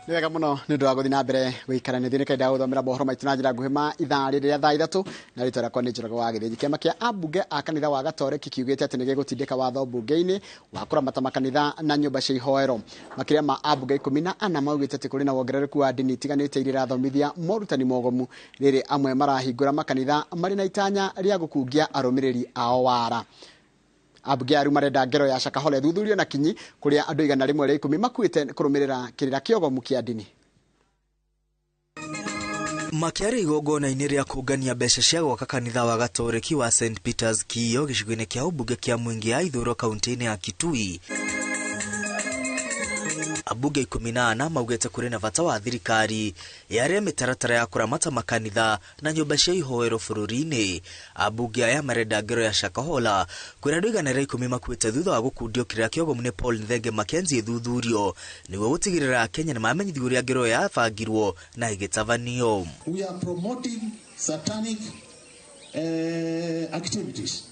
Nĩ wega mũno nĩ ũndũ wa gũthiĩ na mbere gũikara thĩinĩ kaida gũthomera mohoro maitũ na njĩra nguhĩ ma ithaa rĩrĩa thaa ithatũ na rĩtwa rĩakwa nĩ Njoroge wa Gĩthĩnji. Kĩama kĩa ambunge a kanitha wa Gatoreki kiugĩte atĩ nĩ gĩgũtindĩka watho mbunge-inĩ wa kũramata makanitha na nyũmba cia ihoero. Makĩria ma ambunge 14 maugĩte atĩ kũrĩ na wongerereku wa ndini itiganĩte iria irathomithia morutani mogomu rĩrĩ amwe marahingũra makanitha marĩ na itanya rĩa gũkungia arũmĩrĩri ao wara. Ambunge arĩa marenda ngero ya Shakahola thuthurio na kinyi kũrĩa andũ 110 makuĩte kũrũmĩrĩra kĩrĩra kĩogomu kĩa ndini. Makiarĩ igongona-inĩ rĩa kũngania mbeca cia gwaka kanitha wa Gatoreki wa St Peter's Kiyo gĩcigo-inĩ kĩa ũmbunge kĩa Mwingi ya Ithũĩro kaunti-inĩ ya Kitui. Ambunge 14 maugĩte kũrĩ na bata wa thirikari yarĩ mĩtaratara ya kũramata makanitha na nyũmba cia ihoero bũrũri-inĩ. Ambunge aya marenda ngero ya Shakahola kwĩra andũ 110 makuĩte thutha wa gũkundio kĩrĩra kĩogomu nĩ Paul Nthenge Mackenzie thuthurio nĩguo gũtigĩrĩra Kenya nĩ mamenyithio ũrĩa ngero ya bangirwo na ĩgĩtabanio. We are promoting satanic activities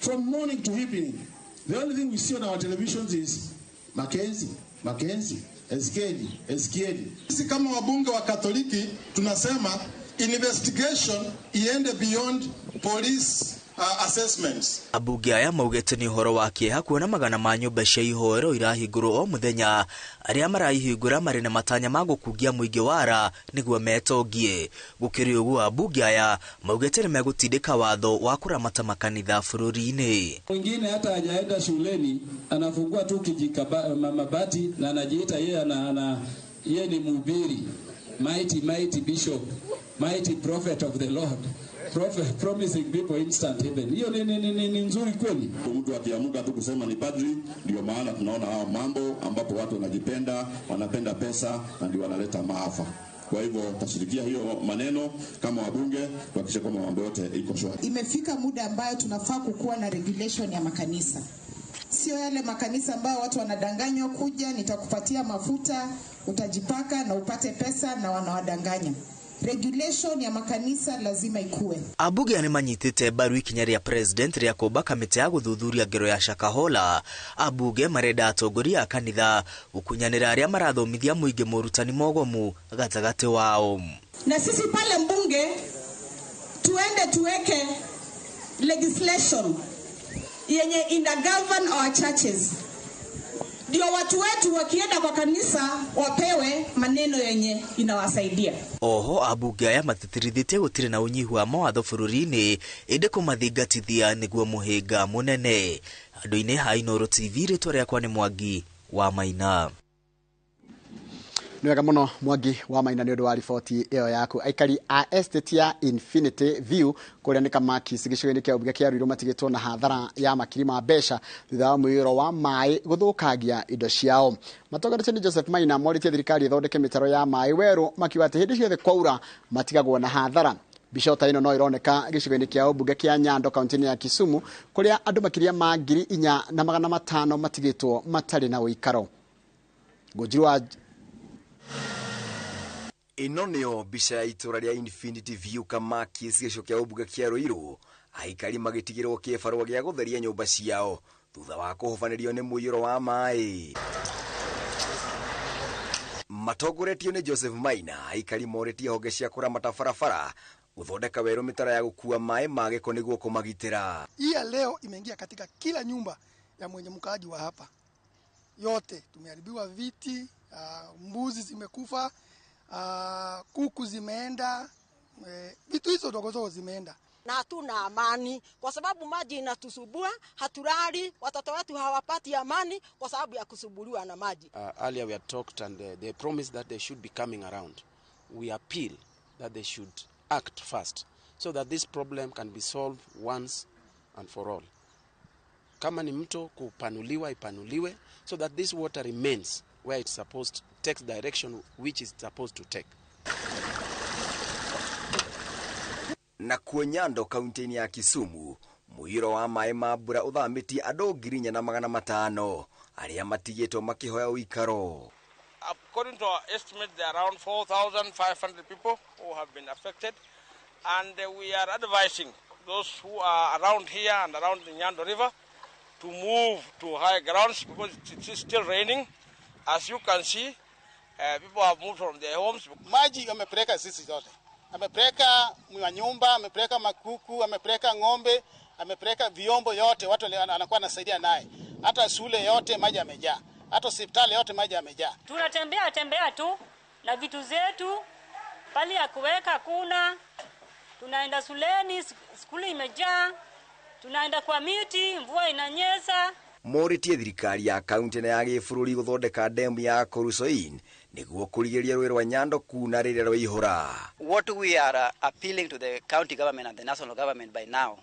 from morning to evening. The only thing we see on our televisions is Mackenzie, Eskieli. Sisi kama wabunge wa Katoliki tunasema investigation iende beyond police assessments. Ambunge aya maugĩte nĩ ũhoro wa kĩeha kuona magana ma nyũmba cia ihoero irahingũrwo o mũthenya, arĩa marahingũra marĩ na matanya ma gũkungia mũingĩ wara nĩguo metongie. Gũkĩrĩ ũguo ambunge aya maugĩte nĩ megũtindĩka watho wa kũramata makanitha bũrũri-inĩ. Mwingine hata hajaenda shuleni anafungua tu mabati na anajiita yeye ni mhubiri, mighty bishop, mighty prophet of the Lord. Promising people instant heaven. Hiyo ni nzuri kweli. Mtu akiamuka tu kusema ni padri, ndio maana tunaona hao mambo ambapo watu wanajipenda, wanapenda pesa na ndio wanaleta maafa. Kwa hivyo tashirikia hiyo maneno kama wabunge kuhakikisha kwamba mambo yote iko shwari. Imefika muda ambayo tunafaa kukuwa na regulation ya makanisa. Sio yale makanisa ambayo watu wanadanganywa kuja nitakupatia mafuta, utajipaka na upate pesa na wanawadanganya. Regulation ya makanisa lazima ikue. Ambunge nĩ manyitĩte mbaru ikinya rĩa president rĩa kũmba kamĩtĩ ya gũthuthuria ngero ya Shakahola. Ambunge marenda atongoria a kanitha gũkunyanĩra arĩa marathomithia mũingĩ morutani mogomu gatagatĩ wao. Na sisi pale mbunge tuende tuweke legislation yenye ina govern our churches. Ndio watu wetu wakienda kwa kanisa wapewe maneno yenye inawasaidia. Oho ambunge aya matĩtĩrithĩtie gũtirĩ na ũnyihu wa mawatho bũrũri-inĩ ĩndĩ kũmathingatithia nĩguo mũhĩnga mũnene. Andũ-inĩ ha Inooro TV rĩtwa rĩakwa nĩ Mwangi wa Maina. Nĩ wega mũno Mwangi wa Maina nĩ ũndũ wa riboti ĩyo yaku. Aikari a estate ya Infinity View kũrĩa nĩ Kamakis gĩcigo-inĩ kĩa ũmbunge kĩa Ruiru matigĩtwo na hathara ya makiri ma mbeca thutha wa mũiyũro wa maĩ gũthũkangia indo ciao. Matongoretie nĩ Joseph Maina morĩtie thirikari ĩthondeke mĩtaro ya maĩ werũ makiuga atĩ hĩndĩ ciothe kwaura matigagwo na hathara. Bishota ĩno no ĩroneka gĩcigo-inĩ kĩa ũmbunge kĩa Nyando kaunti-inĩ ya Kisumu kũrĩa andũ makĩria ma 4,500 matigĩtwo matarĩ na ũikaro. Gũjirwa ino nĩyo mbica ya itũra rĩa Infinity View Kamakis gĩcigo kĩa ũmbunge kĩa Ruiru, aikari magĩtigĩrwo kĩbarũa gĩa gũtheria nyũmba ciao thutha wa kũhobanĩrio nĩ mũiyũro wa maĩ. Matongoretio nĩ Joseph Maina, aikari morĩtie honge cia kũramata barabara gũthondeka werũ mĩtaro ya gũkua maĩ ma gĩko nĩguo kũmagitĩra. Hii ya leo imeingia katika kila nyumba ya mwenye mkaaji wa hapa. Yote tumeharibiwa viti, mbuzi zimekufa, kuku zimeenda, vitu hizo dogo zimeenda. Na hatuna amani kwa sababu maji inatusubua, hatulali, watoto wetu hawapati amani kwa sababu ya kusubuliwa na maji. Earlier we had talked and they promised that they should be coming around. We appeal that they should act fast so that this problem can be solved once and for all. Kama ni mto kupanuliwa ipanuliwe so that this water remains where it's supposed to take direction which is supposed to take. Na kuo Nyando kaunti-inĩ ya Kisumu mũiyũro wa maĩ ma mbura ũthamĩtie andũ 4,500 arĩa matigĩtwo makĩhoya ũikaro. According to our estimate, there are around 4,500 people who have been affected, and we are advising those who are around here and around the Nyando River to move to higher grounds because it is still raining As you can see, people have moved from their homes. Maji amepeleka sisi zote. Amepeleka nyumba, amepeleka makuku, amepeleka ng'ombe, amepeleka vyombo yote, watu anakuwa anasaidia naye. Hata shule yote maji yamejaa. Hata hospitali yote maji yamejaa. Tunatembea tu na vitu zetu, pali ya kuweka kuna. Tunaenda shuleni, skuli imejaa. Tunaenda kwa miti, mvua inanyesha. Moritie thirikari ya kaunti na ya gĩbũrũri gũthondeka ndemu ya Kurusoin nĩguo kũrigĩrĩria rũĩ rwa Nyando kuna rĩrĩa rwaihũra. What we are appealing to the county government and the national government by now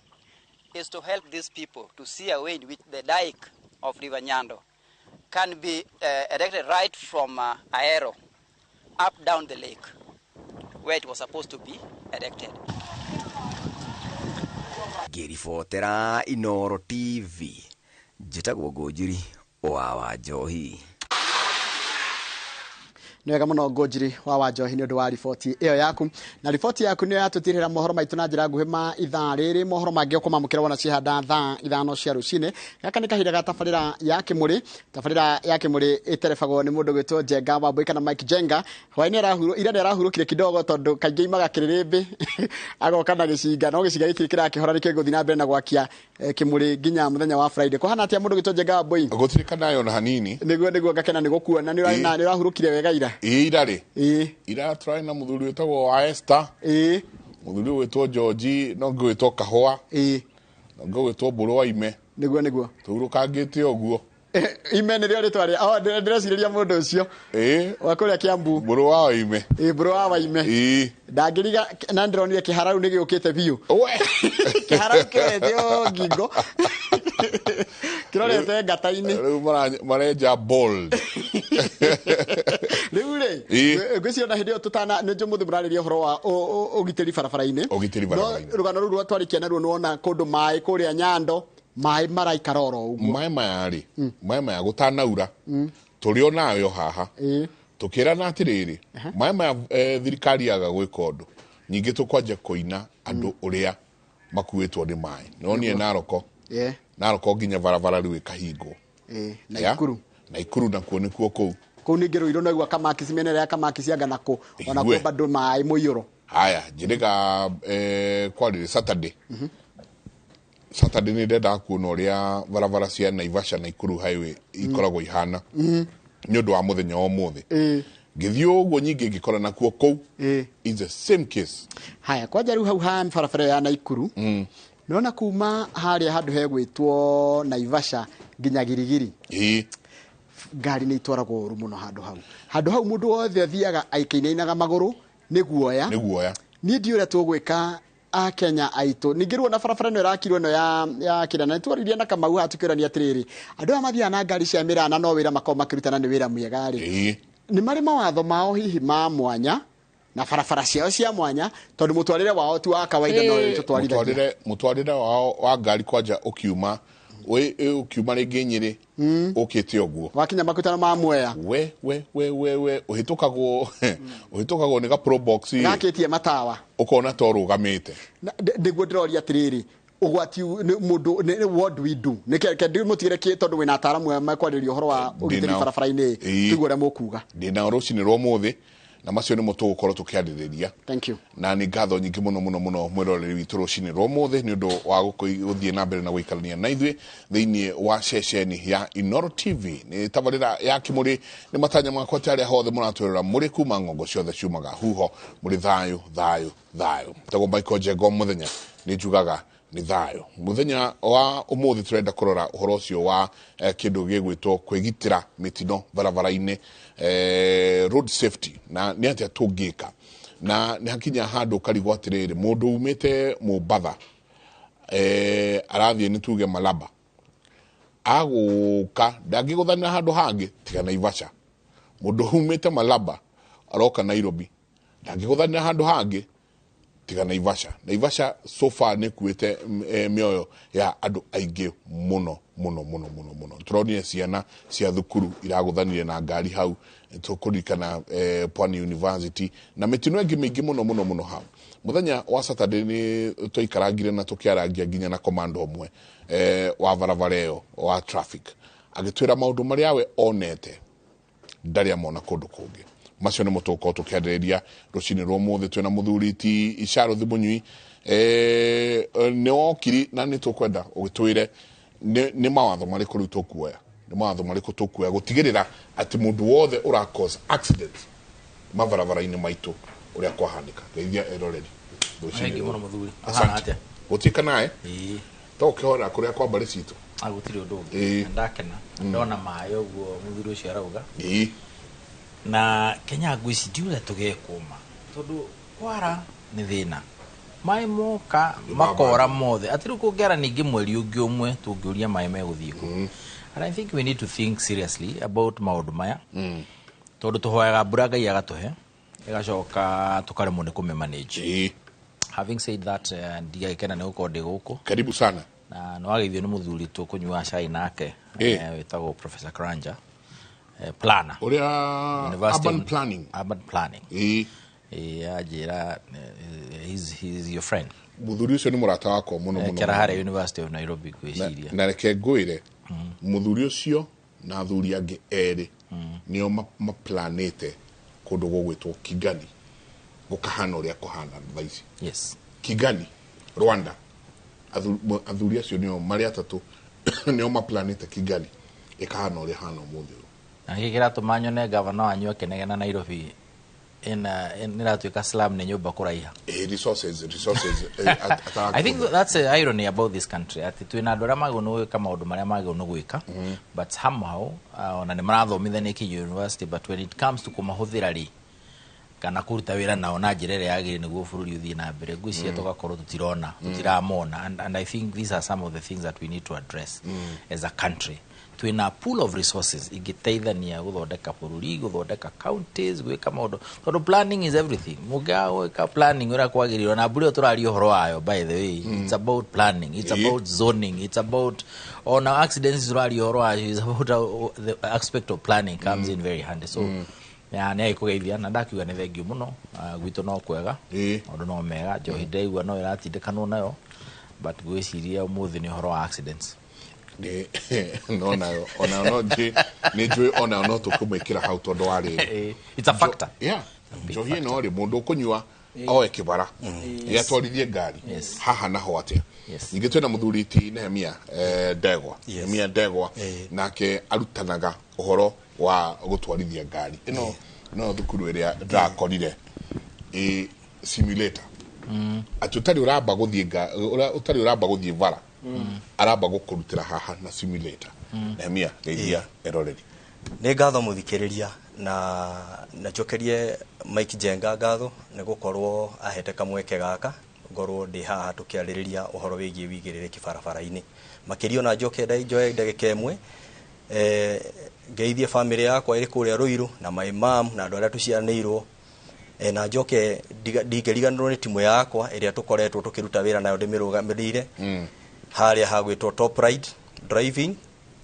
is to help these people to see a way in which the dike of River Nyando can be erected right from Ahero up down the lake where it was supposed to be erected. Ngĩribotera Inooro TV. Njĩtagwo Ngũnjiri wa Njohi. Nĩwega mũno Ngũnjiri wa Njohi nĩ ũndũ wa riboti ĩyo yaku. Na riboti yaku nĩ yatũtirĩra mohoro maitũ na njĩra nguhĩ ma ithaa rĩrĩ. Mohoro mangĩ ũkũmamũkĩra wona cihanda thaa ithano cia rũcinĩ. Gaka nĩ kahinda ga tabarĩra ya Kĩmũrĩ. Tabarĩra ya Kĩmũrĩ ĩterebagwo nĩ mũndũ gwĩtwo Jenga Wambui kana Mike Jenga. Ira nĩ arahurũkire kidogo tondũ kaingĩ imaga kĩrĩrĩmbĩ agoka na gĩcinga. No gĩcinga gĩkĩ kĩrakĩhora nĩkĩo gũthiĩ na mbere na gwakia Kĩmũrĩ nginya mũthenya wa Friday. Kũhana atĩa mũndũ gwĩtwo Jenga Wambui? Gũtirikana yo na hanini. Nĩguo ngakena nĩ gũkuona nĩ ũrahurũkire wega ira. Irarĩ. Ira try na mũthuri wĩtagwo wa Esther. Mũthuri wĩtwo George no gwĩtwo Kahũa. No gwĩtwo Mbũrũ wa Ime. Nĩguo. Tũrũkangĩte ũguo. Ime nĩ rĩo rĩtwa rĩa ndĩrecirĩria mũndũ ũcio. Wa kũrĩa Kiambu. Mbũrũ wa Ime. Mbũrũ wa Ime. Ndangĩriga na ndĩronire kĩharau nĩ gĩũkĩte biũ. Kĩharau kĩrethio ngingo. Kĩrorete ngata-inĩ. Rĩu marenja bold. Rĩu rĩ ngwĩciria hĩndĩ ĩyo tũtana nĩ mũthĩ mũrarĩria ũhoro wa ũgitĩri barabara-inĩ. Rũgano rũu rwatwarĩkia naruo nĩwona kũndũ maĩ kũrĩa Nyando maĩ maraikara oro ũguo. Maĩ maya gũtanaura tũrĩ o nayo haha tũkĩrana atĩrĩrĩ maĩ maya thirikari yaga gwĩka ũndũ ningĩ tũkwanja kũina andũ ũrĩa makuĩtwo nĩ maĩ. Nĩwonire Naroko nginya barabara rĩu ĩkahingwo. Na Ikuru nakuo nĩkuo kũu. Kũu ningĩ Ruiru naigua Kamakisi mĩena ya Kamakisi anga nako ona kuo bado maĩ mũiyũro. Haya njĩrĩga kwarĩ Saturday. Saturday nĩ ndenda kuona ũrĩa barabara cia Naivasha na Ikuru highway ikoragwo ihana nĩ ũndũ wa mũthenya wa ũmũthĩ. Ngĩthiĩ ũguo nyingĩ ngĩkora nakuo kũu. It's the same case. Haya kwanja rĩu hau ha barabara ya Naikuru. Nona kuma harĩa handũ hegwĩtwo Naivasha nginya Girigiri. Ngari nĩ itwaragwo ũru mũno handũ hau mũndũ wothe athiaga aikainainaga magũrũ nĩ guoya. Niĩ ndiũrĩa tũgwĩka a Kenya aitũ. Ningĩ ruo na barabara ĩno ĩrakirwo ĩno ya kĩrana nĩtwaririe na Kamau ha tukĩrania atĩrĩrĩ andũ aya mathiaga na ngari cia mĩrana no wĩra makao makĩrutana nĩ wĩra mwega rĩ. Nĩ marĩ mawatho mao hihi ma mwanya na barabara ciao cia mwanya tondũ mũtwarĩre wao ti wa kawaida no tũtwarithagia. Mũtwarĩre wao wa ngari kwanja ũkiuma rĩngĩ Nyĩrĩ ũkĩte ũguo wakinya makutano ma Mwea we ũhĩtũkagwo nĩ ga pro box gakĩtie matawa ũkona to rũgamĩte. Ndĩguo ndĩroria atĩrĩrĩ ũgwati mũndũ what do we do nĩkĩ ndĩmutigire kĩ tondũ wĩna ataaramu makwarĩria ũhoro wa ũgitĩri barabara-inĩ tiguo ũrĩa mũkuga. Ndĩna rũcinĩ rwa ũmũthĩ na macio nĩmo tũgũkorwo tũkĩarĩrĩria. Thank you. Na nĩ ngatho nyingĩ mũno mwĩroreri witũ rũcinĩ rwa ũmũthĩ nĩ ũndũ wa gũthiĩ na mbere na gũikarania na ithuĩ thĩinĩ wa ceceni ya Inooro TV. Nĩ tabarĩra ya Kĩmũrĩ nĩ matanya makwa tarĩ hothe mũratwĩrora mũrĩ kuma ng'ongo ciothe ciumaga huho mũrĩ thayũ. Tagwo Michael Jengo mũthenya nĩ njugaga nĩ thayũ. Mũthenya wa ũmũthĩ tũrenda kũrora ũhoro ũcio wa kĩndũ gĩgwĩtwo kwĩgitĩra mĩtino barabara-inĩ, road safety na nĩ atĩa tũngĩka. Na nĩ hakinya handũ karigwo atĩrĩrĩ mũndũ umĩte Mombatha arathiĩ nĩ tuge Malaba agũka ndangĩgũthanĩra handũ hangĩ tiga Naivasha. Mũndũ umĩte Malaba aroka Nairobi ndangĩgũthanĩra handũ hangĩ tiga Naivasha so far nĩ kuĩte mĩoyo ya andũ aingĩ mũno. Tũronire ciana cia thukuru iragũthanire na ngari hau tũkũririkana Pwani University na mĩtino ĩngĩ mĩingĩ mũno hau. Mũthenya wa Saturday nĩ tũikarangire na tũkĩarangia nginya na komando ũmwe wa barabara ĩyo wa traffic agĩtwĩra maũndũ marĩa we onete ndari amona kundu kungi macio nä må tå korwo tå kä andä rä ria rå cinä rwa må thä twä na må thuri ti Icaro Thimunyui nä wokiri na nä tå kwenda å gä twä re nä mawatho marä kå rä u tå kuoya nä mawatho marä kå tå kuoya gå tigä rä ra atä må ndå wothe å rakos accident mabarabara-inä maitå å rä a kwahanä ka geithia eroreri gå tuä ka nae to kä hora kå rä a kwambarä citå agutirä å ndå å ngä ndakena ndona maä å guo må thuri å cio arauga na Kenya ngwĩci ndiure tũgekũma tondũ kwara nĩ thĩna maĩ moka makora mothe atĩ rĩu kũngĩara ningĩ mweri ũngĩ ũmwe tũngĩũria maĩ megũthiĩ kũ. And I think we need to think seriously about maũndũ maya tondũ tũhoyaga mbura Ngai agatũhe ĩgacoka tũkaremwo nĩ kũme-manage. Having said that, ndigagĩkena nĩ gũkorwo ndĩ gũkũ. Karibu sana. Na nĩ wageithio nĩ mũthuri tũkũnyua cai nake wĩtagwo Professor Karanja. Planner. Urban planning. Urban planning. Ajira, he's your friend. Muthuri ucio ni murata wako muno muno. Kera hare University of Nairobi gwiciria. Na reke ngwire muthuri ucio na athuri angi eri nio maplanete kundu gugwitwo Kigali gukahana uria kuhana thaici. Yes. Kigali, Rwanda. Athuri acio nio mari atatu nio maplanete Kigali ikahana uria hana umuthi. Na gikira tumanyone governor wanyu akenegena Nairobi niratuika slum ne nyumba kuraiha. Resources. I think that's an irony about this country. Ati twina andu aria magwo no gwika maundu maria magwo no gwika, but somehow ona ni marathomithania ki university, but when it comes to kumahuthira ri kana kuruta wira nao na njira iria yagiri niguo bururi uthii na mbere ngwiciria tugakorwo tutiramona, and I think these are some of the things that we need to address as a country. Twina pool of resources igiteithania guthondeka bururi, guthondeka counties, gwika maundu tondu planning is everything. Mugaga planning ura kwagiriro na mburi turario horo wayo. By the way, it's about planning, it's about zoning, it's about on accidents turario horo wayo, is about the aspect of planning comes in very handy. So ya nä aikugeithia na ndakiuga nä thengio muno gwitå no kwega maundu no mega njohi ndaigua no iratindĩkanwo nayo, but gwĩciria ũmũthĩ nĩ ũhoro wa accidents. No nä njå ona no tå kå mä kä ra hau tondå warä it's a factor. Njohi ä no rä må ndå å kå nyua oe kä bara gä atwarithie ngari haha naho atä ningä twä na må thuri ti Nehemia Ndegwa nake arutanaga å horo wa gå twarithia ngari ä no thukuru ä rä a ndakorire simulator atä å tarä å ramba gå thiä bara aramba gå kå rutä ra haha na simulator. Nehemia geithia eroreri. Nä ngatho må thikä rä ria na njokerie Mike Jenga ngatho nä gå korwo ahete kamweke gaka ngorwo ndä haha tå kä arä rä ria å horo wä giä wigä rä rä kä barabara-inä makä ona njoke ndagä ka ä mwe ngeithie bamĩrĩ yakwa ĩrĩ kũrĩa Ruiru na my mom na andũ arĩa tũciaranĩirwo na njoke ndingĩriganĩrwo nĩ timu yakwa ĩrĩa tũkoretwo tũkĩruta wĩra nayo ndĩmĩrũgamĩrĩire harĩa hagwĩtwo Top Ride Driving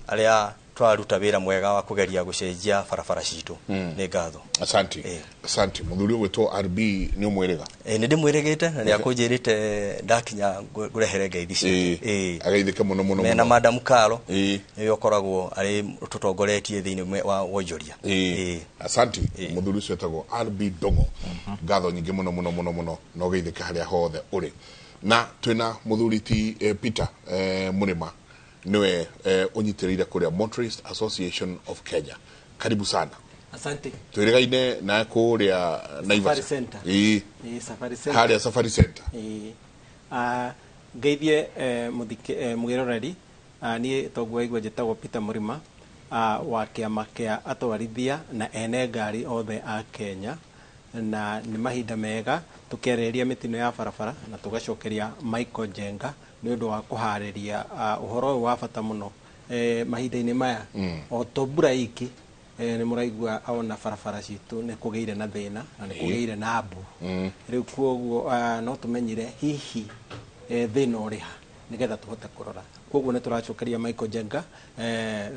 arĩa twaruta wĩra mwega wa kũgeria gũcenjia barabara citũ. Nĩ ngatho. Asante muthuri ũgwĩtwo RB nĩ ũmwĩrĩga? Nĩ ndĩmwĩrĩgĩte na nĩ akũnjĩrĩte ndakinya ngũrehere ngeithi ciake. Ageithĩke mũno mũno mena Madam Karo nĩwe ũkoragwo arĩ tũtongoretie thĩinĩ wa wonjoria. Asante muthuri ũcio etagwo RB Dongo. Ngatho nyingĩ mũno no geithĩke harĩa hothe ũrĩ. Na twĩna muthuri ti Peter Mũrĩma niwe unyitĩrĩire kũrĩa Motorist Association of Kenya. Karibu sana. Asante. Twĩrĩgaine na kũrĩa Naivasha. Safari Center. Harĩa Safari Center. Ngeithie mũgĩroreri niĩ toguo igua njĩtagwo Peter Mũrĩma wa kĩama kĩa atwarithia na ene ngari othe a Kenya, na nĩ mahinda mega tũkĩarĩrĩria mĩtino ya barabara na tũgacokeria Michael Jenga nĩ ũndũ wa kũharĩria ũhoro ũyũ wa bata mũno mahinda-inĩ maya o to mbura iki nĩ mũraigua ona barabara citũ nĩ kũgĩire na thĩna na nĩ kũgĩire na mbu rĩu kwoguo no tũmenyire hihi thĩna ũrĩ ha nĩgetha tũhote kũrora. Kwoguo nĩ tũracokeria Michael Jenga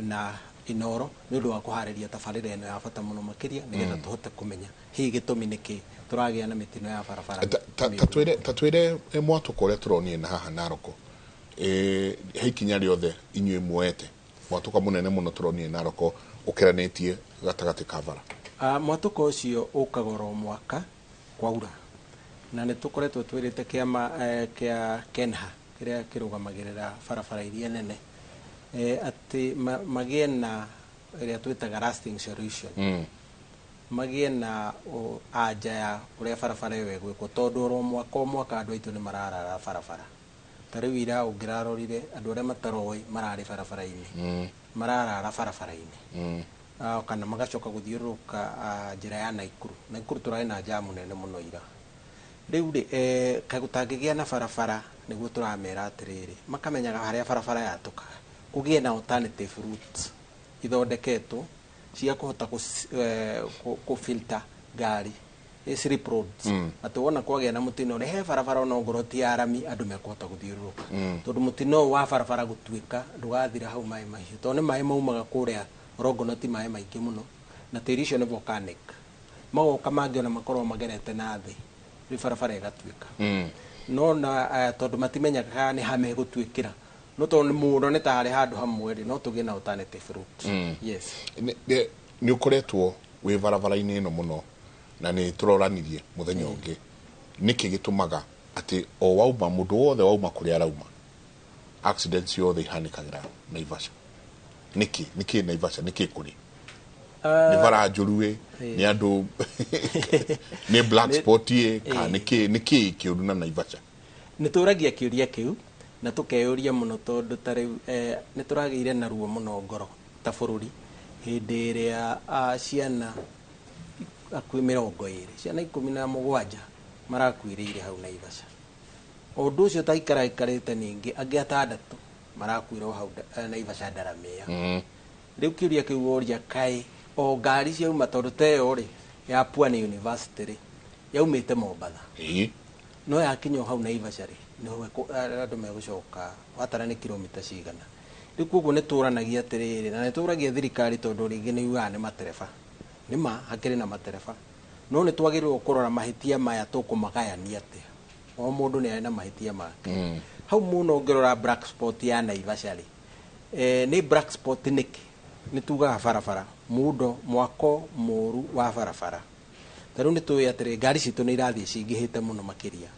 na Inoro nĩ ũndũ wa kũharĩria tabarĩra ĩno ya bata mũno makĩria nĩgetha tũhote kũmenya hihi gĩtũmi nĩkĩ tũragĩa na mĩtino ya barabara. Ta twĩre mwatũko ũrĩa tũronire na haha Naroko he ikinya rĩothe inyuĩ muoete mwatuka munene muno turonie Naroko ukiranetie gatagati kavara mwatuka ucio ukagoro mwaka kwaura na nä tå koretwo twä rä te kä ama kä a kenha kä rä a kä rå gamagä rä ra barabara iria nene atä magä na ä rä a twä taga magä na anja ya å rä a barabara ä yo ĩgwä kwo tondå oro mwaka andå aitå nä mararara barabara ta rä u ira å ngä rarorire andå arä a mataroä mararä barabara-inä mararara barabara-inä kana magacoka gå thiå rå ka njä ra ya Naikuru tå rarä na jamu nene må no ira rä u rä kagå tangä gä a na barabara nä guo tå ramera atä rä rä makamenyaga harä a barabara yatå kaga kå gä e na alternative routes ithondeketwo cia kå hota kå filter ngari slip roads atä wona kwagä na må tino rä he barabara ona ngoro ti arami andå mekåhota gå thiå rå ka tondå må tino wa barabara gå tuä ka ndå gathira hau maä mahiå tondå nä maä maumaga kå rä a rongono ti maä maingä må no na tä ri icio nä volcanic magoka mangä ona makorwo magerete na thä rä barabara ĩgatuä ka no na tondå matimenyaga nä ha megå tuä kä ra no tondå må no nä ta harä handå hamwe rä no tå gä na alternative route yes nä å koretwo wä barabara-inä ä no må no na nä tå roranirie må thenya å ngä nä kä gä tå maga atä o wauma må ndå wothe wauma kå rä a arauma accidents yothe ihanä kagä ra Naivasha nä kä Naivasha nä kä kå rä nä bara njå ruä nä andå nä black spot ka nä kä kä å ru na Naivasha nä tå ragia kä å ria kä u na tå keå ria må no tondå ta rä u nä tå ragä ire na ruo må no ngoro ta bå rå ri hä ndä ä rä a ciana akuä 20 ciana 17 marakuä rä ire hau Naivasha o ndå å cio taikaraä te ningä angä 6 marakuä ra hau Naivasha ndaramä ya rä u kä å ria kä u woria kaä o ngari ciauma tondå teyo rä ya Pwani University rä yaumä te Mombatha no yakinya hau Naivasha rä no andå megå coka watara nä kilomita cigana rä u koguo nä tå ranagia atä rä rä na nä tå ragia thirikari tondå rä ngä nä yugaga nä matereba nä ma hakä rä na matereba no nä twagä rä kå rora mahä tia maya tå kå magayania atä o må ndå nä arä na mahä tia make hau må no ngä rora black spot ya Naivasha rä nä black spot nä kä nä tugaga barabara mundo mwako moru wa barabara tarä u nä tå atä rä ngari citå nä irathiä cingä hä te må no makä ria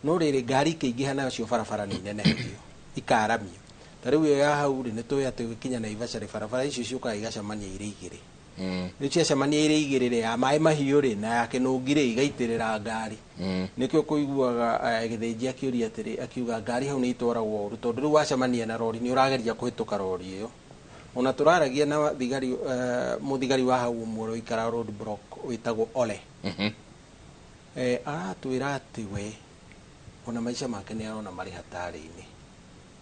no rä rä ngari kä ingä ha nacio barabara nä inenehio ikaramio tarä u ä yo ya hau rä nä tå atä gä kinya Naivasha rä barabara icio ciåkaga igacemania irä igä rä rä ciacemania irä igä rä rä ya maä mahiå rä na ya kä nå ngä rä igaitä rä ra ngari nä kä o kå iguaga gä thä nji akä å ria atä rä akiuga ngari hau nä itwaragwo å ru tondå rä u wacemania na rori nä å rageria kå hä tå ka rori ä yo ona tå raragia na thigari må thigari wa hau mwe ikara road block wĩtagwo Ole aratwä ra atä we ona maica make nä arona marä hatarä-inä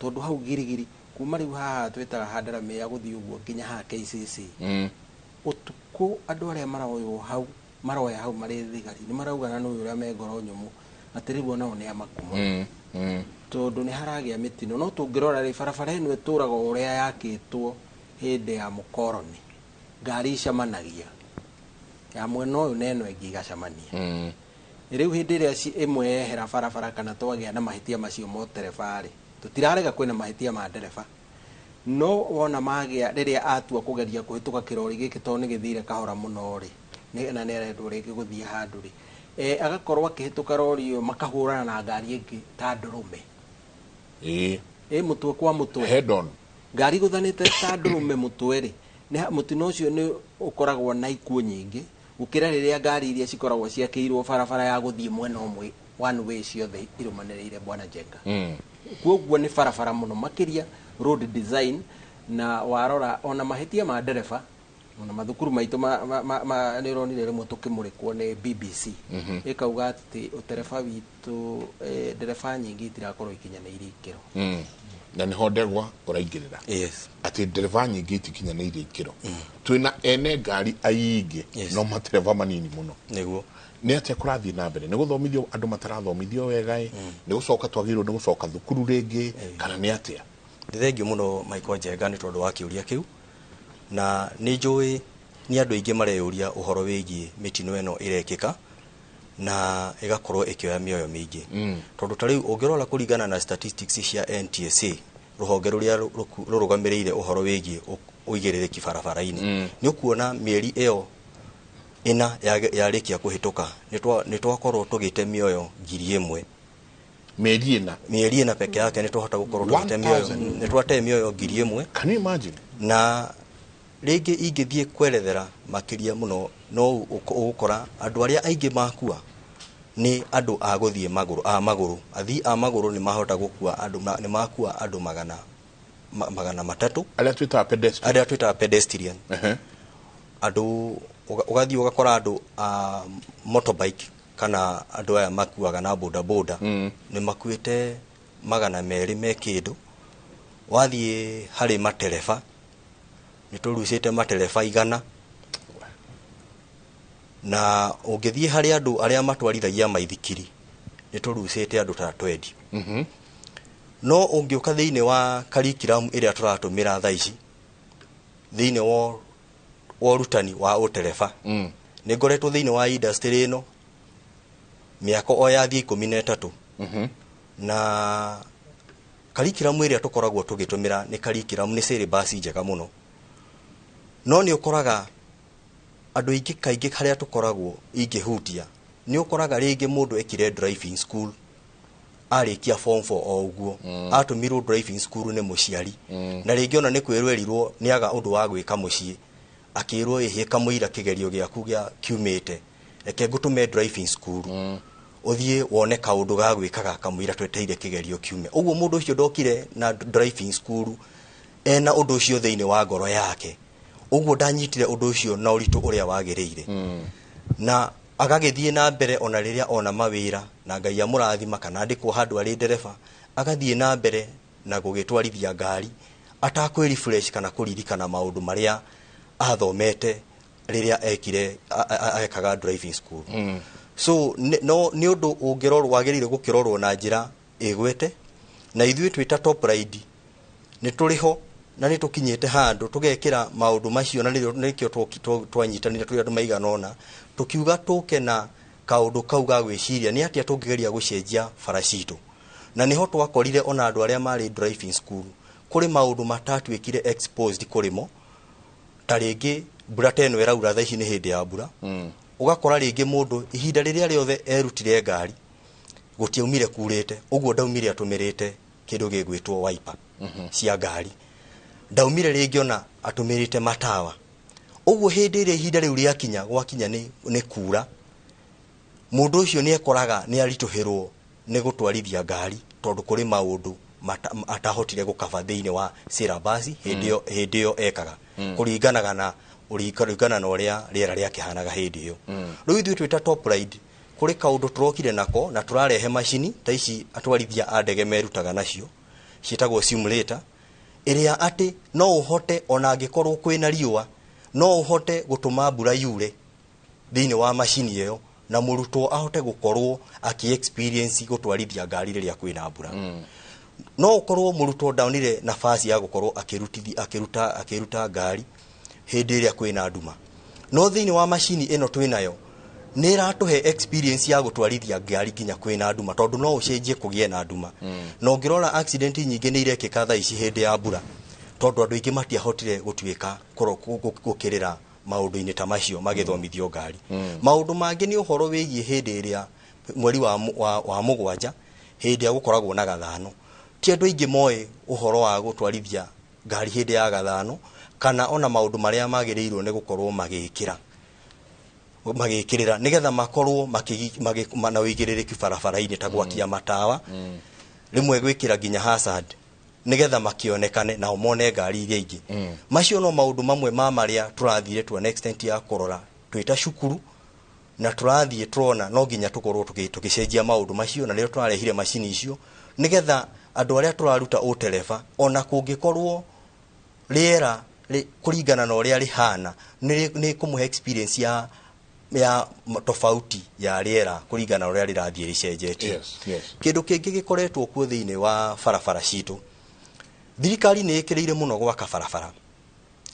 tondå hau girigiri kuma rä u haha twä taga handarame ya gå thiä å guo nginya haha KCC å tukå andå arä a maroywo hau maroya hau marä thigari nä maraugana nä å yå å rä a me ngoro nyå må atä rä u onao nä amakuma tondå nä haragä a mä tino no tå ngä rora rä barabara ä no ä tå raga å rä a yakä two hä ndä ya må koroni ngari icemanagia ya mwena å yå na ä no ä ngä igacemania rä u hä ndä ä rä a ä mwe yehera barabara kana twagä a na mahä tia macio mo terebarä tå tirarega kwä na mahä tia ma ndereba no wona magä a rä rä a atua kå geria kå hä tå ka kä rori gä kä tondå nä gä thire kahora må no rä na nä arendwo rä ngä gå thiä handå rä agakorwo akä hä tå ka rori ä yo makahå rana na ngari ä ngä ta ndå rå me må twe kwa må twe ngari gå thanä te ta ndå rå me må twe rä må tino å cio nä å koragwo na ikuå nyingä gå kä ra rä rä a ngari iria cikoragwo ciakä irwo barabara ya gå thiä mwena å mwe one way ciothe irå rä ire Bwana Jenga kuoguo nä barabara må no makä ria road design na warora ona mahä tia ma ndereba ona mathukuru maitå nä ronire rä mwe tå kä må rä kwo nä BBC ä kauga atä å tereba witå ndereba nyingä itirakorwo ikinyanä irä ikä ro na nä ho ndegwa å raingä rä ra atä ndereba nyingä itikinyanä irä ikä ro twä na ene ngari aingä no matereba manini må no nä atä kå rathiä na mbere nä gå thomithio andå matarathomithio wega nä gå coka twagä irwo nä gå coka thukuru rä ngä kana nä atä a ndä thengio må no Michael Njenga nä tondå wa kä å ria kä u na nä njå nä andå aingä mareyå ria å horo wä giä mä tino ä no ä rekä ka na ä gakorwo ä kä oya mä oyo mä ingä tondå ta rä u å ngä rora kå ringana na statistics cia NTSA ruhonge ruria rurugamirire uhoro wigi uigiririki barabara-ini ni ukuona mieri iyo ina yarikia kuhituka ni twakorwo tugite mioyo 1,000 mieri ina peke yake ni twahota gukorwo tugite mioyo ni twate mioyo 1,000. Can you imagine? Na rĩngĩ ingĩthiĩ kwerethera makĩria mũno no ũgũkora andũ arĩa aingĩ makua nĩ andũ a gũthiĩ magũrũ athii a magũrũ nĩ mahota gũkua andũ nĩ makua andũ magana matatũ arĩa twĩtaga pedestrian andũ ũgathiĩ ũgakora andũ a motorbike kana andũ aya makuaga na boda nĩ makuĩte 200 me kĩndũ. Wathiĩ harĩ matereba ni turucite matereba 100 na ungithie hari andu aria matwarithagia maithikiri ni turucite andu ta 20. No ungiuka thiini wa curriculum iria turatumira thaa ici thiini wa rutani wa utereba ni ngoretwo thiini wa industry ino miaka o yathii 13 na curriculum iria tukoragwo tugitumira ni curriculum ni syllabus njega muno. No ni ukoraga andu aingi kaingi haria tukoragwo ingihutia ni ukoraga ringi mundu ekire driving school arikia form 4 o uguo atumirwo driving school ni muciari na ringi ona ni kwirwerirwo ni aga undu wa gwika mucii akirwo ihe kamuira kigerio giaku gia kiumite eke ngutume driving school uthie wone kaundu ga gwikaga kamuira tweteire kigerio kiume. Uguo mundu ucio ndokire na driving school ena undu ucio thiini wa ngoro yake uguo ndanyitire undu ucio na uritu uria wagirire na agagithie na mbere ona riria ona mawira na Ngai amurathima kana ndikwo handu ari ndereba agathie na mbere na gugitwarithia ngari atakwiri fresh kana kuririkana maundu maria athomete riria ekire ekaga driving school. So no ni undu ungirorwo wagirire gukirorwo na njira igwete na ithui twita top ride ni turiho na ni tukinyete handu tugekira maundu macio na nikio twanyitanire turi andu maiganona tukiuga tuke na kaundu kau ga gwiciria ni atia tungigeria gucenjia farasito na niho twakorire ona andu aria mari driving school kuri maundu matatwikire exposed kurimo ta ringi mbura teno iraura thaa ici ni hindi ya mbura ugakora ringi mundu ihinda riria riothe erutire ngari gutiaumire kurite uguo ndaumire atumirite kindu gigwitwo wiper cia ngari ndaumire ringi ona atumirite matawa uguo hindi ire ihinda riu riakinya gwakinya ni kura mundu ucio ni ekoraga ni arituhirwo ni gutwarithia ngari tondu kuri maundu atahotire gukaba thiini wa syllabus hindi yo ekaga kuringanaga na uringana na uria riera riakihanaga hindi iyo. Riu ithui twita top ride kuri kaundu turokire nako na turarehe machine ta ici atwarithia a ndege merutaga nacio cietagwo simulator iria ati no uhote ona angikorwo kwina riua no uhote gutuma mbura yure thiini wa machine iyo na murutwo ahote gukorwo aki experience gutwarithia ngari riria kwina mbura. No ukorwo murutwo downire nafasi ya gukorwo akiruta ngari hindi iria kwina nduma no thiini wa machine ino twinayo ni ratuhe experience ya gutwarithia ngari kinya kwina nduma tondu no ucenjie kugie na nduma no ngirora accident nyingi ni irekika thaa ici hindi ya mbura tondu andu aingi matiahotire gutwika gukirira maundu-ini ta macio magithomithio ngari. Maundu mangi ni uhoro wigie hindi iria mweri wa mugwanja hindi ya gukoragwo na gathano ti andu aingi moe uhoro wa gutwarithia ngari hindi ya gathano kana ona maundu maria magirirwo ni gukorwo magikirira nigetha makorwo na uigiririki barabara-ini ta gwakia matawa rimwe gwikira nginya hazard nigetha makionekane na umone ngari iria ingi macio no maundu mamwe ma maria turathire to an extent ya kurora twita cukuru na turathie turona no nginya tukorwo tugicenjia maundu macio na rĩo twarehire machine icio nigetha andu aria turaruta utereba ona kungikorwo riera kuringana na uria rihana ni kumuhe experience ya tofauti ya riera kuringana na uria rirathie ricenjetie. Kindu kingi gikoretwo kuo thiini wa barabara citu thirikari ni ikirire muno gwaka barabara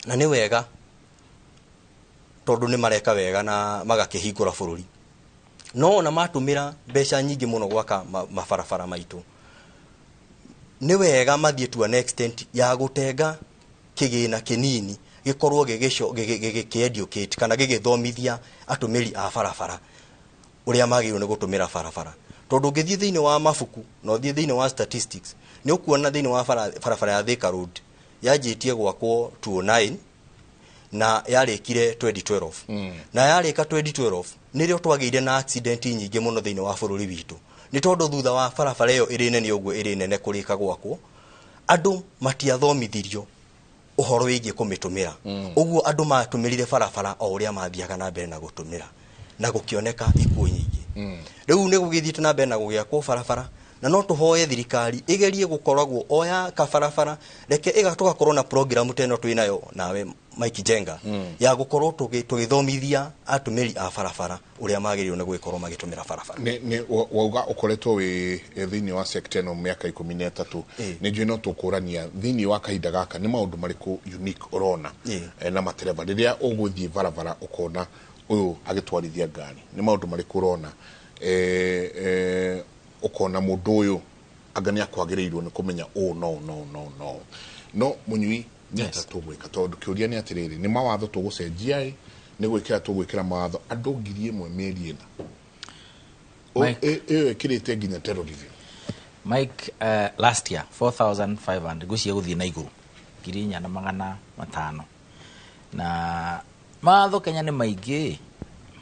na ni wega tondu ni mareka wega na magakihingura bururi no ona matumira mbeca nyingi muno gwaka mabarabara maitu nĩ wega mathiĩ to an extent ya gũtenga kĩgĩna kĩnini gĩkorwo gĩgĩkĩeducate kana gĩgĩthomithia atũmĩri a barabara ũrĩa magĩrĩirwo nĩ gũtũmĩra barabara. Tondũ ũngĩthiĩ thĩinĩ wa mabuku na ũthiĩ thĩinĩ wa statistics nĩ ũkuona thĩinĩ wa barabara ya Thika Road yanjĩtie gwakwo 2009 na yarĩkire 2012 na yarĩka 2012 nĩrĩo twagĩire na accident nyingĩ mũno thĩinĩ wa bũrũri witũ. Nĩ tondũ thutha wa barabara ĩyo ĩrĩ nene ũguo ĩrĩ nene kũrĩka gwakwo andũ matiathomithirio ũhoro wĩgiĩ kũmĩtũmĩra. Ũguo andũ matũmĩrire barabara o ũrĩa mathiaga na mbere na gũtũmĩra na gũkĩoneka ikuũ nyingĩ. Rĩu nĩ gũgĩthiĩte na mbere na gũgĩakwo barabara na no tũhoye thirikari ĩgerie gũkoragwo oya kabarabara reke tũgakorwo na program teno twĩnayo nawe Mike Jenga ya gũkorwo tũgĩthomithia atũmĩri a barabara ũrĩa magĩrĩirwo nĩ gũgĩkorwo magĩtũmĩra barabara. Nĩ wauga ũkoretwo wĩ thĩinĩ wa sector ĩno mĩaka 13 nĩ njũĩ no tũkũrania thĩinĩ wa kahinda gaka nĩ maũndũ marĩkũ unique ũrona na matereba rĩrĩa ũgũthiĩ barabara ũkona ũyũ agĩtwarithia ngari nĩ maũndũ marĩkũ ũrona ukona mũndũ ũyũ anga nĩ akwagĩrĩirwo nĩ kũmenya no mũnyui nĩata tũgwĩka tondũ kĩũria nĩ atĩrĩrĩ nĩ mawatho tũgũcenjia nĩ gwĩkĩra tũgwĩkĩra mawatho andũ 1,000 mĩeri ĩna ĩyo ĩkĩrĩte nginya terrorism. Mike, last year 4,500 gũciye gũthiĩ na igũrũ 4,500 na mawatho Kenya nĩ maingĩ.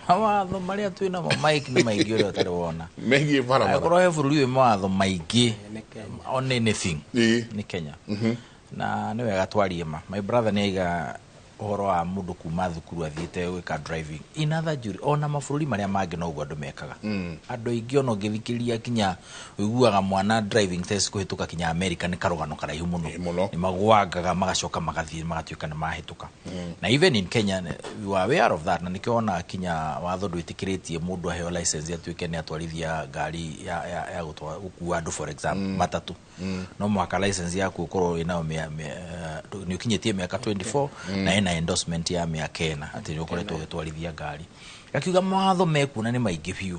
Mawatho marĩa twĩna mo Mike nĩ maingĩ ũrĩa ũtarĩ wona megiĩ barabara akorwo he bũrũri wĩ mawatho maingĩ on anything nĩ Kenya na nĩ wega twarie ma. My brother nĩ aiga ũhoro wa mũndũ kuma thukuru athiĩte gwĩka driving in other jury ona mabũrũri marĩa mangĩ no ũguo andũ mekaga. Andũ aingĩ ona ũngĩthikĩria kinya ũiguaga mwana driving test kũhĩtũka kinya America nĩ karũgano karaihu mũno nĩ magwangaga magacoka magathiĩ magatuĩka nĩ mahĩtũka. Na even in Kenya we are aware of that na nĩkĩona kinya watho ndwĩtĩkĩrĩtie mũndũ aheo license atuĩke nĩ atwarithia ngari ya gũkua andũ for example matatu. No mwaka license yaku ũkorwo ĩnayo nĩ ũkinyĩtie mĩaka 24 na ena endorsement ya mĩaka 4 atĩ nĩ ũkoretwo ũgĩtwarithia ngari. Akiuga mawatho mekuna nĩ maingĩ biũ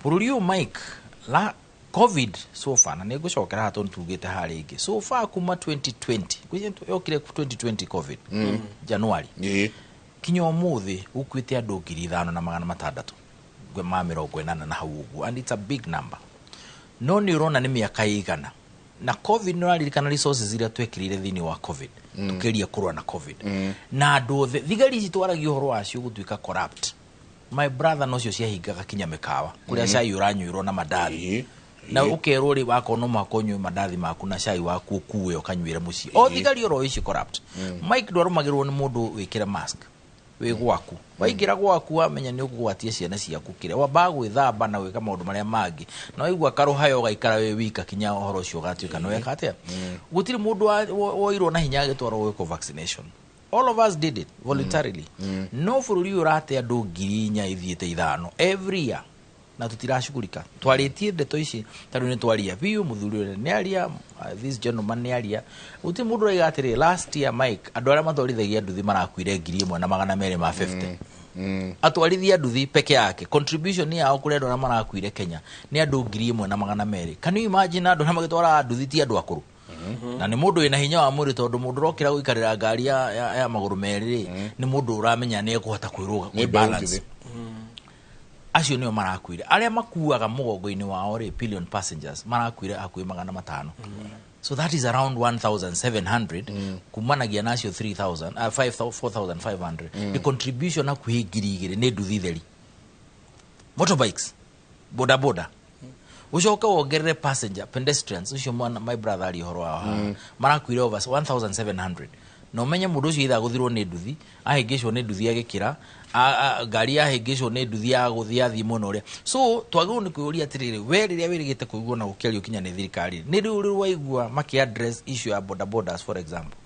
bũrũri ũyũ Mike la COVID so far na nĩ ngũcokera hatũ tugĩte harĩa ingĩ so far kuma 2020 yokire 2020 COVID January kinya ũmũthĩ ũkuĩte andũ 5,600 ma 80 na hau ũguo and it's a big number. No nĩ ũrona nĩ mĩaka ĩigana na COVID nĩ ũraririkana resources iria twekĩrire thĩinĩ wa COVID tukĩria kũrũa na COVID na andũ othe thigari ici twaragia ũhoro wacio gũtuĩka corrupt. My brother nocio ciahingaga kinya mĩkawa kũrĩa cai ũranyuĩrwo na mandathi na ũkerwo rĩ wako no makonywe mandathi maku na cai waku ũkuwe ũkanyuĩre mũciĩ o thigari oro ici corrupt. Mike ndwarũmagĩrwo nĩ mũndũ wĩkĩre mask wĩ gwaku waingĩra gwaku wamenya nĩ ũkũgwatia ciana ciaku kĩrĩa wambaga gwĩthamba na gwĩka maũndũ marĩa mangĩ na waigua karũhayo ũgaikara wĩ wika kinya ũhoro ũcio ũgatuĩka nĩ weka atĩa. Gũtirĩ mũndũ woirwo na hinya agĩtwarwo gwĩkwo vaccination. All of us did it voluntarily. No bũrũri ũrate andũ 4,000 ithiĩte 5 every year na tutirashugurika twarĩtie ndeto ici tondũ nĩ twaria biũ mũthuri ũrĩa nĩ aria this gentleman nĩ aria gũtirĩ mũndũ ũraiga atĩrĩ last year Mike andũ arĩa matwarithagia nduthi marakuire 1,250 atwarithia nduthi peke yake contribution yao kũrĩ andũ arĩa marakuire Kenya nĩ andũ 1,200. Can you imagine andũ arĩa magĩtwara nduthi ti andũ akũrũ na nĩ mũndũ wĩna hinya wa mwĩrĩ tondũ mũndũ ũrokĩra gũikarĩra ngari ya magũrũ merĩ nĩ mũndũ ũramenya nĩ ekũhota kwĩrũga balance. Acio nĩo marakuire arĩa makuaga mũgongo-inĩ wao rĩ pillion passengers marakuire hakuhĩ 500. So that is around 1,700 kumanagia nacio 4,500 the contribution hakuhĩ 2,000 nĩ nduthi theri motorbikes boda boda ucoka wongerere passenger pedestrians ucio my brother ari horo wa marakuire over 1,700 no menye mũndũ ũcio itha gũthirwo nĩ nduthi ahĩngĩcwo nĩ nduthi agĩkĩra ngari ahĩngĩcwo nĩ nduthi ya gũthia thimũ na ũrĩa. So twagĩrĩirwo nĩ kwĩyũria atĩrĩrĩ we rĩrĩa wĩrĩgĩte kũigua na gũkĩario kinya nĩ thirikari nĩ rĩu waigua makĩ-address issue ya boda bodas for example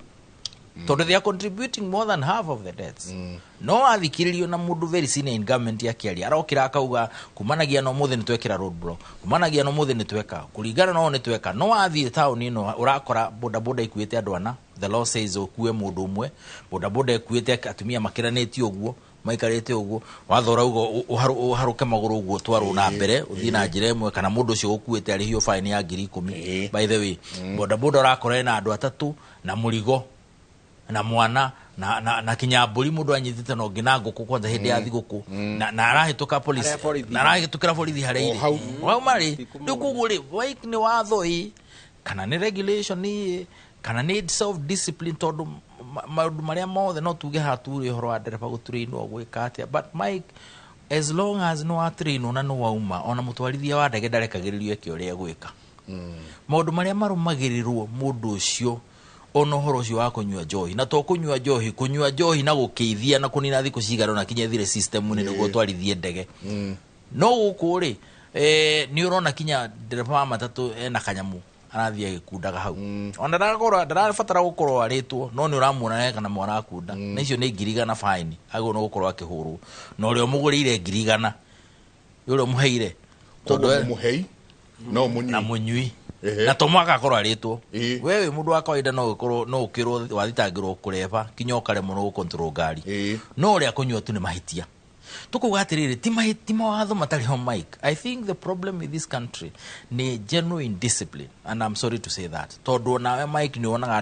tondũ they are contributing more than half of the deaths. No athikĩrĩrio na mũndũ very senior in government yakĩaria arokĩra akauga kumanagia na ũmũthĩ nĩ twekĩra road block kumanagia na ũmũthĩ nĩ tweka kũringana na nĩ tweka. No athiĩ taũni ĩno ũrakora boda boda ikuĩte andũ ana the law says ũkue mũndũ ũmwe boda boda ikuĩte atumia makiranĩtio ũguo maikarite uguo wathora ugo uharuke maguru uguo twaru na mbere uthi na njira imwe kana mundu ucio ukuite arihio fine ya 10,000 by the way boda boda rakore na andu atatu na murigo na mwana na kinyamburi mundu anyitite no ngina nguku kwanza hindi ya thiguku na arahituka police na arahitukira borithi hareire wao mari ndukuguri wake ni watho kana ni regulation ni kana ni self discipline tondu maundu maria mothe no tuge haturi horo wa ndereba gutrainwo gwika atia but Mike as long as no atrainwo na no wauma ona mutwarithia wa ndege ndarekagiririo eke uria gwika maundu maria marumagirirwo mundu ucio ono horo ucio wa kunyua njohi na to kunyua njohi na gukeithia na kunina thiku cigaro na kinya thire system ni niguo twarithie ndege no gukuri ni urona kinya ndereba wa matatu na kanyamu arathia gikundaga hau ona ndarabatara gukorwo aritwo no ni uramuona kana mwana akunda na icio ni 1,000 fine ago no gukorwo akihurwo no rio mugurire 1,000 yule muheire tondu muhei no munyui na munyui na to mwaka korwo aritwo wewe mundu wa kawaida no ukorwo no ukirwo wathitangirwo kureba kinya ukare muno control gari no ria kunywa tu ni mahitia tukuga atiriri ti mawatho matari ho Mike. I think the problem with this country ni genuine discipline and I'm sorry to say that tondu nawe Mike ni wonaga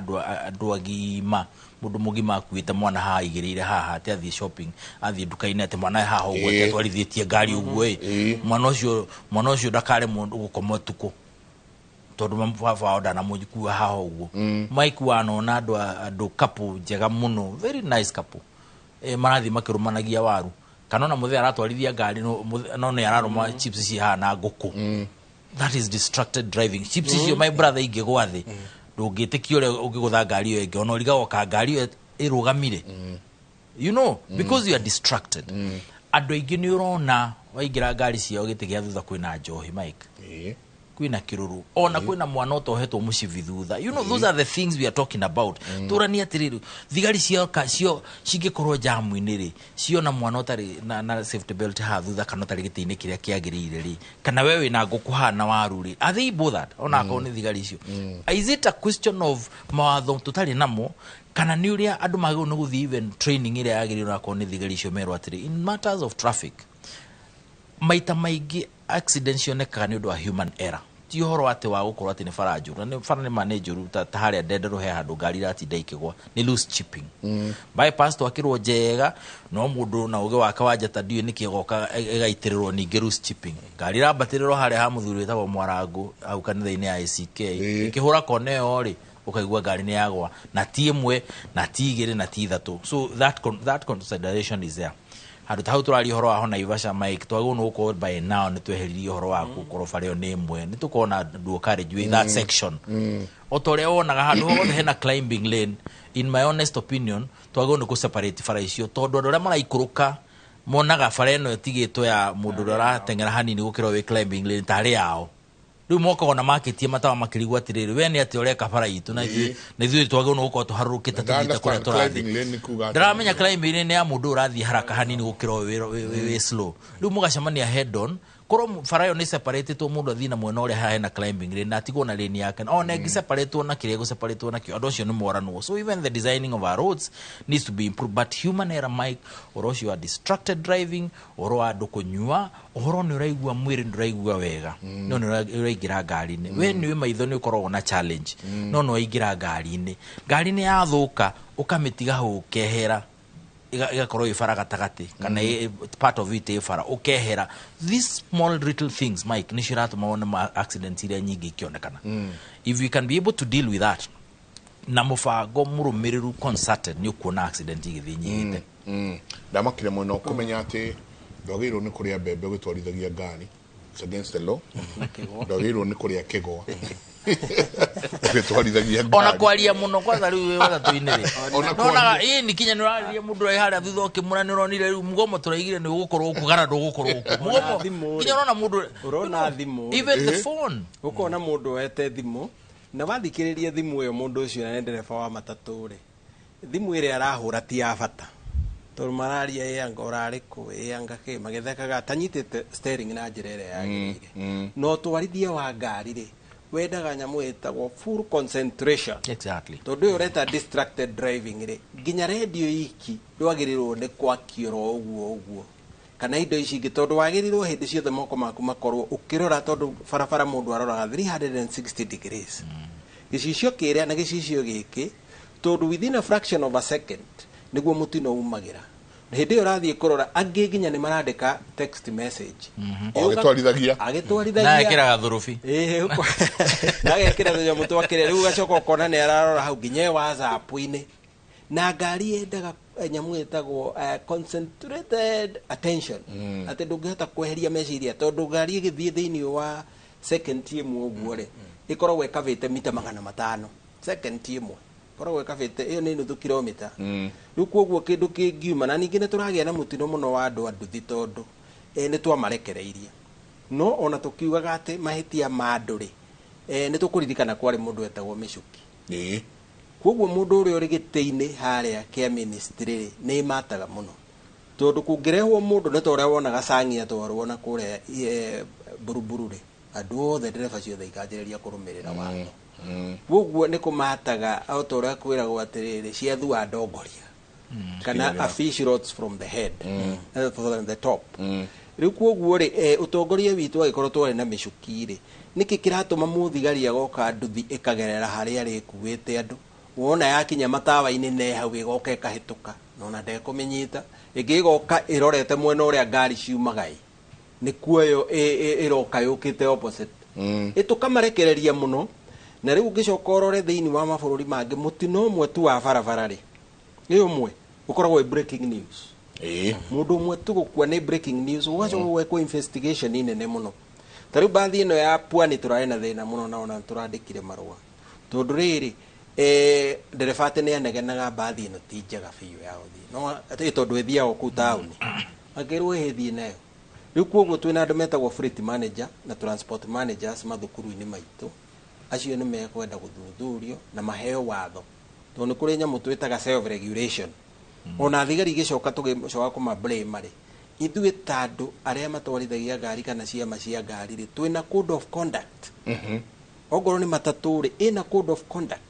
andu agima mundu mugima akuite mwana ha igirire haha ati athie shopping athie duka-ini ati mwana haha uguo ati atwarithitie ngari uguo mwana ucio ndakare mundu gukoma tuko tondu mababa oda na mujikua haha uguo Mike wanona andu couple njega muno very nice couple marathi makirumanagia waru kanona muthe aratwarithia ngari no ne araruma chips ci hana nguku that is distracted driving chips cio my brother ingigwa thi ndungitikio ule ungigutha ngari iyo ingi ona uriga oka ngari iyo irugamire you know because you are distracted andu ingi ni urona waingira ngari cio gitigia thutha kwina njohi Mike kwina kiruru ona kwina mwana utohetwo mucivi thutha you know those are the things we are talking about turani atiriri thigari cio cingikorwo jamu-ini ri cio na mwana utari na safety belt ha thutha kana utari giti-ini kiria kiagirire ri kana wewe na ngukuhana waru ri are they both that ona ko ni thigari cio is it a question of mawatho tutari namo kana ni uria andu magio no guthi even training iria yagiriro ko ni thigari cio merwa atiri in matters of traffic maita maigi accidents cionekaga ni undu wa human error ti horo ati wa gukorwo ati ni faraju na ni fara ni manager ta haria ndendero he handu ngari rati ndaikigwa ni loose chipping bypass to akirwo njega no mundu na uge waka wajata dio ni kigoka egaitiriro ninge loose chipping ngari rabatiriro haria ha muthuri wetagwo Mwarangu au kanitha-ini ya ICK ikihura koneo ri ukaigwa ngari ni yagwa na ti imwe na ti igiri na ti ithatu so that consideration is there handu ta turari horo wa hona Ivasha Mike twago no ko by now ni tweheririe horo waku korofareo ni imwe ni tukona duo carriage with that section otore onaga handu hothe hena climbing lane in my honest opinion twago no ko separate fara icio tondu andu aria maraikuruka monaga fara eno tigitwo ya mundu ura tengera hanini gukira we climbing lane tari yao riu moko na market matawa makirigwa atiriri we ni ati ureka fara itu na ithuĩ twago no ko tuharurukite tugita kuria turathi ndaramenya climbing lane ya mundu urathi haraka hanini gukira we slow riu mugacemania head on koro farayo ni separate to mundu athina mwena uri ha na climbing lane na tigo na lane yake ona ngi separate na kire go separate na kio adocio ni morano so even the designing of our roads needs to be improved but human error Mike or you are distracted driving or andu kunyua ohoro ni uraigua mwiri nduraigua wega no ni uraigira ngari-ini we ni maitho ni ukorwo na challenge no igira ngari-ini yathuka ukamitiga hu ukehera igakorwo ifara gatagati kana part of it ifara ukehera these small little things Mike ni shiratu maona accidents iria nyingi ikionekana if we can be able to deal with that na mufango murumiriru concerted ni ukuona accident igithi nyingite ndamakire muno kumenya ati ndogiro ni kuria bebe gutwarithagia ngari it's against the law ndogiro ni kuria kigwa ona kwaria muno kwanza riu wega tuinire ona hii ni kinya niraria mundu rai haria thutha ukimura ni ronire riu mugomo turaigire ni gukorwo kugara ndugukorwo mugomo kinya urona mundu urona thimu even the phone ukona mundu wete thimu na wathikiririe thimu iyo mundu ucio na ndereba wa matatu ri thimu ire arahura ti ya bata tondu mararia yanga urariku yanga ke magethekaga tanyitite steering na njira ire yagirire no twarithia wa ngari ri wendaga nyamu etagwo full concentration. Exactly. Tondu ureta distracted driving ri nginya radio iki ndwagirirwo ni kwakio uguo kana indo ici ingi tondu wagirirwo hindi ciothe moko maku makorwo ukirora tondu barabara mundu aroraga 360 degrees. Gicicio kiria na gicicio giki tondu within a fraction of a second niguo mutino umagira hindi urathie kurora angi nginya ni marandika text message agitwarithagia na ekiraga thurufi na gekira thunya mutu wakire riu gacoka ukona ni ararora hau nginya WhatsApp-ini na ngari endaga nyamu etagwo concentrated attention ati ndungihota kweheria meciria tondu ngari igithie thiini wa second imwe uguo ri ikoragwo ikavite mita 500 second imwe koragwo ikavite iyo ni nuthu kilomita riu koguo kindu kingiuma na ningi ni turagia na mutino muno wa andu anduthi tondu ni twamarekereirie no ona tukiugaga ati mahitia ma andu ri ni tukuririkana kwari mundu etagwo Micuki koguo mundu uria uri giti-ini haria kia ministry ni mataga muno tondu kungirehwo mundu ni toria wonaga cangi atwarwo na kuria buruburu ri andu othe ndereba ciothe ikanjiriria kurumirira watho koguo ni kumataga autoria kwiragwo atiriri ciathua ndongoria kana officials from the head from the top riu koguo ri utongoria witu agikorwo twari na Micuki ri niki kiratuma muthigari agoka nduthi ikagerera haria ri kuwite andu wona yakinya matawa-ini ne hau igoka ikahituka nona ndekumenyita igigoka irorete mwena uria ngari ciumagai ni kuoyo iroka yukite opposite itukamarekereria muno na riu ngicoka urore thiini wa mabururi mangi mutino umwe tu wa barabara ri ni umwe ukoragwo breaking news mundu umwe tu gukua ni breaking news ugacoka gwekwo investigation inene muno tariu bathi ino ya Pwani turari na thina muno na ona turandikire marua tondu riri ndereba ati ni anegenaga bathi ino ti njega biu ya uthii no ati tondu ithiaga ku tauni akirwo hithie nayo riu koguo twina andu metagwo fleet manager na transport managers mathukuru-ini maitu acio ni mekwenda guthuthurio na maheo watho tondu kuri nyamu twitaga self regulation ona thigari gicoka tugicoka kuma blame ri ithuĩ ta andu aria matwarithagia ngari kana ciama cia ngari ri twina code of conduct ogoro ni matatu ri ina code of conduct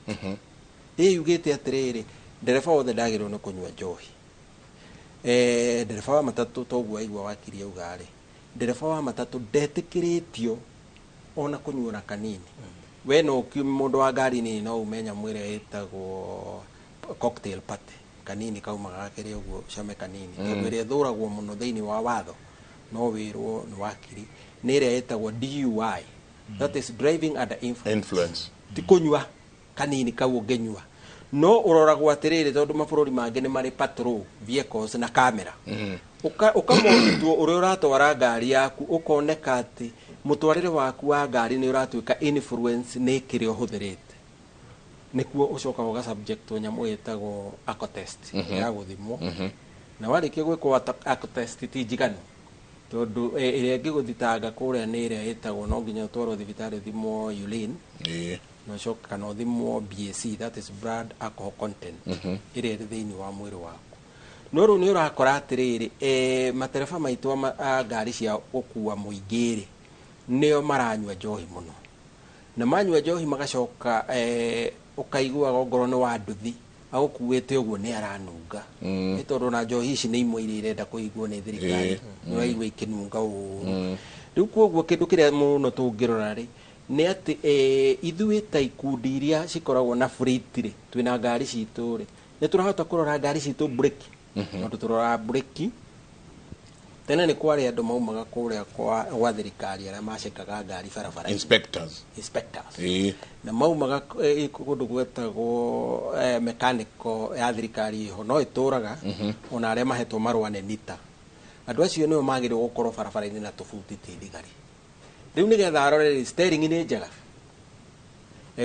yugite atiriri ndereba wothe ndagirwo ni kunywa njohi ndereba wa matatu toguo aigua wakiri augari ndereba wa matatu ndetikiritio ona kunywa na kanini we no mundu wa ngari ni no umenya mwire etagwo cocktail party kanini kaumaga kiri uguo came kanini tondu ire thuragwo muno thiini wa watho no wirwo ni wakiri ni ire etagwo DUI that is driving under influence ti kunywa kanini kau ungenywa no uroragwo atiriri tondu mabururi mangi ni mari patrol vehicles na camera ukamorutwo uria uratwara ngari yaku ukoneka ati mutwarire waku wa ngari ni uratuika influence ni kiri uhuthirite nikuo ucoka uga subject to nyamu etagwo alco test ya guthimwo na warikia gwikwo alco test ti njiganu tondu iria ngiguthitanga kuria ni iria etagwo no nginya utwarwo thibitari thimwo urine no coka kana uthimwo BAC that is blood alcohol content iria iri thiini wa mwiri waku no ru ni urakora atiriri matereba maitu a ngari cia gukua muingiri nio maranywa njohi muno na manywa njohi magacoka ukaigua gongoro ni wa nduthi agukuwite uguo ni aranunga ni tondu na njohi ici ni imwe iria irenda kuigwo ni thirikari ni waigua ikinunga riu koguo kindu kiria muno tungirora ri ni ati ithuĩ ta ikundi iria cikoragwo na fleet ri twina ngari citu ri ni turahota kurora ngari citu breki tondu turora breki tene ni kwari andu maumaga kuria kwa thirikari aria macekaga ngari barabara inspectors na maumaga kundu gwetagwo mechanical ya thirikari ho no ituraga ona aria mahetwo marua ne nita andu acio nio magire gukorwo barabara-ini na tubuti ti thigari riu ni getha arore steering ni njega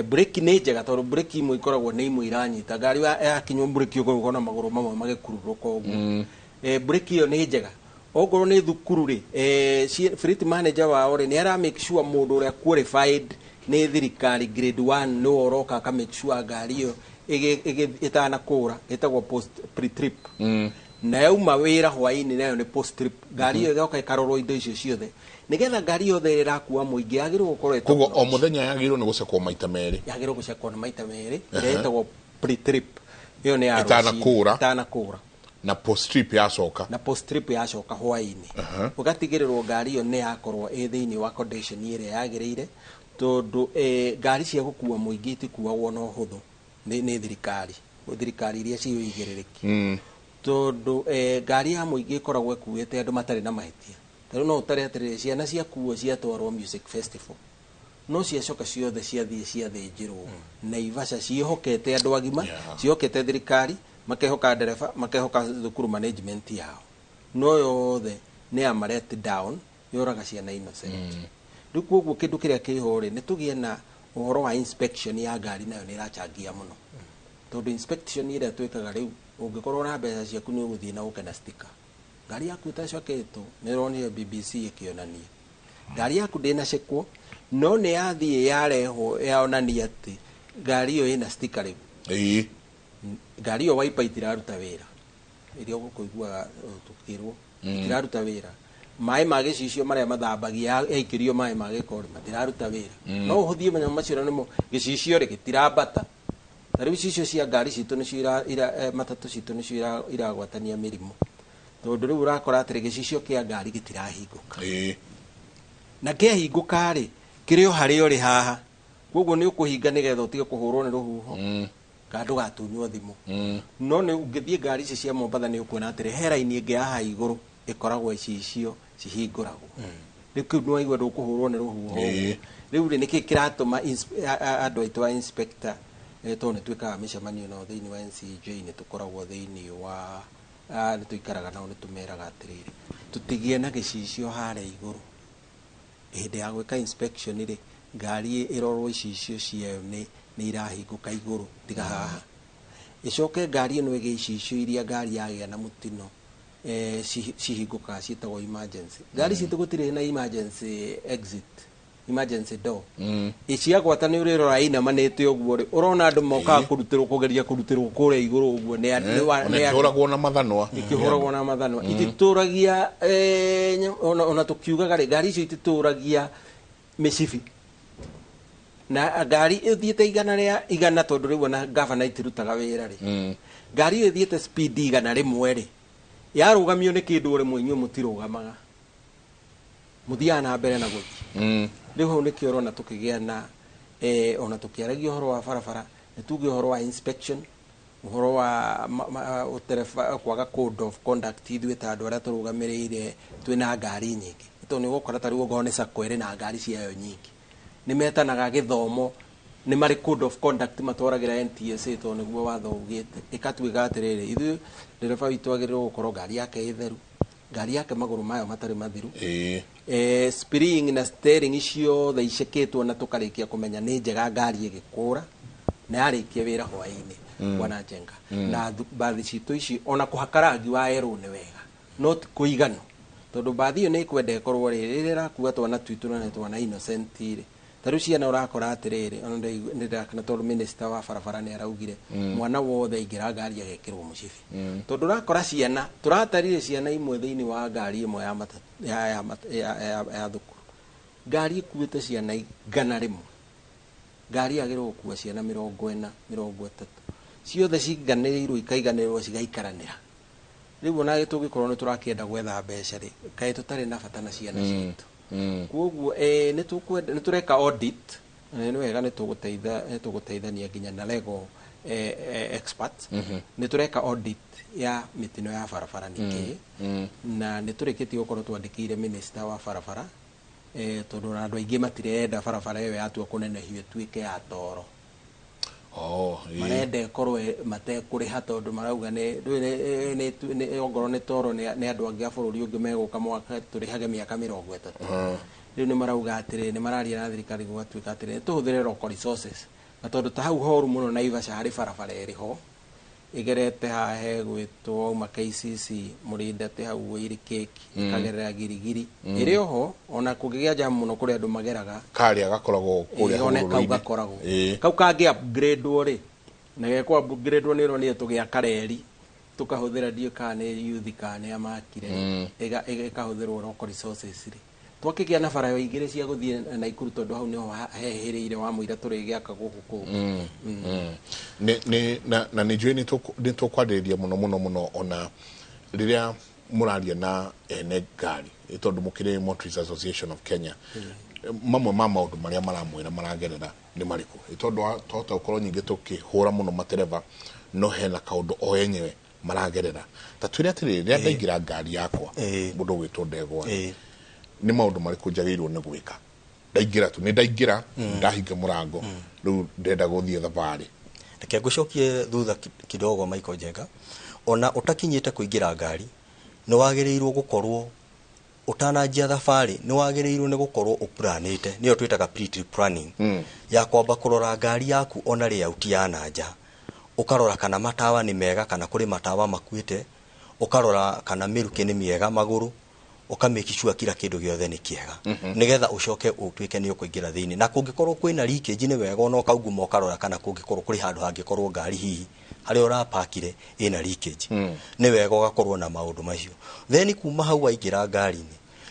breki ni njega tondu breki imwe ikoragwo ni imwe iranyita ngari yakinywo breki ukona maguru mamwe magikururuka uguo breki iyo ni njega ogoro ni thukuru ri fleet manager wao ri ni ara make sure mundu uria qualified ni thirikari grade 1 no oroka ka make sure ngari iyo itana kura itagwo post pre trip na yauma wira hwaini nayo ni post trip ngari iyo yoka ikarorwo indo icio ciothe nigetha ngari yothe irakuwa muingi yagirwo gukorwo koguo o muthenya yagirwo ni gucekwo maita meri yagirwo gucekwo maita meri iretagwo pre-trip iyo ni ya itanakura na post trip yacoka hwaini ugatigirwo ngari iyo ni yakorwo thiini wa condition ire yagirire tondu ngari cia gukua muingi itikuagwo no huthu ni thirikari iria ciyo igirereki tondu ngari ya muingi ikoragwo ikuite andu matari na mahitia tari no utaretere ciana ciakuo ciatwarwo music festival no ciacoka ciothe ciathinjirwo Naivasha ciihokete andu agima ciihokete thirikari makehoka ndereba makehoka thukuru management yao no yothe ni amaret down yoraga ciana innocent riu koguo kindu kiria kihore ni tugie na uhoro wa inspection ya ngari nayo ni irachangia muno tondu inspection iria twikaga riu ungikorwo na mbeca ciaku ni uguthii na ukena sticker ngari yaku itacoketwo ni ronire BBC ikionania ngari yaku ndina cekwo no ni yathie yareho yaonania ati ngari iyo ina sticker riu ngari iyo wiper itiraruta wira iria gukuigua tukirwo itiraruta wira mai ma gicicio maria mathambagia eikirio mai ma gikori matiraruta wira no uhuthie manya maciro nimo gicicio ri gitirambata tari gicicio cia ngari citu ni cio matatu citu ni cio iragwatania mirimo tondu riu urakora atiri gicicio kia ngari gitirahinguka na kiahinguka ri kirio hario ri haha koguo ni ukuhinga nigetha utige kuhurwo ni ruhuho kandu gatunywo thimu no ni ungithie ngari ici cia Mombatha ni ukuona atiri heraini ingi haha iguru ikoragwo icio cihinguragwo riu no aigua ndukuhurwo ni ruhuho riu ni ki kiratuma andu aitu wa inspector to ni twikaga micemanio no thiini wa NCJ ni tukoragwo thiini wa ni tuikaraga nao ni tumeraga atiriri tutigie na gicicio hare iguru hindi ya gwika inspection ri ngari irorwo icicio ciayo ni irahinguka iguru tiga haha icoke ngari ino igi icicio iria ngari yagia na mutino cihinguka cietagwo emergency ngari citu gutire na emergency exit emergency door iciagwata ni urirora ina manete uguo ri urona andu moka kugeria kurutirwo kure iguru uguo ni huragwo na mathanwa ikihuragwo na mathanwa itituragia ona tukiugaga ngari icio itituragia micibi na ngari ithiete igana tondu riu na governor itirutaga wira ri ngari ithiete speed igana rimwe ri yarugamio ni kindu uri mwenyu mutirugamaga muthia na mbere na guthi riu ho nikio rona tukigia na ona tukiaragia horo wa barabara nituge horo wa inspection uhoro wa uterefa kwaga code of conduct ithuĩ ta andũ arĩa tũrũgamĩrĩire twĩna ngari nyingĩ tondũ nĩ gũkora ta rĩu ongorwo nĩ sacco ĩrĩ na ngari ciayo nyingĩ nĩ metanaga gĩthomo nĩ marĩ code of conduct matwaragĩra NTSA tondũ nĩguo watho ugĩte ĩkatuĩka atĩrĩrĩ ithuĩ ndereba witũ agĩrĩirwo gũkorwo ngari yake ĩtheru ngari yake magũrũ mayo matarĩ mathiru spring na steering icio icekĩtwo na tũkarĩkia kũmenya nĩ njega ngari ĩgĩkũra na yarĩkia wĩra hwaĩ-inĩ bwana Njenga na bathi citũ ici ona kũhaka rangi wa yellow nĩ wega not kũiganu tondu bathi iyo nĩ kwenda ĩkorwo rĩrĩ ĩrakua twana twitũ na twana innocent rĩ taru ciana urakora atiriri ona ndakana tondu minister wa barabara nĩ araugire mwana wothe ingĩra ngari agekĩrwo mũcibi tondu urakora ciana turatarire ciana imwe thĩinĩ wa ngari imwe ya thukuru ngari ikuĩte ciana igana rĩmwe ngari yagĩrĩirwo gũkua ciana 40 30 ciothe ciganĩrĩirwo ikaiganĩrwo cigaikaranĩra rĩu ona tũngĩkorwo nĩ tũrakĩenda gwetha mbeca rĩ kaĩ tũtarĩ na bata na ciana citũ koguo nĩ tureka audit nĩ wega nĩ tũgũteithania nginya na legal experts nĩ tureka audit ya mitino ya barabara nĩkĩ na nĩ tũrĩkĩtie gũkorwo twandĩkĩire minister wa barabara tondũ andũ aingĩ matirenda barabara ĩyo yatua kũnenehio ĩtuĩke ya toro marenda ĩkorwo matekũrĩha tondũ marauga nĩ ongorwo nĩ toro nĩ andũ angĩ a bũrũri ũngĩ megũka mwaka tũrĩhage mĩaka 30 rĩu nĩ marauga atĩrĩ nĩ mararia na thirikari gũgatuĩka atĩrĩ tũhũthĩre local resources na tondũ ta hau horu mũno Naivasha harĩ barabara ĩrĩ ho igerete hahe gwitwo uma KCC murindete hau iri keki ikagerera girigiri iri oho ona kugigya jam muno kuri andu mageraga kari agakoragwo kuri kau kagi upgrade ori na gekwa upgrade ni ro ni tugia kareri tukahuthira dio kane youth kane amakire ikahuthirwo local resources ri twakigia na bara yo igire cia guthie na ikuru tondu hau niho hehereire wa muira turi giaka guku ku na ni njui ni tukwarĩrĩria muno ona riria muraria na ene ngari tondu mukire Motorists Association of Kenya mamwe ma maundu maria maramwira maragerera ni mariku tondu tota ukorwo nyingi tukihura muno matereva no hena kaundu o yenyewe maragerera ta twire atiri riria ndaingira ngari yakwa mundu gwitwo Ndegwa ni maundu mariku njagirwo ni gwika ndaingira tu ni ndaingira ndahinga murango riu ndenda guthie thabari reke ngucokie thutha kidogo Michael Njenga ona utakinyite kuingira ngari ni wagereirwo gukorwo utanajia thabari ni wagereirwo ni gukorwo uplanite niyo twitaga pre-trip planning ya kwamba kurora ngari yaku ona layout ya nanja ukarora kana matawa ni mega kana kuri matawa makuite ukarora kana miruki ni miega maguru ukamake sure kila kindu giothe ni kiega nigetha ucoke utwike ni ukuingira thini na kungikorwo kwina leakage ni wega ona kauguma ukarora kana kungikorwo kuri handu hangikorwo ngari hihi hari ora pakire ina leakage ni wega ugakorwo na maundu macio then kuma hau waingira ngari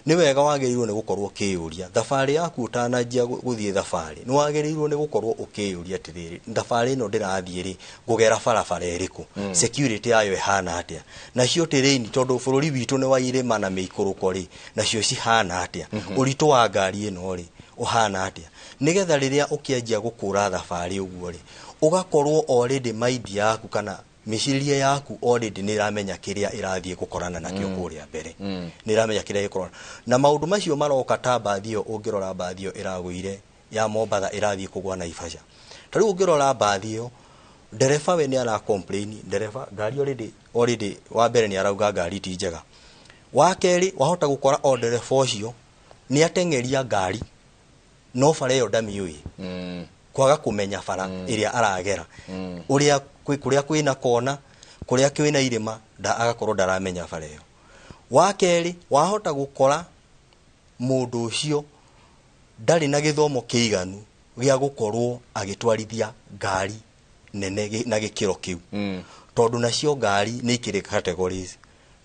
ni wega wagerirwo ni gukorwo kiuria thabari yaku utanajia guthie thabari ni wagerirwo ni gukorwo ukiuria atiriri thabari no ndirathie ri ngugera barabara iriku security yayo ihana atia nacio terrain tondu bururi witu ni wairima na meikuruko ri nacio cihana atia uritu wa ngari ino ri uhana atia nigetha riria ukianjia gukura thabari uguo ri ugakorwo already mind yaku kana miciria yaku already ni ramenya kiria irathie gukorana nakio kuria mbere ni ramenya kiria ikorana na maundu macio maroka ta bathio ungirora bathio iraguire ya Mombatha irathie kugwa na Ifasha tari ungirora bathio dereva we ni ara complain dereva ngari already wa mbere ni arauga ngari ti njega wa keri wahota gukora o dereva ucio ni atengeria ngari no bara yo ndamiui kwaga kumenya bara iria aragera uria kuria kwina kona kuria kwina irima agakorwo ndaramenya bara iyo wa keri wahota gukora mundu ucio ndari na githomo kiiganu gia gukorwo agitwarithia ngari nene na gikiro kiu tondu nacio ngari ni ikire categories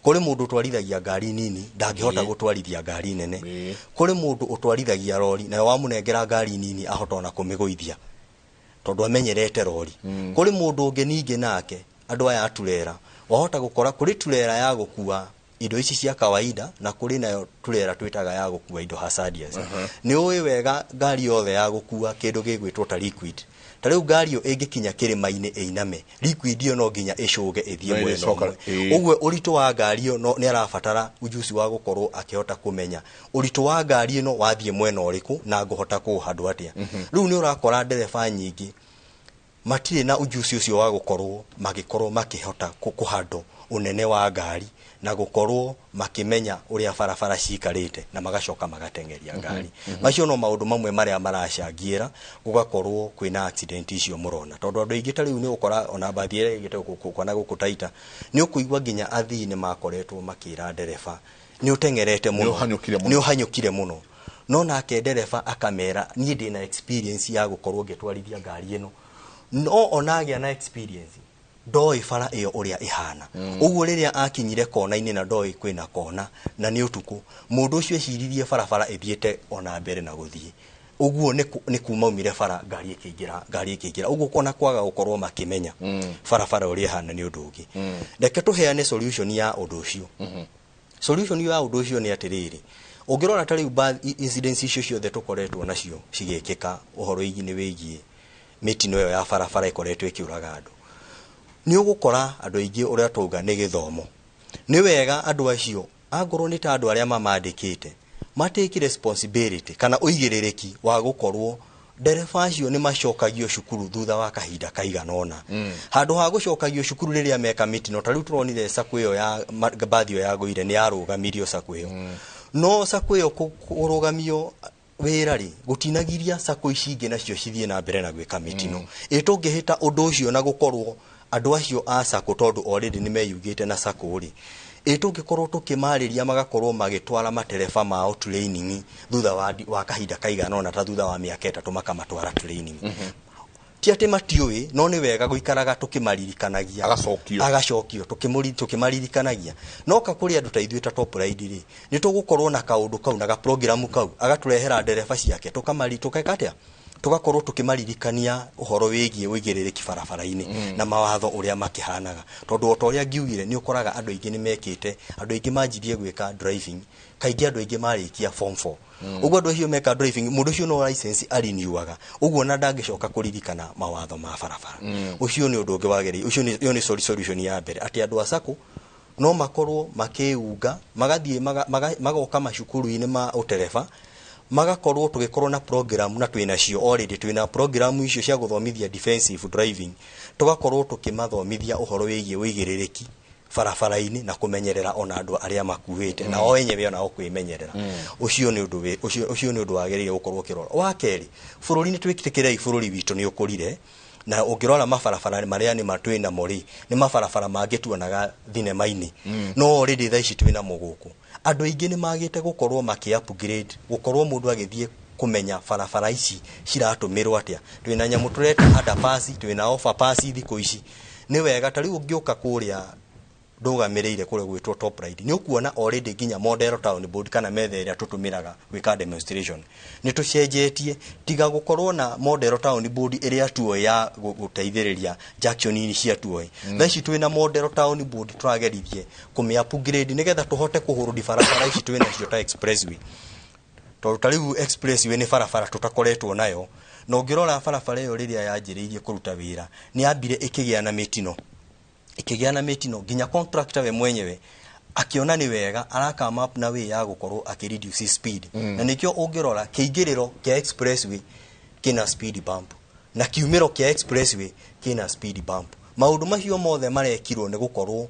kuri mundu twarithagia ngari nini ndangihota gutwarithia ngari nene kuri mundu utwarithagia lori na wamunengera ngari nini ahota na kumiguithia tondu amenyerete lori kuri mundu ungi ningi nake andu aya aturera wahota gukora kuri turera ya gukua indo ici cia kawaida na kuri nayo turera twitaga ya gukua indo hazardous ni uwi wega ngari yothe ya gukua kindu gigwitwo ta liquid tariu ngari yo ingikinya kirima-ini einame liquid yo no nginya icuge ithie mweno ugwe uritu wa ngari yo no ni arabatara ujuzi wa gukorwo akihota kumenya uritu wa ngari ino wathie mweno uriku na nguhota kuhandu atia riu ni urakora ndereba nyingi matire na ujuzi ucio wa gukorwo magikorwo makihota kuhandu unene wa ngari na gukorwo makimenya uria barabara cikarite na magacoka magatengeria ngari macio no maundu mamwe maria maracangiira gugakorwo kwina accident icio murona tondu andu aingi tariu ni ukora ona bathiere igite kwana gukutaita ni ukuigwa ginya athii ni makoretwo makira ndereba ni utengerete muno ni uhanyukire muno no nake ndereba akamera ni ndina experience ya gukorwo ngitwarithia ngari ino no onagia na experience ndoi bara iyo uria ihana uguo riria akinyire kona-ini na ndoi kwina kona na ni utuku mundu ucio eciririe barabara ithiete ona mbere na guthie uguo ni kuma umire bara ngari ikiingira uguo kona kwaga gukorwo makimenya barabara uria ihana ni undu ungi reke tuheane solution ya undu ucio solution ya undu ucio ni atiriri ungirora tari incidents icio ciothe tukoretwo nacio cigekeka uhoro-ini wigie mitino yo ya barabara ikoretwo ikiuraga andu ni ugukora andu aingi uria tuga ni githomo ni wega andu acio angorwo ni ta andu aria mamandikite matake responsibility kana uigiririki wa gukorwo ndereba acio ni macokagio cukuru thutha wa kahinda kaiganona handu ha gucokagio cukuru riria meka mitino tariu turonire sako iyo ya bathio ya guire ni arugamirio sako iyo no sako iyo kurugamio wira ri gutinagiria sako ici ingi nacio cithie na mbere na gwika mitino itungihita undu ucio na gukorwo andu acio a sako tondu already ni meyugite na sako ri itungikorwo tukimariria magakorwo magitwara matereba mao training thutha wa kahinda kaigana ona ta thutha wa miaka 3 makamatwara training ti ati matiui no ni wega guikaraga tukimaririkanagia agacokio tukimaririkanagia no kakuri andu ta ithuĩ ta top ride ri ni tugukorwo na kaundu kau na ga program kau agaturehera ndereba ciake tukeka atia tugakorwo tukimaririkania uhoro wigie wigirĩrĩki barabara-inĩ na mawatho uria makihanaga tondu o toria ngiugire ni ukoraga andu aingi ni mekite andu aingi manjirie gwika driving kaingi andu aingi marikia form 4 uguo andu acio meka driving mundu ucio no license ariniuaga uguo na ndangicoka kuririkana mawatho ma barabara ucio ni undu ungi wagiri ucio ni solution ya mbere ati andu asako no makorwo makiunga magathie magoka macukuru-ini ma utereba magakorwo tugikorwo na program na twina cio already twina program icio cia guthomithia defensive driving tugakorwo tukimathomithia uhoro wigie wigirĩrĩki barabara-ini na kumenyerera ona andu aria makuite na o enyewe ona okwimenyerera ucio ni undu wagirire gukorwo kirora wa keri bururi-ini twikitikirei bururi witu ni ukurire na ungirora mabarabara maria ni matwina mori ni mabarabara mangituonaga thinema-ini no already tha ici twina muguku andu aingi ni magite gukorwo maki upgrade gukorwo mundu agithie kumenya barabara ici ciratumirwo atia twina nyamu tureta underpass twina overpass thiku ici ni wega tari ungiuka kuria ndugamirire kure gwitwo top ride ni ukuona already ginya model town board kana metha iria tutumiraga gwika demonstration ni tucenjetie tiga gukorwo na model town board iria tuo ya guteithiriria junction-ini cia tuo thaici twina model town board turagerithie kumi upgrade nigetha tuhote kuhurudi barabara ici twina cio ta expressway to tariu expressway ni barabara tutakoretwo nayo no ngirora barabara iyo riria yanjiriirie kuruta wira ni ambire ikigia na mitino ginya contractor we mwenyewe akiona ni wega araka map na way ya gukorwo akireduce speed na nikio ungirora kiingiriro kia expressway kina speed bump na kiumiro kia expressway kina speed bump maundu macio mothe marekirwo ni gukorwo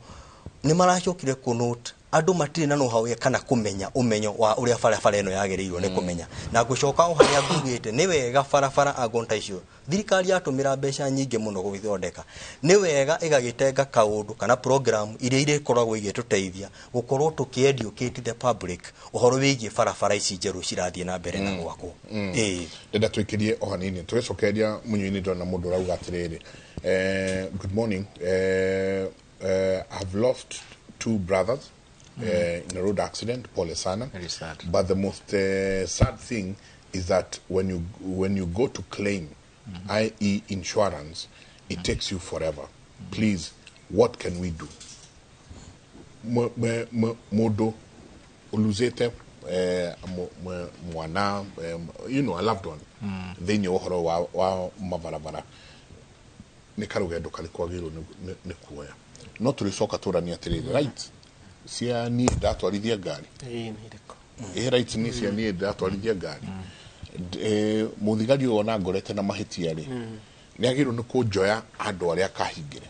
ni maracokire kunote andu matire na no hawe kana kumenya umenyo wa uria barabara eno yagereirwo ni kumenya na gucoka o haria ngugite ni wega barabara agonta icio thirikari yatumira mbeca nyingi muno gugithondeka ni wega igagitenga kaundu kana program iria ikoragwo igituteithia gukorwo tukieducate the public uhoro wigie barabara ici njeru cirathie na mbere na gwakwo ndenda twikirie o hanini tugicokeria munyu-ini ndona mundu rauga atiriri good morning I've lost two brothers in a road accident, Pole sana. Very sad. But the most sad thing is that when you go to claim, i.e. insurance, it takes you forever. Please, what can we do? Modo uluzete mwana, a loved one. Then you ohoro wa mavarabara. Nikaruge dokalikuagiro nikuya. Not to risoka tora ni atiri, right? Cia ni ndatwarithia ngari right ni cia ni ndatwarithia ngari muthigari ona ngorete na mahitia ri ni agirwo ni kunjoya andu aria kahingire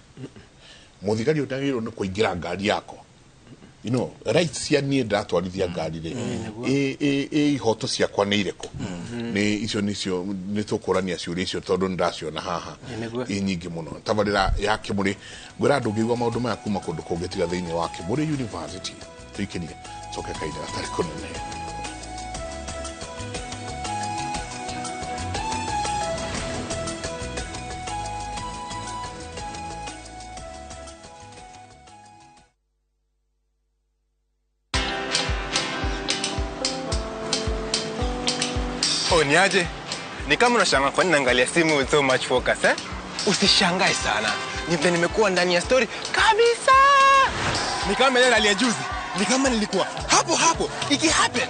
muthigari ona agirwo ni kuingira ngari yako right cia ni ndatwarithia ngari ri ihoto ciakwa ni ireko ni icio nicio ni tukurania ciuria icio tondu ndaciona haha nyingi muno tabarira ya Kimuri gwira andu ngigwa maundu maya kuma kundu kungitiga thiini wa Kimuri University tuikirie coke kaida atari kunene Niaje? Ni kama unashangaa kwa nini naangalia simu with so much focus Usishangae sana. Nimekuwa ndani ya story kabisa. Ni kama ile alia juzi. Ni kama nilikuwa hapo iki happen.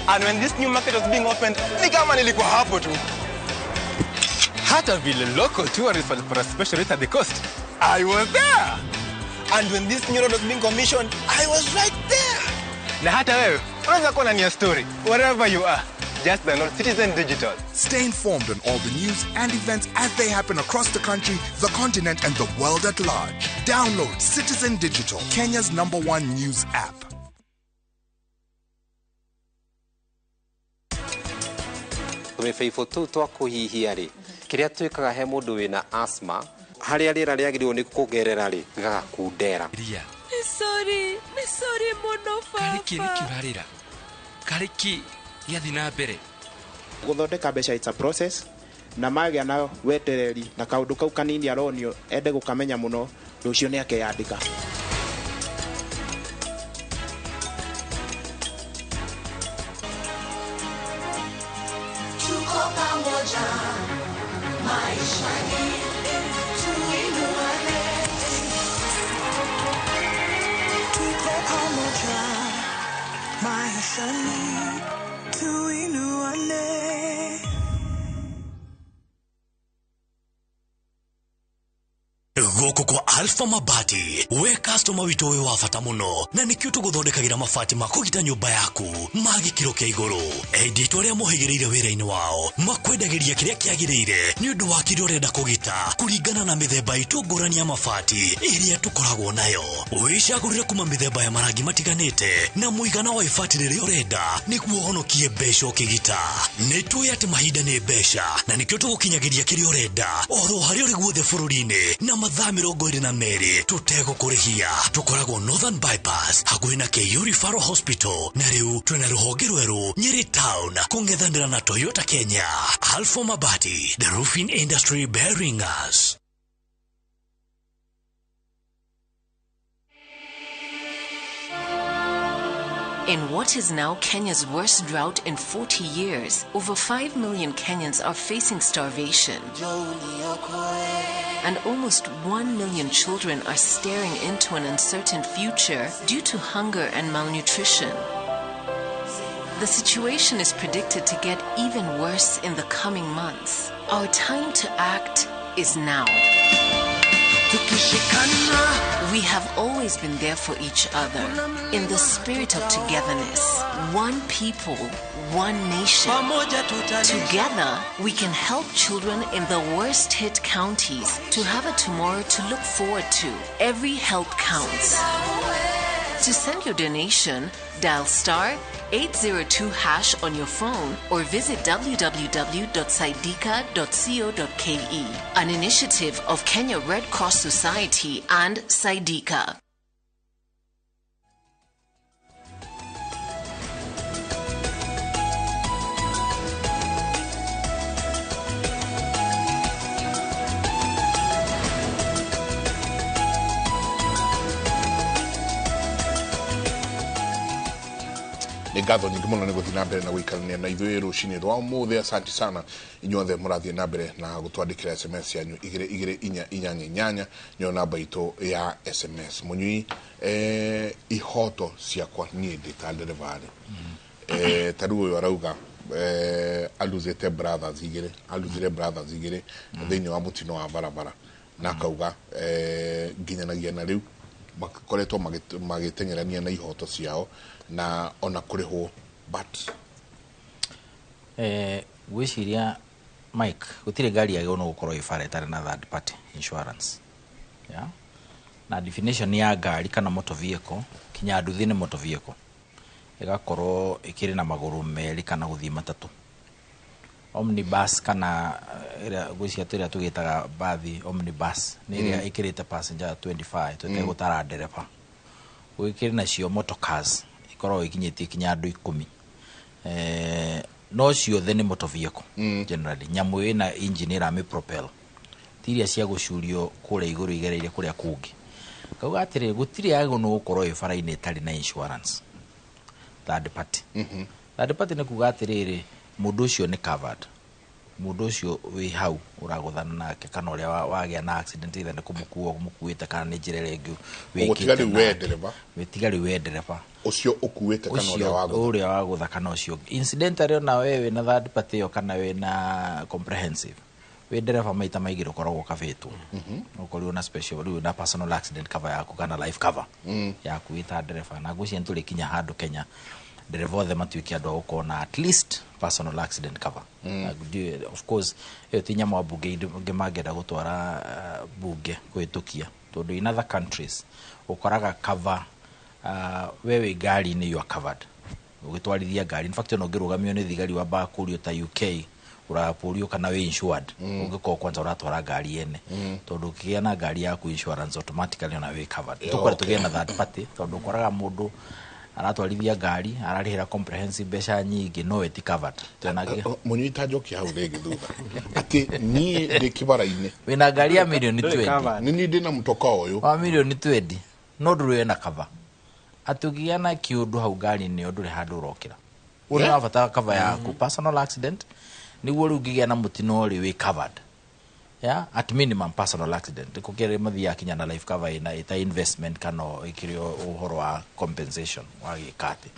And when this new market was being opened, ni kama nilikuwa hapo tu. Hata vile local tourists for a special rate at the coast, I was there. And when this new road was being commissioned, I was right there. Na hata wewe unaweza kuwa ndani ya story wherever you are. Just download Citizen Digital. Stay informed on all the news and events as they happen across the country, the continent, and the world at large. Download Citizen Digital, Kenya's #1 news app. Faithful tu twakuhihia ri kiria twikaga he mundu wina asthma haria rira riagirwo ni kugerera ri gakundera ni sorry muno baba kariki urarira kariki yathi na mbere guthondeka mbeca it's a process na magĩa na wetereri na kaũndũ kau kanini aronio ende gũkamenya mũno rũciũ nĩ akeyandĩka. Goko kwa Alpha Mabati, we customer wito we wafata muno, na nikio tuguthondekagira mabati makugita nyumba yaku, magikiro kia iguru. Edit waria mohegereire wira-ini wao, makwendagiria kiria kiagirire, ni undu wa kiria urenda kugita, kuringana na mithemba itungurani ya mabati iria tukoragwo nayo. Wicagurire kuma mithemba ya marangi matiganite, na muigana wa ibati riria urenda, niguo honokie mbeca ukigita. Nitui ati mahinda ni mbeca, na nikio tugukinyagiria kiria urenda, oro haria uri guothe bururi-ini, na mathaa 22 tutegũkũrĩhia. Tukoragwo Northern Bypass hakuhĩ na KU Referral Hospital, na rĩu twĩna rũhonge rwerũ Nyeri Town kũng'ethanĩra na Toyota Kenya. Alpha Mabati, the roofing industry bearing us. In what is now Kenya's worst drought in 40 years, over 5 million Kenyans are facing starvation. And almost 1 million children are staring into an uncertain future due to hunger and malnutrition. The situation is predicted to get even worse in the coming months. Our time to act is now. We have always been there for each other in the spirit of togetherness. One people, one nation. Together, we can help children in the worst hit counties to have a tomorrow to look forward to. Every help counts. To send your donation, dial *802# on your phone or visit www.saidika.co.ke. An initiative of Kenya Red Cross Society and Saidika. Nĩ ngatho nyingĩ mũno nĩ gũthiĩ na mbere na gũikarania na ithuĩ rũcinĩ rwa ũmũthĩ. Asante sana inyuothe mũrathiĩ na mbere na gũtwandĩkĩra SMS yanyu 2288 nĩyo namba itũ ya SMS. Mũnyui ihoto ciakwa niĩ ndĩ ta ndereba-rĩ, ta rĩu ũyũ arauga aluzire brothers igĩrĩ thĩinĩ wa mũtino wa barabara, na akauga nginyanagia na rĩu makoretwo magĩteng'erania na ihoto ciao na ona kurihwo. But gwiciria Mike, gutire ngari yagĩrĩirwo no gũkorwo ibara itarĩ na third party insurance. Yeah? Na definition ya ngari kana motor vehicle, kinya nduthi nĩ motor vehicle, ĩgakorwo ĩkĩrĩ na magũrũ merĩ kana gũthiĩ matatũ. Omnibus kana gwĩcia tũrĩa tũgĩtaga bathi, omnibus nĩ ĩrĩa ĩkĩrĩte passenger 25 tũtegũtara ndereba. Gwĩkĩrĩ nacio motorcars ikorwo ikinyĩtie kinya andũ 10. No ciothe nĩ motor vehicle generally. Nyamũ ĩna engine ĩrami propel, tiria cia gũcurio kũrĩa igũrũ igereire kũrĩa kũngĩ. Kauga atĩrĩ gũtirĩ yagĩrĩirwo no gũkorwo ĩbara-inĩ ĩtarĩ na insurance third party. Third party nĩ kuga atĩrĩrĩ, mũndũ ũcio nĩ covered, mũndũ ũcio wĩ hau ũragũthana nake kana ũrĩa wagĩa na accident either nĩ kũmũkua ũmũkuĩte kana nĩ njĩra ĩngĩ wĩtigari we ndereba ũcio ũkuĩte kana ũrĩa wagũtha kana ũcio incidentally ona wewe na third party ĩyo kana we na comprehensive we ndereba maita maingĩ ũkoragwo kabĩtwo ũkorirwo na special rĩu na personal accident cover yaku kana life cover yaku ĩta ndereba. Na ngwĩciria nĩ tũrĩkinya handũ Kenya ndereba othe matuĩke andũ a gũkorwo na at least personal accident cover. Of course ĩyo ti nyamũ mbunge ingĩ mangĩenda gũtwara mbunge kũhĩtũkia, tondũ in other countries ũkoraga cover wewe ngari-inĩ you are covered ũgĩtwarithia ngari. In fact ona ũngĩrũgamio nĩ thigari wa bakũrio ta UK ũrapũrio kana we insured ũngĩkorwo kwanza ũratwara ngari ene, tondũ ũkĩgĩa na ngari yaku insurance automatically ona we covered. Tũkwari tũgĩe na third party, tondũ ũkoraga mũndũ aratwarithia ngari ararihira comprehensive besha nyingi no eti covered tuenage munyita njoki hau regi thutha ati ni ndi kibara-ini wina ngari ya milioni 20 ni ndi na mtoka uyu wa milioni 20 no nduru na cover atugia na kiundu hau ngari ni ndure handu rokira uri na bata cover yaku personal accident niguo rugigia na mutino ri we covered at minimum personal accident kukere mathi yakinya na life cover ina ita investment kana ikirio uhoro wa compensation wa gikate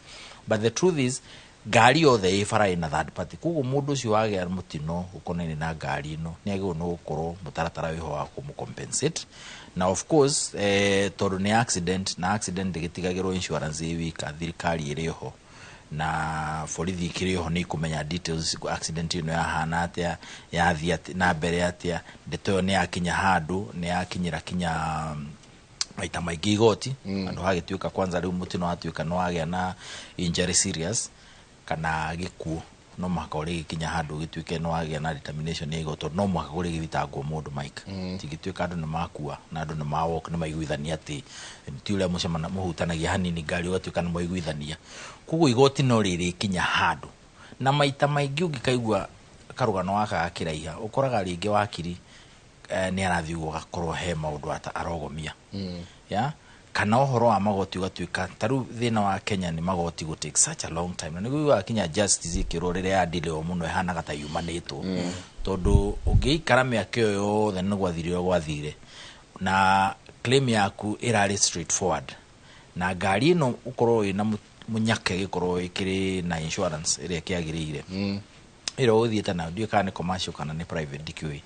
but the truth is ngari yothe ifara ina third party kugo mundu ucio wagia mutino ukonene na ngari ino ni agio no ukoro mutaratara wiho wa kumcompensate na of course tondu ni accident na accident gitigagirwo insurance iwika thirikari iriho na borithi ikiriho ni kumenya details accident ino yahana atia yathia na mbere atia ndeto ni yakinya handu ni yakinyira kinya maita maingĩ igoti andu hagituika kwanza riu mutino atuika no agia na injury serious kana gikuo no maka uri gikinya handu gituike no agia na determination ya igoto no maka uri githitangwo mundu mike tigituika andu ni makua na andu ni mawok ni maiguithania ati ti uria mucemana muhutanagia hanini ngari ugatuika ni maiguithania kugo igoti no riri kinya handu na maita maingĩ ungikaigua karugano waka gakiraiha ukoraga ringi wakiri ni arathiugo gakorwo he maundu ata arogomia ya kana uhoro wa magoti ugatuika taru thina wa Kenya ni magoti go take such a long time na niguo akinya justice ikirorere ya dile o muno ehana gata yumanito tondu ungiikara miaka yo then no gwathire na claim yaku irari straightforward na ngari no ukorwo ina munyake gikorwo ikiri na insurance iria kiagirire iro uthiete na ndio kana commercial kana ni private DQA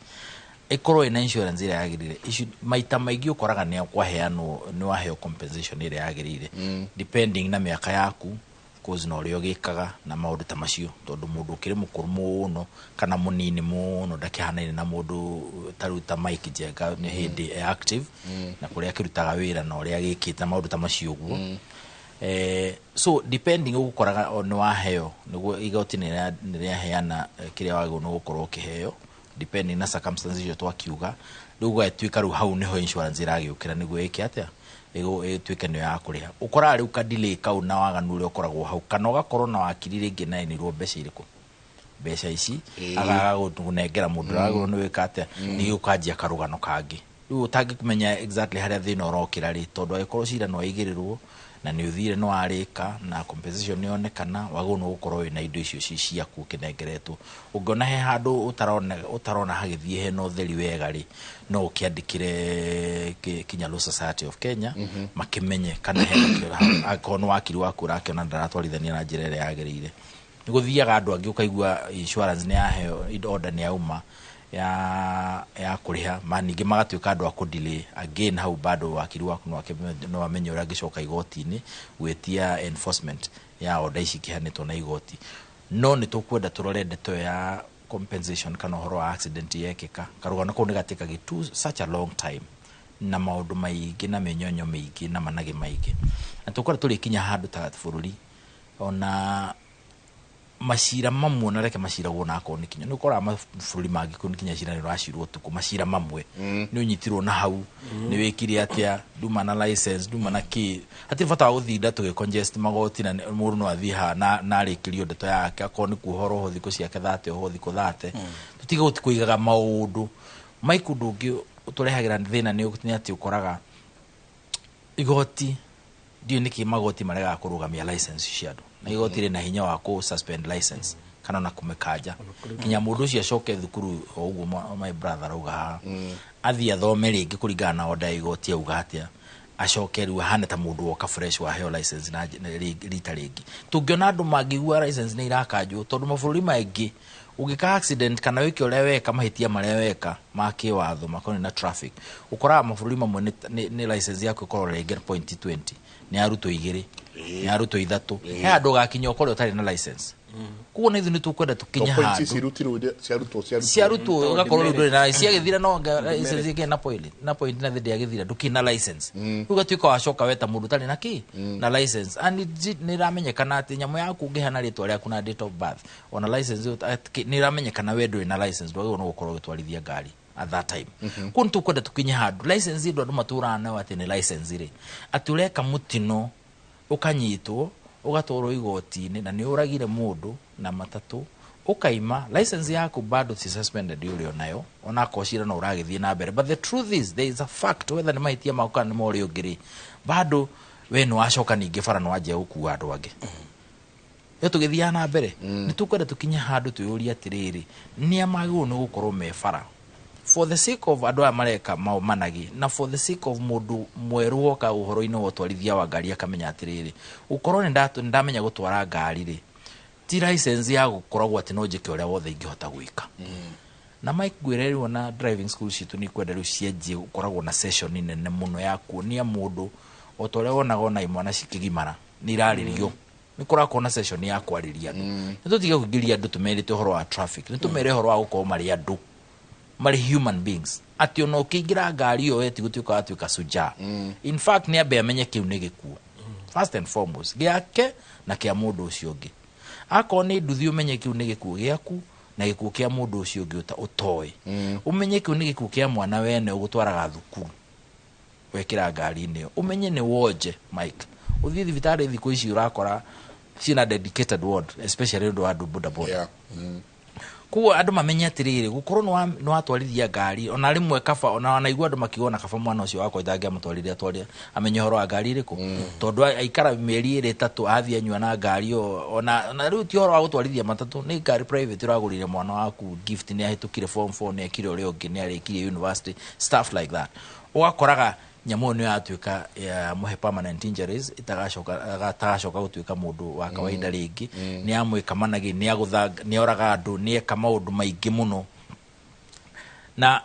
ikorwo ina insurance iria yagirire maita maingĩ ukoraga ni kwaheanwo ni waheo compensation iria yagirire depending na miaka yaku cause no rio gikaga na maundu ta macio tondu mundu ukiri mukuru muno kana munini muno ndakihanaine na mundu taruta Mike Jenga ni hindi active na kuria kirutaga wira no ria gikita maundu ta macio guo so depending ukoraga ni waheo niguo igoti ni ria heana kiria wago no gukorwo kiheo depending na circumstances yo twakiuga rugo etuika ru hau niho insurance iragiukira niguo iki atia ego etuika ni ya kuriha ukora ari ukadelay kau na waganu uri ukoragwo hau kana ugakorwo na wakiri ringi na ni ruo mbeca iriku mbeca ici agaga gutunengera mundu rago ni wika atia ni ukanjia karugano kangi riu utangi kumenya exactly haria thina urokira ri tondu agikorwo cira no igirirwo na ni uthire no arika na compensation ni onekana wago no gukorwo na indo icio cia ku kinengeretwo ungona he handu utarona hagithie he no theri wega ri no ukiandikire kinya Law Society of Kenya makimenye kana he akono wakiri waku rakiona ndaratwarithania na njira iria yagirire ni guthiaga andu angi ukaigua insurance ni yaheo order ni yauma ya kuriha maningi magatuika andu akudelay again hau bado wakiri waku no amenye ura gicoka igoti-ini gwetia enforcement ya order ici kihanitwo na igoti no ni tukwenda turore ndeto ya compensation kana horo wa accident yekeka karugano ko negatika gitu such a long time na maundu maigi na menyonyo meigi na manage maigi na tukora tuli kinya handu ta bururi ona mashira mamwe na reke mashira wona akoni kinya ni ukora maburi magi kuni kinya shira ni rashirwo tuku mashira mamwe ni unyitirwo na hau ni wekiri atia duma na license duma na ki hati fata uthinda tuge congest magoti na muru no athiha na rikirio ndeto yake akoni kuhoro ho thiko ciake thate ho thiko thate tutiga utikuigaga maundu maikundu ngi uturehagira thina ni ati ukoraga igoti dio niki magoti marega kurugamia license ciado na igoti na hinya wa ku suspend license kana na kumekaja kinya mundu cia coke thukuru oguo my brother uga athia thome ringi kuringana na order igoti uga atia acoke riu hana ta mundu woka fresh wa heo license na rita ringi tungiona andu mangigua license ni irakanjwo tondu maburi maingi ugika accident kana wiki uria weka mahitia maria weka maki watho makoni na traffic ukora maburi mamwe ni license yako ikorwo rege point 20 ni aruto igiri ni aruto ithatu he andu gakinya ukore utari na license kuona ithu ni tukwenda tukinya handu ciaruto ugakorwo ndu na ciagithira no license yake na point na thidi agithira ndukina license ugatuika wacoka weta mundu tari na ki na license and ni ramenyekana ati nyamu yaku ngihana ritwa riaku na date of birth ona license ni ramenyekana we ndu na license ndwagwo no gukorwo gitwarithia ngari at that time kun tukwenda tukinya handu license ndu andu maturana ati ni license ri ati ureka mutino ukanyitwo ugatwaro igoti-inĩ na nĩ ũragire mũndũ na matatu ukaima license yaku bado si suspended yule nayo ona koshira na uragithie na mbere. But the truth is there is a fact whether ni mahitia makuka ni mori ugiri bado we no acoka ninge bara no aje ukua andu ange yo tugithia na mbere ni tukwenda tukinya handu tuyuria atiriri ni amagu no gukorwo me bara for the sake of andu amareka managi na for the sake of mundu mweru woka uhoro-ini wo twarithia wa ngari akamenya atiriri ukorwo ni ndamenya gutwara ngari ri ti license ya gukoragwo ati no njike uria wothe ingihota gwika na Mike Gwireri wona driving school shitu ni kwenda ru cienje ukoragwo na session nene muno ya kuonia mundu otoria wonaga na imwana cikigimara ni raririo ni kurako na session ya kwariria ndu nitutige kugiria ndu tumerite horo wa traffic nitumere horo wa gukorwo mari andu mari human beings ati ono kigira ngari yo eti gutuika atuika suja in fact ni abe amenye kiu ni gikuo first and foremost giake na kia mundu ucio ungi akoni nduthi umenye kiu ni gikuo giaku na gikuo kia mundu ucio ungi utoe umenye kiu ni gikuo kia mwana wene ugutwaraga thukuru wekira ngari-ini umenye ni woje Mike uthi thibitari thiku ici urakora cina dedicated ward especially ndo andu boda boda kuwa andu mamenye atiriri gukorwo no atwarithia ngari ona rimwe kaba ona wanaigua andu makiona kaba mwana ucio wako ithangia mutwarithia atwaria amenye horo wa ngari iriku tondu aikara mieri iri 3 athia anywa na ngari ona riu ti horo wa gutwarithia matatu ni ngari private uragurire mwana waku gift ni ahitukire form 4 ni akire uri ungi ni arikire university stuff like that ugakoraga nyamu ni atuika ya muhe permanent injuries itagashoka gutuika mundu wa kawaida ringi ni amwika managi ni agutha ni oraga andu ni eka maundu maingi muno na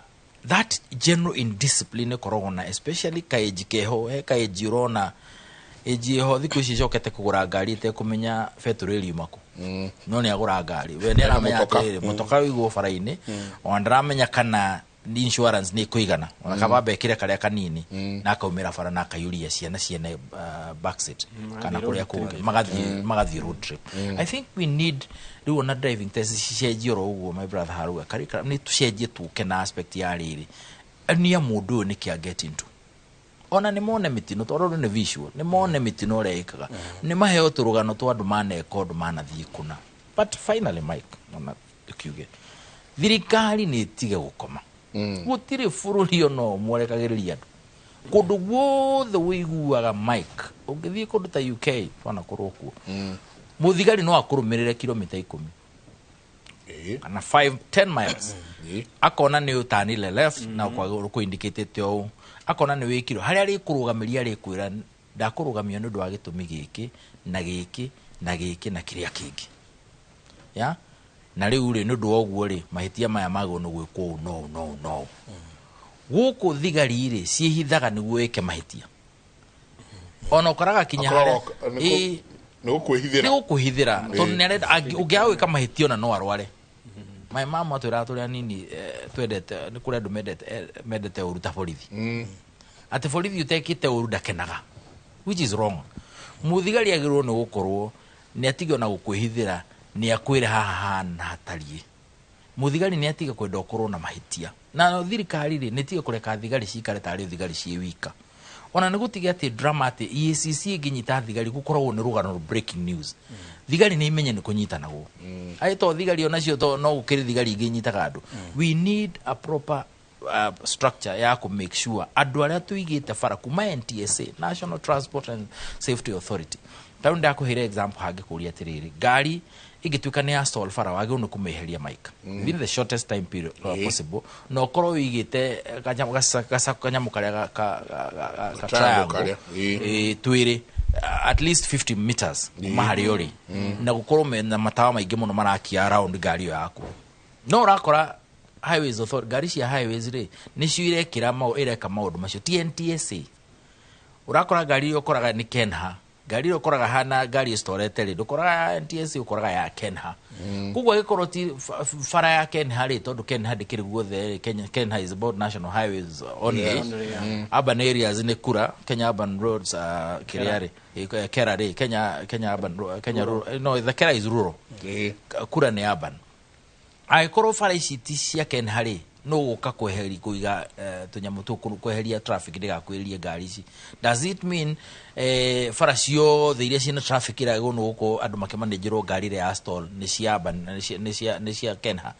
that general indiscipline korogona especially kaejikeho kaejirona ejiho thiku ici cokete kugura ngari ite kumenya petrol mako no ni agura ngari we ni aramenya atiri motoka wigo bara-ini ondaramenya kana ni insurance ni kuigana onakaba bekire karia kanini na akaumira bara na akayuria ciana backseat kana kuria ku magathi road trip I think we need do na driving test cicejiro uguo my brother Haruga karika ni tuceje tuke na aspect ya riri ni ya mundu ni kia get into ona ni mone mitino toro ni visual ni mone mitino reikaga ni maheo turugano twa andu mane code mana thiikuna but finally Mike ona tukiuge thirikari ni tige gukoma gutire fururi ono mwerekagiriria andu kundu guothe wiguaga Mike ungithie kundu ta UK twana kurokuo muthigari no akurumirire kilomita 10 kana 5-10 miles akona ni utanile left na kwa indicate tyo akona ni wikiro hari ari kurugamiria ari kwira ndakurugamio ndu wa gitumi giki na giki na giki na kiria kingi ya na riu ri ndu oguo ri mahitia maya mago no gwikwo no guku thigari ri ciehithaga ni gwike mahitia ona ukaraga kinya hari no kuhithira tondu nerenda ungiawika mahitio na no arware my mama twira nini twendete ni kure andu mendete uruta borithi ati borithi utekite uru ndakenaga which is wrong muthigari agirwo ni gukorwo ni atige na gukwihithira ni akwire haha na hatarie muthigari ni atige kwenda ukorwo na mahitia na thirikari ri ni tige kureka thigari cikare tari thigari cie wika ona ni gutige ati drama ati EACC nginyita thigari gukorwo ni rugano breaking news thigari ni imenye ni kunyitana go aito thigari ona cio to no gukiri thigari nginyitaga andu we need a proper structure ya ku make sure andu aria tuigite bara kuma NTSA National Transport and Safety Authority taunda ndakuhira example hangi kuria atiriri ngari igituika ni ya stall bara wage unu kumeheria Mike within the shortest time period possible no korwo wigite kanyamu karia ka triangle twiri at least 50 meters mahari ori na gukorwo na matawa maingi muno marakia around ngari yaku no urakora highways authority ngari cia highways ri ni ciire kira ireka maundu macio TNTSA urakora ngari ukoraga ni Kenha ngari ukoraga hana ngari storete ri ukoraga NTSA ukoraga ya Kenha kugwa gikorwo ti fara ya Kenha ri tondu Kenha ndikiri guothe Kenha is about national highways only urban areas ni kura Kenya urban roads kiriari kera ri Kenya urban Kenya no the kera is rural kura ni urban ai korwo fara ici ti cia Kenha ri no guka kweheri kuiga tunyamu kweheria traffic ndigakwiririe ngari ici. Does it mean faracio the iria ciina traffic ira gono guko andu makemanejirwo ngari ria stall ni cia Kenha?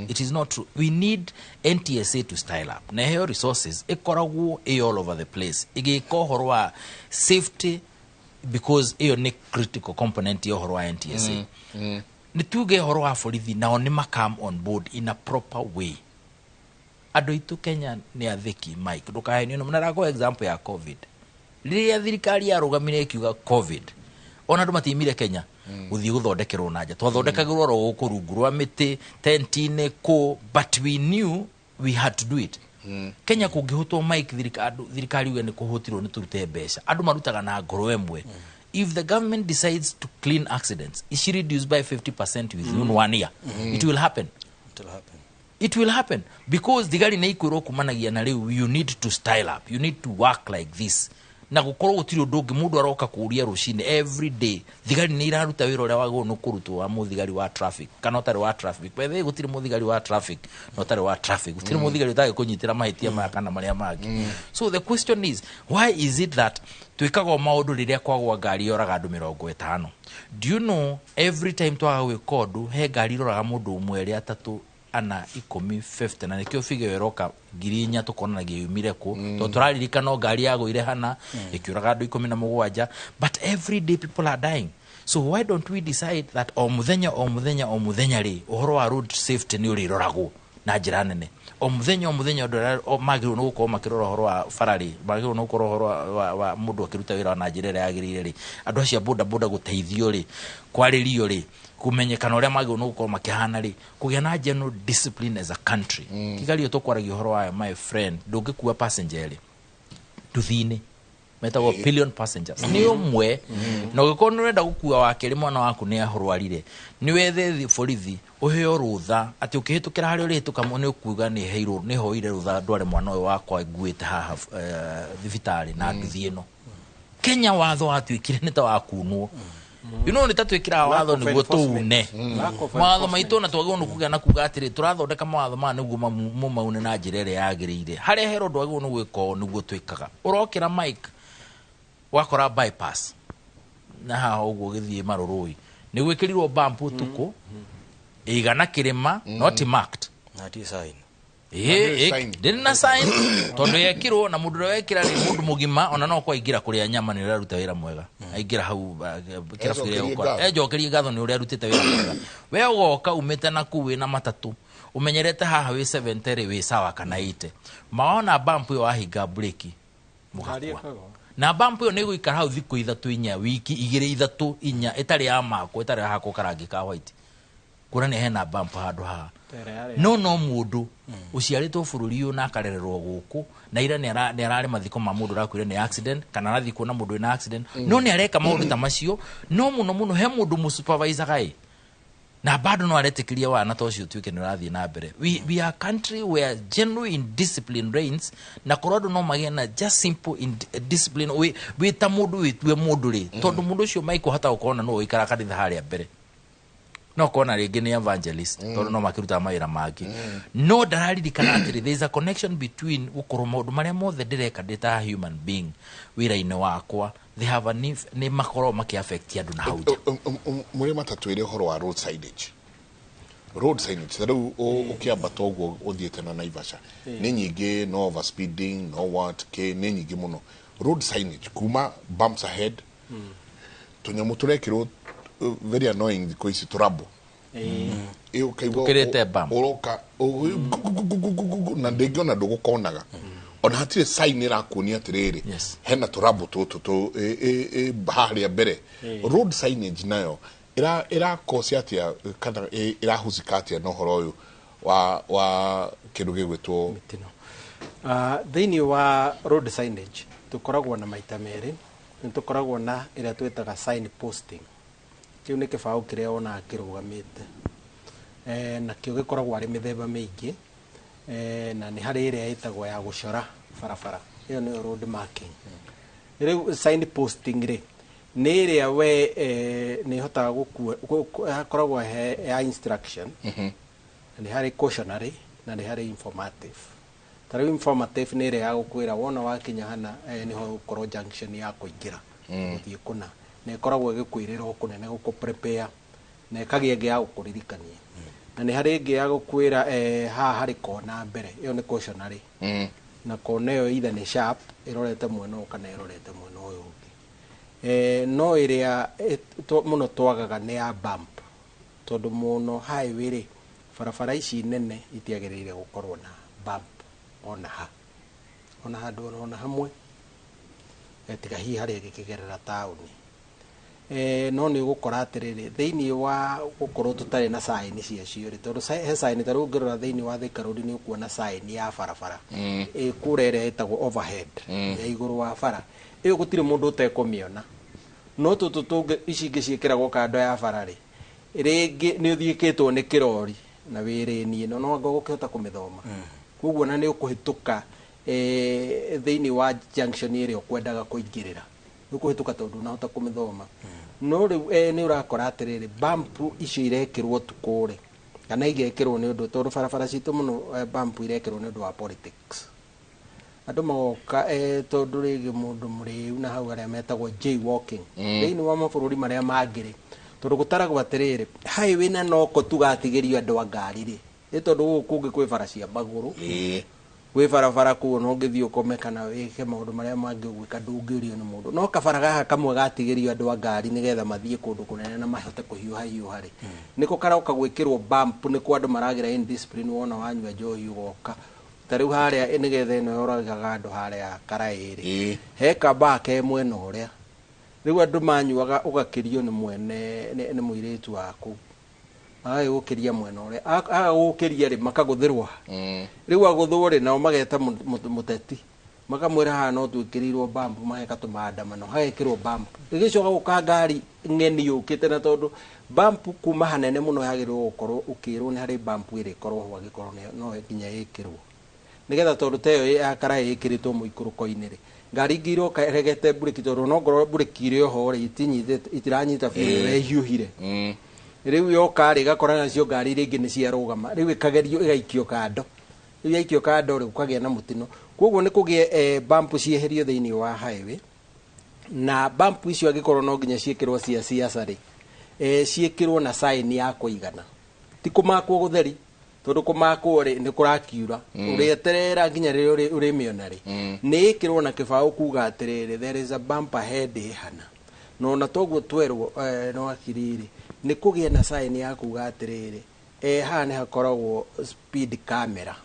It is not true. We need NTSA to style up. Na heo resources ikoragwo all over the place. Igiko wa safety, because iyo ni critical component yo horo wa NTSA. Ni tuge horo wa borithi nao ni makam on board in a proper way. Ado itu Kenya ni athiki Mike ndukahe ni mnarago example ya COVID. Riria thirikari ya rugamire kiuga COVID, ona ndu matimire Kenya guthii guthondekerwo na nja, twathondekagirwo ro gukurungurwa miti tentine ko, but we knew we had to do it. Kenya kungihutwo Mike thirikari uge ni kuhutirwo ni turute mbeca, andu marutaga na ngoro emwe. If the government decides to clean accidents, it should reduce by 50% within 1 year. It will happen. It will happen because the gari na ikwiro kumanagia na leo, you need to style up, you need to work like this. Na gukorwo gutiri ndungi mundu aroka kuria rucine every day thigari ni iraruta wira uria wago no kurutwo wa muthigari wa traffic kana utari wa traffic. Bethe gutiri muthigari wa traffic no utari wa traffic, gutiri muthigari utagi kunyitira mahitia maya kana maria magi. So the question is, why is it that twikaga maundu riria kwagwa ngari yoraga andu 50? Do you know every time twaga gwikodu he ngari roraga mundu umwe ria tatu ana 10-50 na nikio figure yeroka ngirinya tukonanagia yumire ku to turaririka no ngari yago ire hana ikiuraga andu 17, but every day people are dying. So why don't we decide that o muthenya ri uhoro wa road safety ni uri rorago na njira nene? O muthenya o magiru no gukorwo makirora uhoro wa farari, magiru no gukorwo uhoro wa mundu akiruta wira na njira ria yagirire ri, andu acia boda guteithio ri, kwaririo ri, kumenyekana uria magiru no gukorwo makihana ri, kugia na general discipline as a country. Kigali yo tokwaragia uhoro wa my friend ndungikuwa passenger ri tuthine metago billion passengers ni umwe no giko nurenda gukua wakeri mwana waku ni ahorwarire ni wethe borithi uheo rutha ati ukihitukira hari uri hituka ni ukuga ni heiro ni hoire rutha ndware mwana uyu wakwa nguite haha thibitari na nduthi ino. Kenya watho watwikire ni ta wakunwo. You know, nitatwikira watho niguo tuune watho maitu na twagwo nukuga na kuga atiri turathondeka mawatho ma niguo mumaune na njira ire yagirire hari hero ndwagwo nu gwiko niguo twikaga. Urokira Mike wakora bypass na ha uguo githie marurui ni gwikirirwo bump utuku igana kirima not marked na design didn't sign tondu yekirwo na mundu wekira ni mundu mugima ona no kwa ingira kuria nyama ni uraruta wira mwega aingira hau kirafuria ukora ejokerie gatho ni uria rutite wira mwega we ugoka umete na kuwi na matatu umenyerete haha wi 70 wi sawa kana 80 maona bump yo ahiga break mugakwa na bump yo ni guikara hau thiku 3-4 wiki 2-3-4 itari ya mako itari hako karangi ka white kurani hena bump handu ha no mundu uciaritwo bururi uyu na akarererwo guku na ira ni arari mathiko ma mundu rakwire ni accident kana rathiko na mundu ina accident no ni areka maundu ta macio no muno he mundu mu supervisor gai na bado no aretikiria wana tocio tuike ni rathie na mbere. We are a country where genuine discipline reigns na korodo no magena just simple in discipline we ta mundu witwe mundu ri tondu mundu ucio maiko hata ukona no ikara kanitha haria mbere no kona ringi ni evangelist tondu no makiruta mawira magi no dararirikana atiri there is a connection between ukorwo maundu maria mothe ndireka ndita human being wira-ini wakwa they have a ni makoro maki affect andu na hauja muri matatwire horo wa road signage tadu ukiamba toguo uthiete na Naivasha ni nyingi no overspeeding no what ke ni nyingi muno road signage kuma bumps ahead tunyamu turekirwo very annoying because trouble ukirete bump uroka na ndegiona ndugukonaga ona hatire sign irakunia atiriri hena trouble to haria mbere road signage nayo ira cause atia kana irahusika atia no horo uyu wa kindu gigwitwo thini wa road signage tukoragwo na maita meri tukoragwo na ira twetaga sign posting kiu ni kibao kiria ona kirugamite na kio gikoragwo ari mithemba mingi na ni hari iria itagwo ya gucora barabara iyo ni road marking ire sign posting ri ni iria we ni hotaga gukua koragwo ya instruction ni hari cautionary na nĩ harĩ informative. Tarĩu informative nĩ ĩrĩa ya gũkwĩra wona wakinya hana nĩho gũkorwo junction ya kũingĩra gũthiĩ kũna, na ĩkoragwo ĩgĩkwĩrĩra kũnene gũkũ prepare, na ĩkagĩa ĩngĩ ya gũkũririkania. Na nĩ harĩ ĩngĩ ya gũkwĩra haha harĩ kona mbere, ĩyo nĩ cautionary, na kona ĩyo either nĩ sharp ĩrorete mwena ũyũ kana ĩrorete mwena ũyũ ũngĩ. No ĩrĩa mũno twagaga nĩ ya bump, tondũ mũno highway rĩ, barabara ici nene itiagĩrĩire gũkorwo na bump ona handũ ona hamwe, tiga hihi harĩa ĩgĩkĩgerera taũni. No nĩ ũgũkora atĩrĩrĩ thĩinĩ wa gũkorwo tũtarĩ na sign ciacio rĩ, tondũ he sign tarĩu ũngĩrora thĩinĩ wa Thika Road nĩ ũkuona sign ya barabara kũrĩa ĩrĩa ĩtagwo overhead ya igũrũ wa bara, ĩyo gũtirĩ mũndũ ũtekũmĩona. No tũtũ tũngĩ ici ingĩ ciĩkĩragwo kando ya bara rĩ, rĩngĩ nĩ ũthiĩkĩtwo nĩ kĩrori na wĩrĩni ĩno no anga ũgũkĩhota kũmĩthoma. Koguo na nĩ ũkũhĩtũka thĩinĩ wa junction ĩrĩa ũkwendaga kũingĩrĩra, nĩ ũkũhĩtũka tondũ ũnahota kũmĩthoma. No rĩu nĩ ũrakora atĩrĩrĩ bump icio irekĩrwo tukũ rĩ, kana igekĩrwo nĩ ũndũ tondũ barabara citũ mũno bump irekĩrwo nĩ ũndũ wa politics. Andũ magoka tondũ rĩngĩ mũndũ mũrĩu na hau arĩa metagwo jaywalking thĩinĩ wa mabũrũri marĩa mangĩ rĩ, tondũ gũtaragwo atĩrĩrĩ highway na noko tugatigĩrio andũ a ngari rĩ, nĩ tondũ gũkũ kũngĩ kwĩ bara cia magũrũ, gwĩ barabara kũu no ũngĩthiĩ ũkome kana wĩke maũndũ marĩa mangĩ ũgwĩka ndũngĩũrio nĩ mũndũ. No kabara gaka kamwe gatigĩrio andũ a ngari nĩgetha mathiĩ kũndũ kũnene na mahote kũhiũha hiũha rĩ, nĩko karoka gwĩkĩrwo bump, nĩko andũ maragera indiscipline. Wona wanyua njohi ũgoka tarĩu harĩa nĩgetha ĩno yoragaga andũ harĩa Karaĩrĩ he kambaa ke mwena ũrĩa, rĩu andũ manyuaga ũgakĩrio nĩ mwene nĩ mũirĩtu waku agagũkĩria mwena ũrĩa agagũkĩria rĩ makagũthĩrwo. Rĩu agũthwo rĩ nao mageta mũteti makamwĩra haha no twĩkĩrĩirwo bump, mageka tũmaandamano hagekĩrwo bump, ĩgĩcoka gũka ngari ng'eni yũkĩte, na tondũ bump kuma hanene mũno yagĩrĩrwo gũkorwo ũkĩrwo nĩ harĩ bump ĩrĩa ĩkorwo ho angĩkorwo no nginya ĩkĩrwo, nĩgetha tondũ ta ĩyo ya Karaĩ ĩkĩrĩtwo mũikũrũko-inĩ rĩ, ngari ingĩ iroka regete bureki, tondũ no ngorwo bureki ĩrĩ oho rĩ itiranyita biũ ĩhiũhire. Rĩu yoka rĩ gakora nacio ngari iria ingĩ nĩ ciarũgama, rĩu ĩkagerio ĩgaikio kando, rĩu yaikio kando rĩ ũkagĩa na mũtino. Koguo nĩ kũgĩe bump cieherio thĩinĩ wa highway, na bump icio angĩkorwo no nginya ciĩkĩrwo cia siasa rĩ, ciĩkĩrwo na sign ya kũigana, ti kũmakwo gũtheri, tondũ kũmakwo rĩ nĩ kũrakiura ũrĩeterera nginya rĩrĩa ũrĩmĩona rĩ, nĩ ĩkĩrwo na kĩbaũ kuga atĩrĩrĩ there is a bump ahead hana. No na toguo twerwo no akiriri nĩ kũgĩa na sign ya kuga atĩrĩrĩ haha nĩ hakoragwo speed camera.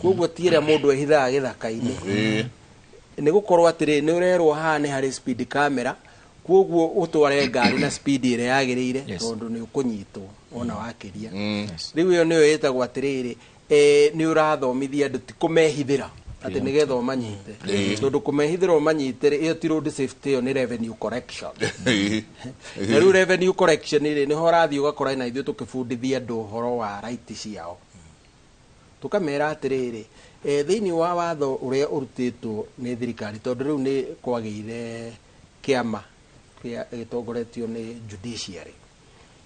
Koguo ti ĩrĩa mũndũ ehithaga gĩthaka-inĩ, nĩ gũkorwo atĩrĩrĩ nĩ ũrerwo haha nĩ harĩ speed camera, koguo ũtware ngari na speed ĩrĩa yagĩrĩire tondũ nĩ ũkũnyitwo ona wakĩria. Rĩu ĩyo nĩyo ĩtagwo atĩrĩrĩ nĩ ũrathomithia andũ ti kũmehithĩra atĩ nĩgetha ũmanyite, tondũ kũmehithĩra ũmanyite ĩyo ti road safety, ĩyo nĩ revenue collection. Na rĩu revenue collection rĩ nĩho ũrathiĩ ũgakora na ithuĩ tũkĩbundithia andũ ũhoro wa right ciao, tũkamera atĩrĩrĩ thĩinĩ wa watho ũrĩa ũrutĩtwo nĩ thirikari, tondũ rĩu nĩ kwagĩire kĩama gĩtongoretio nĩ judiciary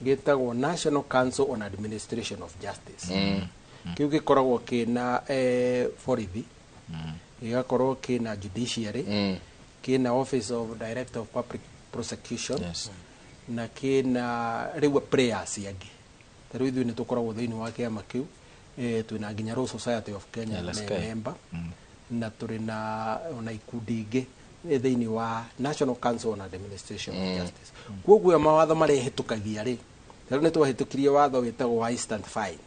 gĩtagwo National Council on Administration of Justice. Kĩu gĩkoragwo kĩna borithi, gĩgakorwo kĩna judiciary, kĩna office of director of public prosecution, na kĩna rĩu prayers angĩ. Tarĩu ithuĩ nĩ tũkoragwo thĩinĩ wa kĩama kĩu, twĩna nginya Law Society of Kenya member, na tũrĩ na ona ikundi ingĩ thĩinĩ wa National Council on Administration of Justice. Koguo mawatho marĩa hĩtũkagia rĩ, tarĩu nĩ twahĩtũkirie watho wĩtagwo instant fines,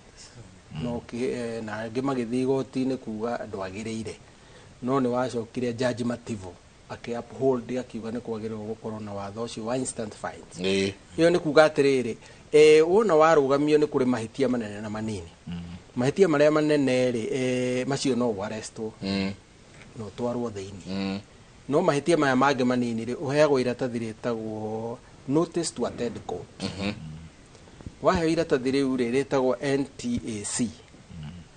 no na angĩ magĩthiĩ igoti-inĩ kuga andũ agĩrĩire, no nĩ wacokire Judge Mativo akĩ uphold akiuga nĩ kwagĩrĩirwo gũkorwo na watho ũcio wa instant fines. Ĩyo nĩ kuga atĩrĩrĩ wona warũgamio nĩ kũrĩ mahĩtia manene na manini. Mahĩtia marĩa manene rĩ macio no ũarestwo no twarwo thĩinĩ, no mahĩtia maya mangĩ manini rĩ ũheagwo iratathi rĩtagwo notice to attend court. Waheo iratathi rĩu rĩ rĩtagwo NTAC,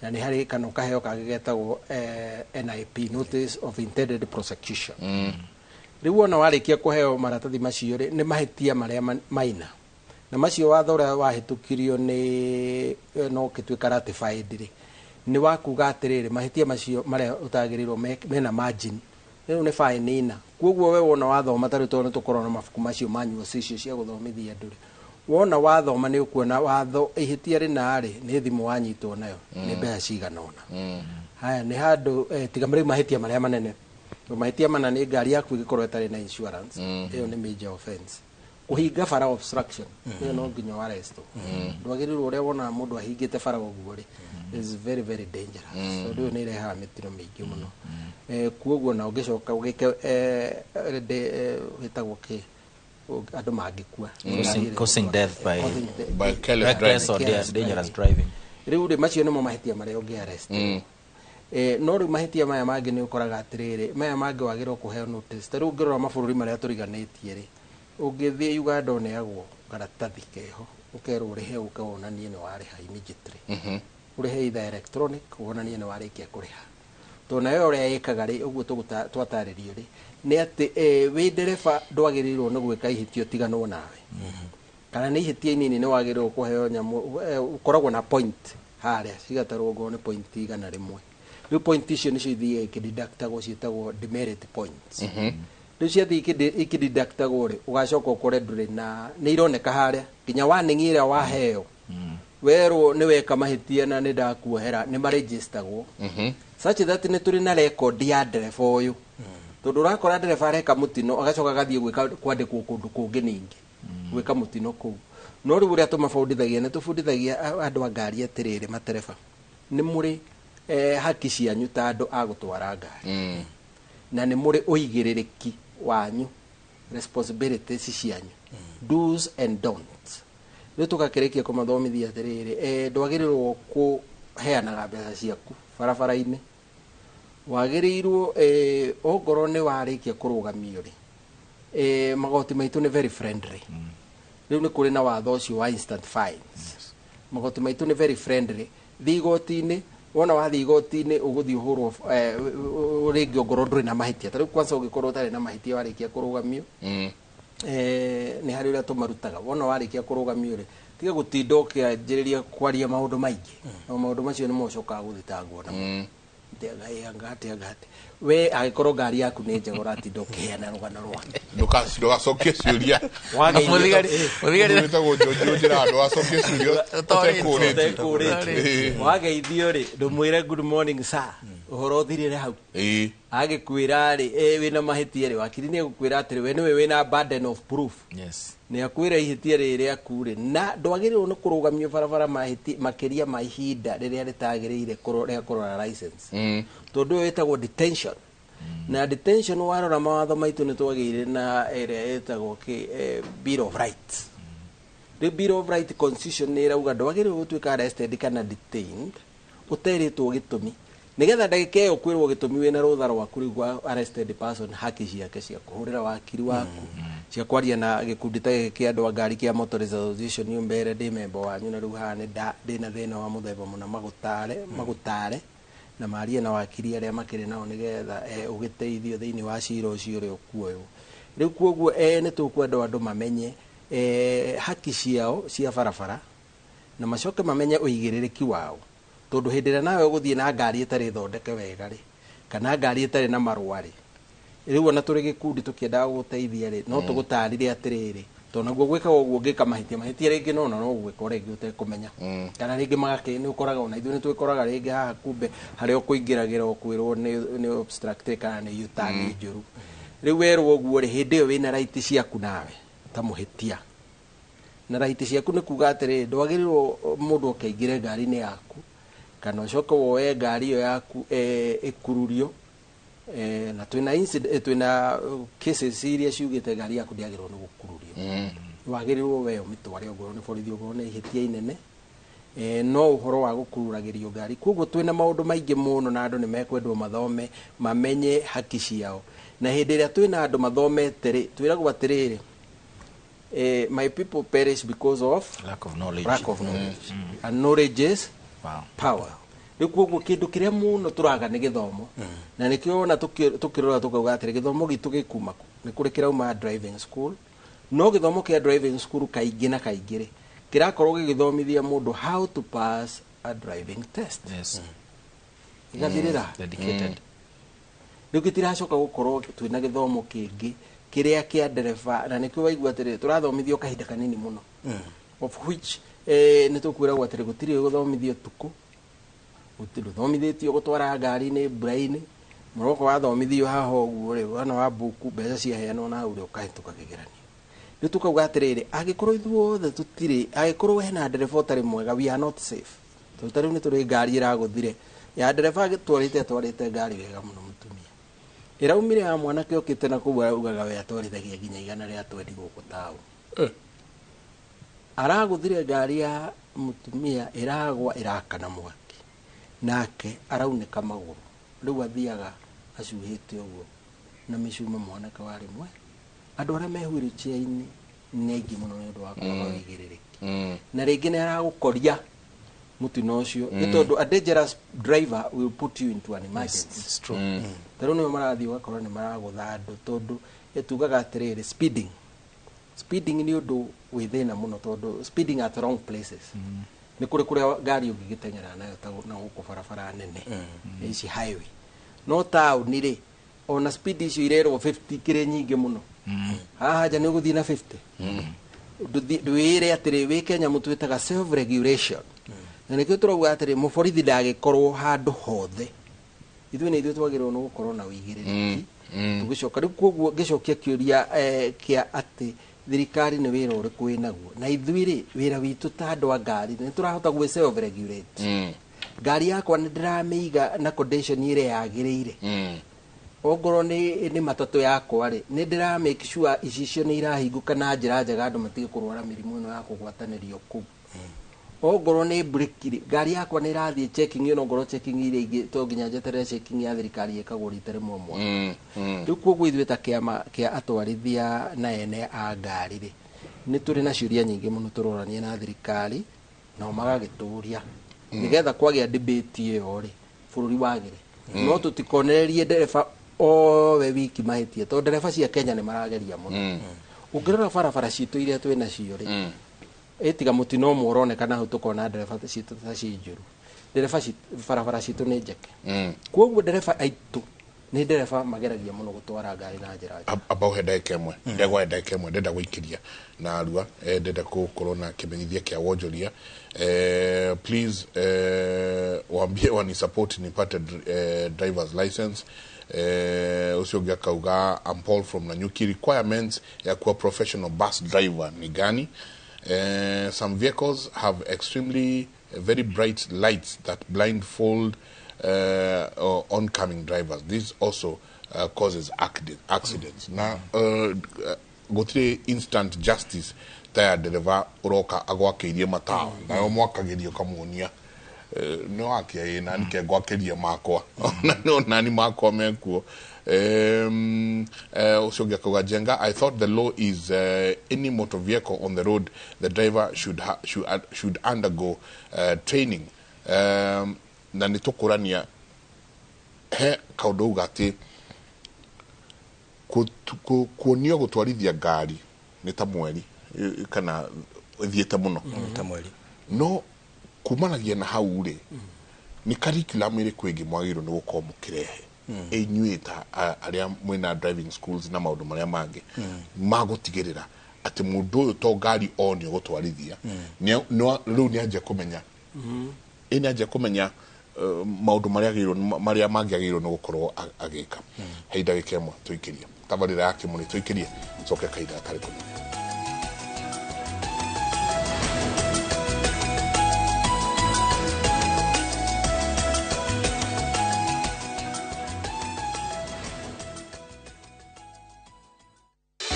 na nĩ harĩ kana ũkaheo kangĩ getagwo NIP, notice of intended prosecution. Rĩu ona warĩkia kũheo maratathi macio rĩ nĩ mahĩtia marĩa maina na macio watho ũrĩa wahĩtũkirio nĩ no gĩtuĩka ratified rĩ nĩ wakuga atĩrĩrĩ mahĩtia macio marĩa ũtagĩrĩirwo mena margin rĩu nĩ fine ina koguo we wona wathoma tarĩ tondũ nĩ tũkorwo na mabuku macio manual icio cia gũthomithia andũ rĩ wona wathoma nĩ ũkuona watho ihĩtia rĩna rĩ nĩ thimũ wanyitwo nayo nĩ mbeca cigana ũna haya nĩ handũ tiga marĩ mahĩtia marĩa manene mahĩtia mana nĩ ngari yaku ĩgĩkorwo ĩtarĩ na insurance ĩyo nĩ major offense kuhinga bara obstruction ĩyo no nginya warestwo ndwagĩrĩirwo ũrĩa wona mũndũ ahingĩte bara ũguo rĩ is very very dangerous so rĩu nĩ irehaga mĩtino mĩingĩ mũno kuoguo na ũngĩcoka ũgĩke wĩtagwo kĩ andũ mangĩkua causing death by reckless or dangerous driving rĩu rĩ macio nĩmo mahĩtia marĩa ũngĩarest no rĩu mahĩtia maya mangĩ nĩ ũkoraga atĩrĩrĩ maya mangĩ wagĩrĩirwo kũheo notice ta rĩu ũngĩrora mabũrũri marĩa tũriganĩtie rĩ ũngĩthiĩ Uganda ũneagwo karatathi keho ũkerwo ũrĩhe ũkawonanie nĩ warĩha immediately ũrĩhe either electronic wonanie nĩ warĩkia kũrĩha to nayo ũrĩa ĩkaga rĩ ũguo twatarĩrio rĩ nĩ atĩ wĩ ndereba ndwagĩrĩirwo nĩ gwĩka ihĩtio tiganwo nawe kana nĩ ihĩtia inini nĩ wagĩrĩirwo kũheo nyamũ ũkoragwo na point harĩa cigatarwo ngo nĩ point igana rĩmwe rĩu point icio nĩcio ithiĩ ikĩdeductagwo ciĩtagwo demerit points rĩu ciathiĩ ikĩdeductagwo rĩ ũgacoka ũkore ndũrĩ na nĩ ironeka harĩa nginya warning ĩrĩa waheo werwo nĩ weka mahĩtia na nĩ ndakuohera nĩ maregistagwo such that nĩ tũrĩ na record ya ndereba ũyũ tondũ ũrakora ndereba areka mũtino agacoka agathiĩ kwandĩkwo kũndũ kũngĩ ningĩ gwĩka mũtino kũu no rĩu ũrĩa tũmabundithagia nĩ tũbundithagia andũ a ngari atĩrĩrĩ matereba nĩ mũrĩ haki cianyu ta andũ a gũtwara ngari na nĩ mũrĩ ũigĩrĩrĩki wanyu responsibilities cianyu do's and don'ts rĩu tũgakĩrĩkia kũmathomithia atĩrĩrĩ ndwagĩrĩirwo kũheanaga mbeca ciaku barabara-inĩ wagĩrĩirwo ongorwo nĩ warĩkia kũrũgamio rĩ magoti maitũ nĩ very friendly rĩu nĩ kũrĩ na watho ũcio wa instant fines magoti maitũ nĩ very friendly thiĩ igoti-inĩ wona wathiĩ igoti-inĩ ũgũthiĩ ũhũrwo rĩngĩ ongorwo ndũrĩ na mahĩtia ta rĩu kwanza ũngĩkorwo ũtarĩ na mahĩtia warĩkia kũrũgamio nĩ harĩ ũrĩa tũmarutaga wona warĩkia kũrũgamio rĩ tiga gũtinda ũkĩanjĩrĩria kwaria maũndũ maingĩ na maũndũ macio nĩ mocokaga gũthitangwo namo ngate we agĩkorwo ngari yaku nĩ njega ũratinda ũkĩheana rũgano rwake ndũgacokie ciũria wageithio rĩ ndũmwĩre good morning sir ũhoro ũthirĩre hau agĩkwĩra rĩ wĩna mahĩtia rĩ wakiri nĩ egũkwĩra atĩrĩ we nĩwe wĩna burden of proof nĩ akwĩra ihĩtia rĩrĩ aku rĩ na ndwagĩrĩirwo nĩ kũrũgamio barabara makĩria ma ihinda rĩrĩa rĩtagĩrĩire rĩa kũrora license tondũ ũyũ wĩtagwo detention na detention warora mawatho maitũ nĩ twagĩire na ĩrĩa ĩtagwo bill of rights rĩu bill of rights constitution nĩ ĩrauga ndwagĩrĩirwo gũtuĩka arrested kana detained ũterĩtwo gĩtũmi nĩgetha ndagĩka ĩyo kwĩrwo gĩtũmi wĩna rũtha rwaku rĩu arrested person haki ciake cia kũhũrĩra wakiri waku cia kwaria na gĩkundi ta gĩkĩ kĩa andũ a ngari kĩa Motorist Association nĩ mbere ndĩ member wanyu na rĩu haha ndĩna thĩna wa mũthemba mũna magũtare na marie na wakiri arĩa makĩrĩ nao nĩgetha ũgĩteithio thĩinĩ wa cira ũcio ũrĩa ũkuoywo rĩu kuoguo nĩ tũkwenda andũ mamenye haki ciao cia barabara na macoke mamenye ũigĩrĩrĩki wao tondũ hĩndĩ ĩrĩa nawe ũgũthiĩ na ngari ĩtarĩ thondeke wega rĩ kana ngari ĩtarĩ na marũa rĩ rĩu ona tũrĩ gĩkundi tũkĩendaga gũgũteithia rĩ no tũgũtarire atĩrĩrĩ tondũ naguo gwĩkaga ũguo ũngĩka mahĩtia rĩngĩ no gwĩka rĩngĩ ũtekũmenya kana rĩngĩ nĩ ũkoraga ona ithuĩ nĩ twĩkoraga rĩngĩ haha kumbe harĩa ũkũingĩragĩra ũkwĩrwo nĩ obstruct kana nĩ yutani njũru rĩu werwo ũguo rĩ hĩndĩ ĩyo wĩna right ciaku nawe ta mũhĩtia na right ciaku nĩ kuga atĩrĩrĩ ndwagĩrĩirwo mũndũ ũkaingĩre ngari-inĩ yaku kana ũcoke woe ngari ĩyo yaku ĩkururio na twĩna cases iria ciugĩte ngari yaku ndĩagĩrĩirwo nĩ gũkururio wagĩrĩirwo we ũmĩtware ongorwo nĩ borithi ongorwo nĩ ihĩtia inene no ũhoro wa gũkururagĩrio ngari koguo twĩna maũndũ maingĩ mũno na andũ nĩ mekwendwo mathome mamenye haki ciao na hĩndĩ ĩrĩa twĩna andũ mathomete rĩ twĩragwo atĩrĩrĩ my people perish because of lack of knowledge and knowledge is power rĩu koguo kĩndũ kĩrĩa mũno tũraga nĩ gĩthomo na nĩkĩo ona tũkĩrora tũkauga atĩrĩ gĩthomo gitũ gĩkuma nĩ kũrĩ kĩrauma driving school no githomo kia driving school kaingĩ na kaingĩ kirakorwo gĩgĩthomithia mũndũ how to pass a driving test. Yes. Igathirira dedicated. Rĩu gĩtiracoka gũkorwo twĩna gĩthomo kĩngĩ kĩrĩa kĩa ndereba na nĩkĩo waigua atĩrĩ tũrathomithio kahinda kanini mũno, of which nĩ tũkwĩragwo atĩrĩ gũtirĩ gũthomithio tuku, gũthomithĩtio gũtwara ngari-inĩ mbura-inĩ, mũroko wathomithio haha ũguo rĩ wana wa mbuku mbeca ciaheanwo na hau rĩ ũkahĩtũka kĩgeranio. Rĩu tukauga atĩrĩrĩ angĩkorwo ithuothe tũtirĩ, angĩkorwo hena ndereba ũtarĩ mwega, we are not safe. Tondũ rĩu nĩ tũrĩ ngari ĩragũthire ya ndereba atwarĩte ngari wega mũno mũtumia, ĩraumire ya mwanake okĩte na kũu araugaga we atwarithagia nginya 120 gũkũ taũni. Aragũthire ngari ya mũtumia ĩragwa ĩrakana mwaki nake araunĩka magũrũ, rĩu athiaga acuhĩte ũguo na mĩcuma mwanake wa rĩmwe. Andũ arĩa me wheelchair-inĩ nĩ aingĩ mũno nĩ ũndũ wa kwaga wĩigĩrĩrĩki, na rĩngĩ nĩ aragũkoria mũtino ũcio nĩ tondũ a dangerous driver will put you into an emergency. It's true. Tarĩu nĩo marathiĩ ũgakorwo nĩ maragũtha andũ tondũ tugaga atĩrĩrĩ speeding nĩ ũndũ wĩ thĩna mũno tondũ speeding at wrong places nĩ kũrĩa ngari ũngĩgĩteng'era nayo na gũkũ barabara nene ici highway, no taũni rĩ ona speed icio irerwo 50 kĩrĩ nyingĩ mũno. Haha nja nĩ ũgũthiĩ na 50 ndwĩre atĩrĩ wĩ Kenya mũtwĩtaga self regulation, na nĩkĩo tũrauga atĩrĩ mũborithi ndagĩkorwo handũ hothe, ithuĩ nĩ ithuĩ twagĩrĩirwo nĩ gũkorwo na ũigĩrĩrĩki. Tũgĩcoka rĩu koguo ngĩcokia kĩũria kĩa atĩ thirikari nĩ wĩra ũrĩkũ wĩnaguo, na ithuĩ rĩ wĩra witũ ta andũ a ngari nĩ tũrahota gwĩ self regulate. Ngari yakwa nĩ ndĩramĩiga na condition ĩrĩa yagĩrĩire, ongorwo nĩ matatũ yakwa rĩ nĩ ndĩra make sure icicio nĩ irahingũka na njĩra njega andũ matige kũrwara mĩrimũ ĩno ya kũgwatanĩrio kũu. Ongorwo nĩ breki ngari yakwa nĩ irathiĩ checking ĩno, ongorwo checking iria ingĩ to nginya njeterere checking ya thirikari ĩkagwo rita rĩmwe mwaka. Rĩu koguo ithuĩ ta kĩama kĩa atwarithia na ene a ngari rĩ nĩ tũrĩ na ciũria nyingĩ mũno tũroranie na thirikari nao magagĩtũria nĩgetha kwagĩa debate ĩyo rĩ bũrũri wagĩre, no tũtikonererie ndereba we wiki mahĩtia tondũ ndereba cia Kenya nĩ marageria mũno. Ũngĩrora barabara citũ iria twĩ nacio rĩ ĩtiga mũtino ũmwe ũronekana hau tũkona ndereba citũ ta ci njũru, ndereba barabara citũ nĩ njeke. Koguo ndereba aitũ nĩ ndereba mageragia mũno gũtwara ngari na njĩra njega. Ambao he ndagĩka ĩmwe ndegwa ndagĩka ĩmwe ndenda gũikĩria na arua ndenda gũkorwo na kĩmenyithia kĩa wonjoria. Please waambie wani support nipate driver's license. Ucio ngakauga I'm Paul from Nanyuki. Requirements ya kuwa professional bus driver ni gani? Some vehicles have extremely very bright lights that blindfold oncoming drivers. This also causes accidents. Na gotire instant justice taya dereva uroka agwakĩirie matao nayo mwakagĩrio kamuonia no akia na nike gwakeria makwa no nani makwa mekuo. Ucio ngakauga jenga I thought the law is any motor vehicle on the road the driver should undergo training. Na nitukurania he kaundu gati kuonio gutwarithia ngari ni ta mweri kana thiete muno ta mweri no kumanagia na hau ri ni curriculum iri kwingi mwagiro ni gukorwo mukirehe inyuita aria mwina driving schools na maundu maria mangi magutigirira ati mundu uyu to ngari onio gutwarithia no riu ni anje kumenya ini anje kumenya maundu maria mangiagirwo ni gukorwo agika. Hei ndagĩka ĩmwe tuikirie tabarira yake muni tuikirie coke kaida kari kumenya.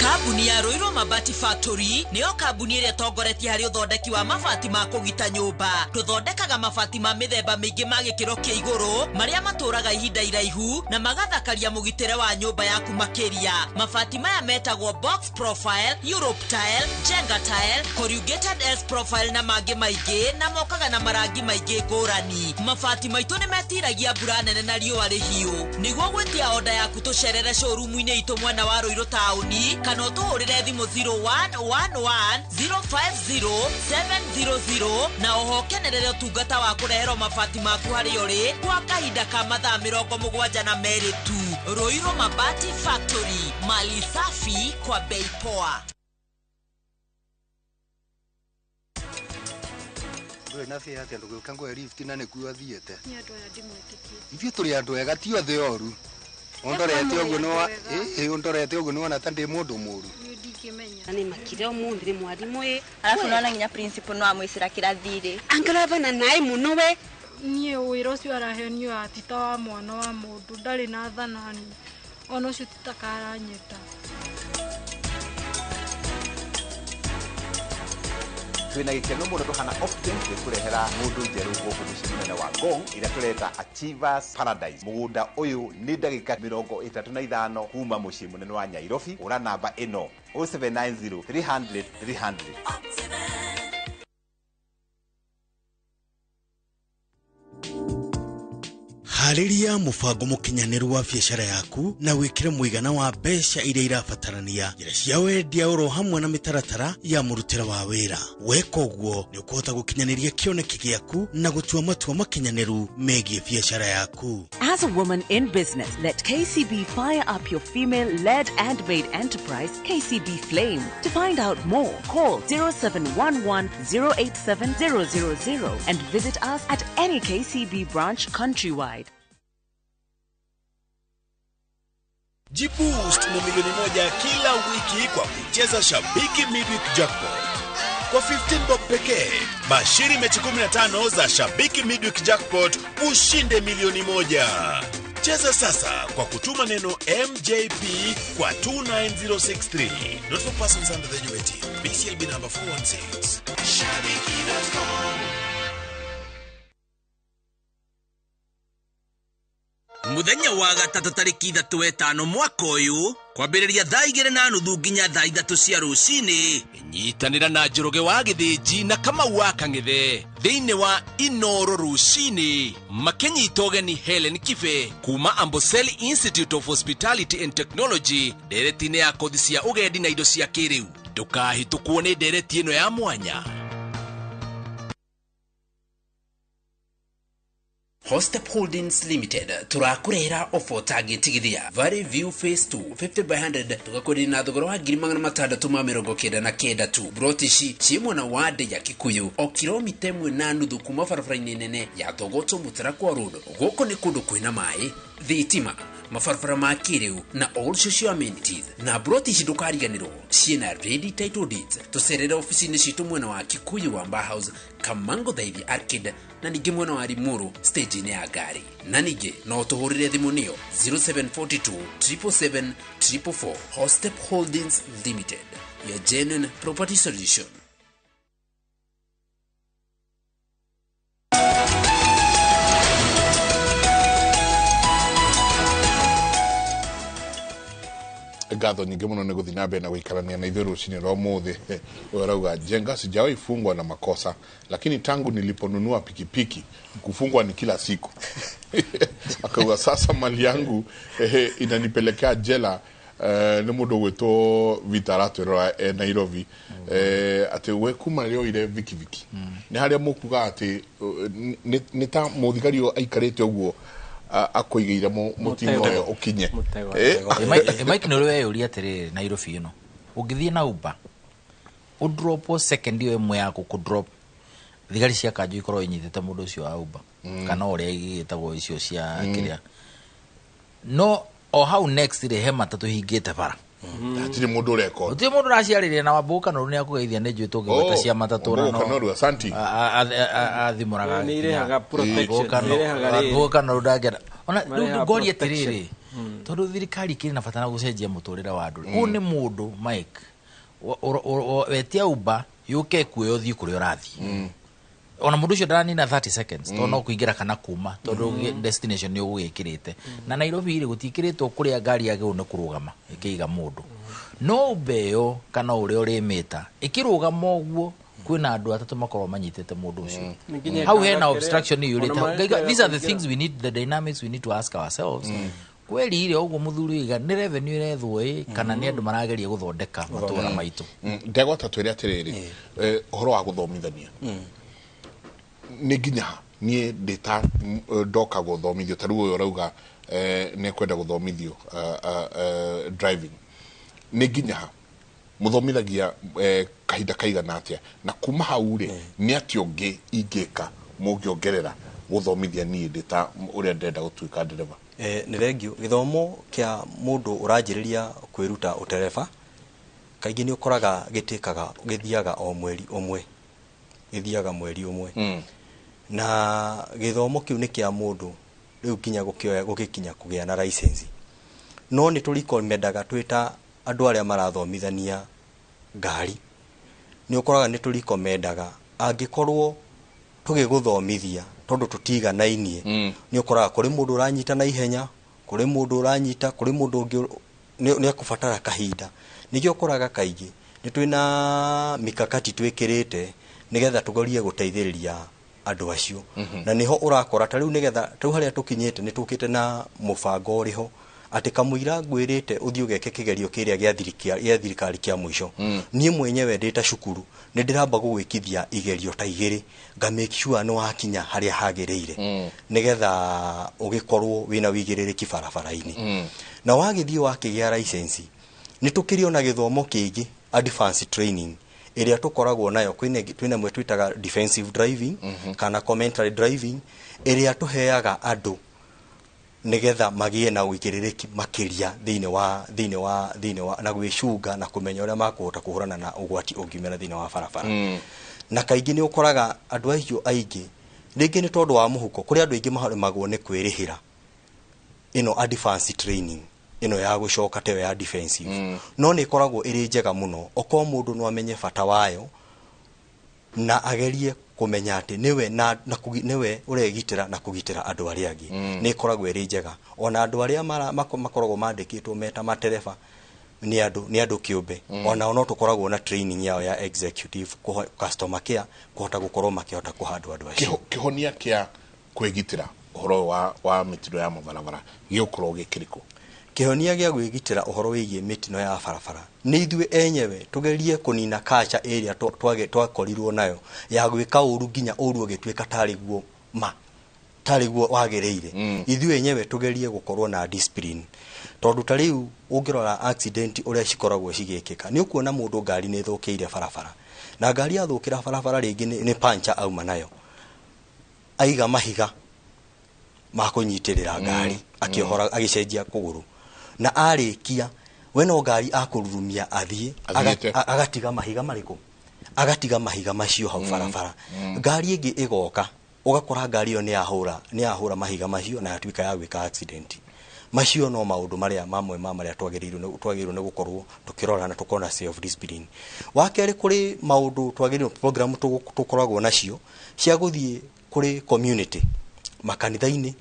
Kambuni ya Roiro Mabati Factory niyo kambuni ĩrĩa tongoretie harĩ ũthondeki wa mabati ma kũgita nyũmba. Tũthondekaga mabati ma mĩthemba mĩingĩ ma gĩkĩro kĩa igũrũ marĩa matũraga ihinda iraihu na magathakaria mũgitĩre wa nyũmba yaku makĩria. Mabati maya metagwo box profile, Europe tile, Jenga tile, corrugated S profile na mangĩ maingĩ na mokaga na marangi maingĩ ngũrani. Mabati maitũ nĩ metiragia mbura nene na riũa rĩhiũ. Nĩguo gwĩtia order yaku tũcerere showroom-inĩ itũ mwena wa Roiro taũni kana kana utuhurire thimu 0111050700 na oho kenerere utungata wa kureherwo mabati maku hari uri kwa kahinda ka mathaa 72 tu. Ruiru Mabati Factory, mali safi kwa bei poa. Na fia ati andu gukango lift na ne kuwa thiete ni andu ya ndimwetikie ithu turi andu ega ti othe oru ondorete oguo no ondorete oguo no na tande mundu muru ndikimenya ni makire omundi ni mwarimu alafu naona nginya principal no amwisira kirathiri angala bana nae muno we nie wiro cio arahenio atita wa mwana wa mundu ndari na thanani ono cio titakaranyita twina gikeno muno tuhana option gikurehera mundu njeru guku mucimune wa Ngong ira tureta Achievers Paradise. Mugunda uyu ni ndagika 35 kuma mucimune wa Nyairobi. Ura namba ino 0790 300 300. Hariria mubango mukinyaniru wa biashara yaku na wikire muigana wa mbeca iria irabatarania. Njira cia wendia oro hamwe na mitaratara ya murutira wa wira. Weka uguo ni ukuhota gukinyaniria kioneki giaku na gutua matua makinyaniru megie biashara yaku. As a woman in business, let KCB fire up your female-led and made enterprise, KCB Flame. To find out more, call 0711-087-000 and visit us at any KCB branch countrywide. Jiboost na milioni 1 kila wiki kwa kucheza Shabiki Midweek Jackpot. Kwa 15 bob pekee, bashiri mechi 15 za Shabiki Midweek Jackpot ushinde milioni 1. Cheza sasa kwa kutuma neno MJP kwa 29063. Not for persons under the age of 18. BCLB number 416. Shabiki.com. Muthenya wa gatatu tariki 3 mwaka uyu kwambiriria thaa 2:30 nginya thaa 3 cia rucini. Nyitanira na Njoroge wa Githiji na Kamau wa Kang'ethe thiini wa Inoro rucini. Makenyita ugeni Helen Kibe kuma Amboseli Institute of Hospitality and Technology nderetine ya kothi cia ugendi na indo cia kiriu. Ndukahitukwo ni ndereti ino ya mwanya. Hostep Holdings Limited turakurehera offer targetigithia Valley View Phase 2 50 by 100 tugakorera na thogora wa 699 tu. Brotishi chimwe na wade ya Kikuyu o kilomita 1.5 kuma barabara-ini nene ya Thogoto Mutarakwa Road. Goko ni kundu kwina mai thitima mafarfara ma kiriu na all social amenities na Brotishi ndukariganirwo ciena ready title deeds. Tucerere ofisi-ini citu mwena wa Kikuyu wa House Kamango Thaithi Arcade na ningi mwena wa Limuru stage ni ya gari. Na ningi no tuhurire thimu niyo 0742 777 444. Hostep Holdings Limited, your genuine property solution. Gatho nyingi muno ni guthina mbere na guikarania na ithuĩ rucini rwa muthi. Urauga jenga sijawahi fungwa na makosa, lakini tangu niliponunua pikipiki kufungwa ni kila siku. Akauga sasa mali yangu inanipelekea jela. Ni mundu gwitwo Vitarato Nairobi. Ati we kuma rĩo ire viki ni haria mukuga ati ni ta muthigari aikarite uguo akoigeire mutingo ukinye. Mike no we uri atire Nairobi ino ungithie na Uber udrop second iyo imwe yako ku drop thigari cia kanjo ikorwo inyitete mundu ucio wa Uber kana uria igitagwo icio cia kiria no o how next ire he matatu hingite bara atire mundu ureko uti mundu raciarire na wabuka no ni akugeithia ne njwe tugweta cia matatu na no asanti athimuraga ni irehaga protection ni irehaga wabuka no ndagera ona ngori atiriri tondu thirikari kiri na fatana gucenjia muturira wa andu ni mundu Mike wetia Uber yuke kuyo thi kuri urathi ona mundu cio ndani na 30 seconds to no kuingira kana kuma tondu destination ni ugikirite na Nairobi ire gutikiritwo kuria ngari yage une kurugama ikiiga mundu no beo kana uri urimita ikirugama uguo kwina andu atatu makorwo manyitete mundu ucio how hena obstruction yurite. These are the things we need, the dynamics we need to ask ourselves. kweli ile uguo muthuri iga ni revenue irethwo kana ni andu marageria guthondeka matura maitu ndegwata twire atiriri uhoro wa guthomithania ni nginya nie data ndoka guthomithio taru uyo rauga ne kwenda guthomithio driving ni nginya muthomithagia kahinda kaigana atia na kuma hau ri ni ationge ingeka mugiongerera guthomithia nie data uria ndenda gutuika ndereva ni thengio githomo kia mundu uranjiriria kwiruta utereva kaingi ni ukoraga gitikaga githiaga o mweri umwe githiaga mweri umwe na githomo kiu ni kia mundu riu kinya gukioya gukikinya kugia na license no ni turikomendaga twita andu aria marathomithania ngari ni ukoraga ni turikomendaga angikorwo tugiguthomithia tondu tutiganainie ni ukoraga kuri mundu uranyita na ihenya kuri mundu uranyita kuri mundu ungi ni akubatara kahinda nigio ukoraga kaingi ni twina mikakati twikirite nigetha tugorie guteithiriria andu acio na niho urakora ta riu nigetha tu haria tukinyite ni tukite na mubango uriho ati kamuira ngwirite uthii ugeke kigerio kiria gya thirikari kia mwisho nie mwenyewe ndita cukuru ni ndiramba gugwikithia igerio ta igiri nga make sure no hakinya haria hagereire nigetha ugikorwo wina wigiririki barabara-ini na wagithii wakigia license ni tukirio na githomo kingi advanced training iria tukoragwo nayo twina mwe twitaga defensive driving kana commentary driving iria tuheaga andu nigetha magie na wikiririki makiria thiine wa na gwicunga na kumenya uria makuhota kuhurana na ugwati ungimera thiine wa barabara na kaingi ni ukoraga andu acio aingi ringi ni tondu wa muhuko kuri andu aingi maharemagwo ni kwirihira ino advanced training ino ya gucoka teyo ya defensive no ni koragwo iri njega muno oko mundu no amenye bata wayo na agerie kumenya ati niwe uregitira na kugitira andu aria angi ni koragwo iri njega ona andu aria makoragwo mandikitwo meta matereba ni andu kiumbe ona no tukoragwo na training yao ya executive customer care kuhota gukorwo makihota kuhandwa andu acio kihonia kia kwigitira uhoro wa mitiro ya mabarabara giokorwo gikiriko kihonia gya gwigitira uhoro wigie mitino ya barabara ni ithue enyewe tugerie kunina kacha area twakorirwo nayo ya gwika uru ginya uru ogitwika tariguo wagereire ithue enyewe tugerie gukorwo na discipline tondu tariu ungirora accident uria cikoragwo cigikika ni ukuona mundu ngari ni thukiire barabara na ngari athukira barabara ringi ni pancha auma nayo aiga mahiga makunyitirira ngari akihora agicenjia kuguru na arikia we no ngari akururumia athie agatiga mahiga mariko agatiga mahiga macio hau barabara ngari ingi igoka ugakora ngari yo ni ahura mahiga macio na yatuika ya gwika accident macio no maundu maria mamwe maria twagiriirwo ne gukorwo tukirora na tukona self discipline wakeri kuri maundu twagiriirwo program tukoragwo nacio cia guthie kuri community makanitha-ini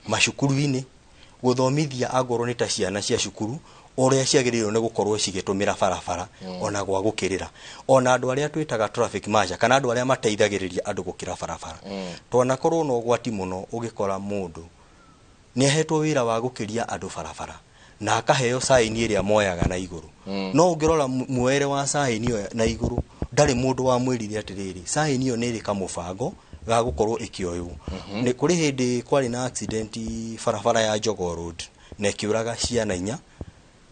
macukuru-ini guthomithia agoro ni ta ciana cia cukuru uria ciagiriirwo ne gukorwo cigitumira barabara ona gwa gukirira ona andu aria twitaga traffic marshal kana andu aria mateithagiriria andu gukira barabara twana korwo no gwati muno ugikora mundu ni ahetwo wira wa gukiria andu barabara na akaheo sign iria moyaga na iguru no ungirora muere wa sign iyo na iguru ndari mundu wa mwirire atiriri sign iyo ni ri kamubango ga gukorwo ikioyu ni kuri hindi kwari na accident barabara ya Jogoo Road na kiuraga ciana inya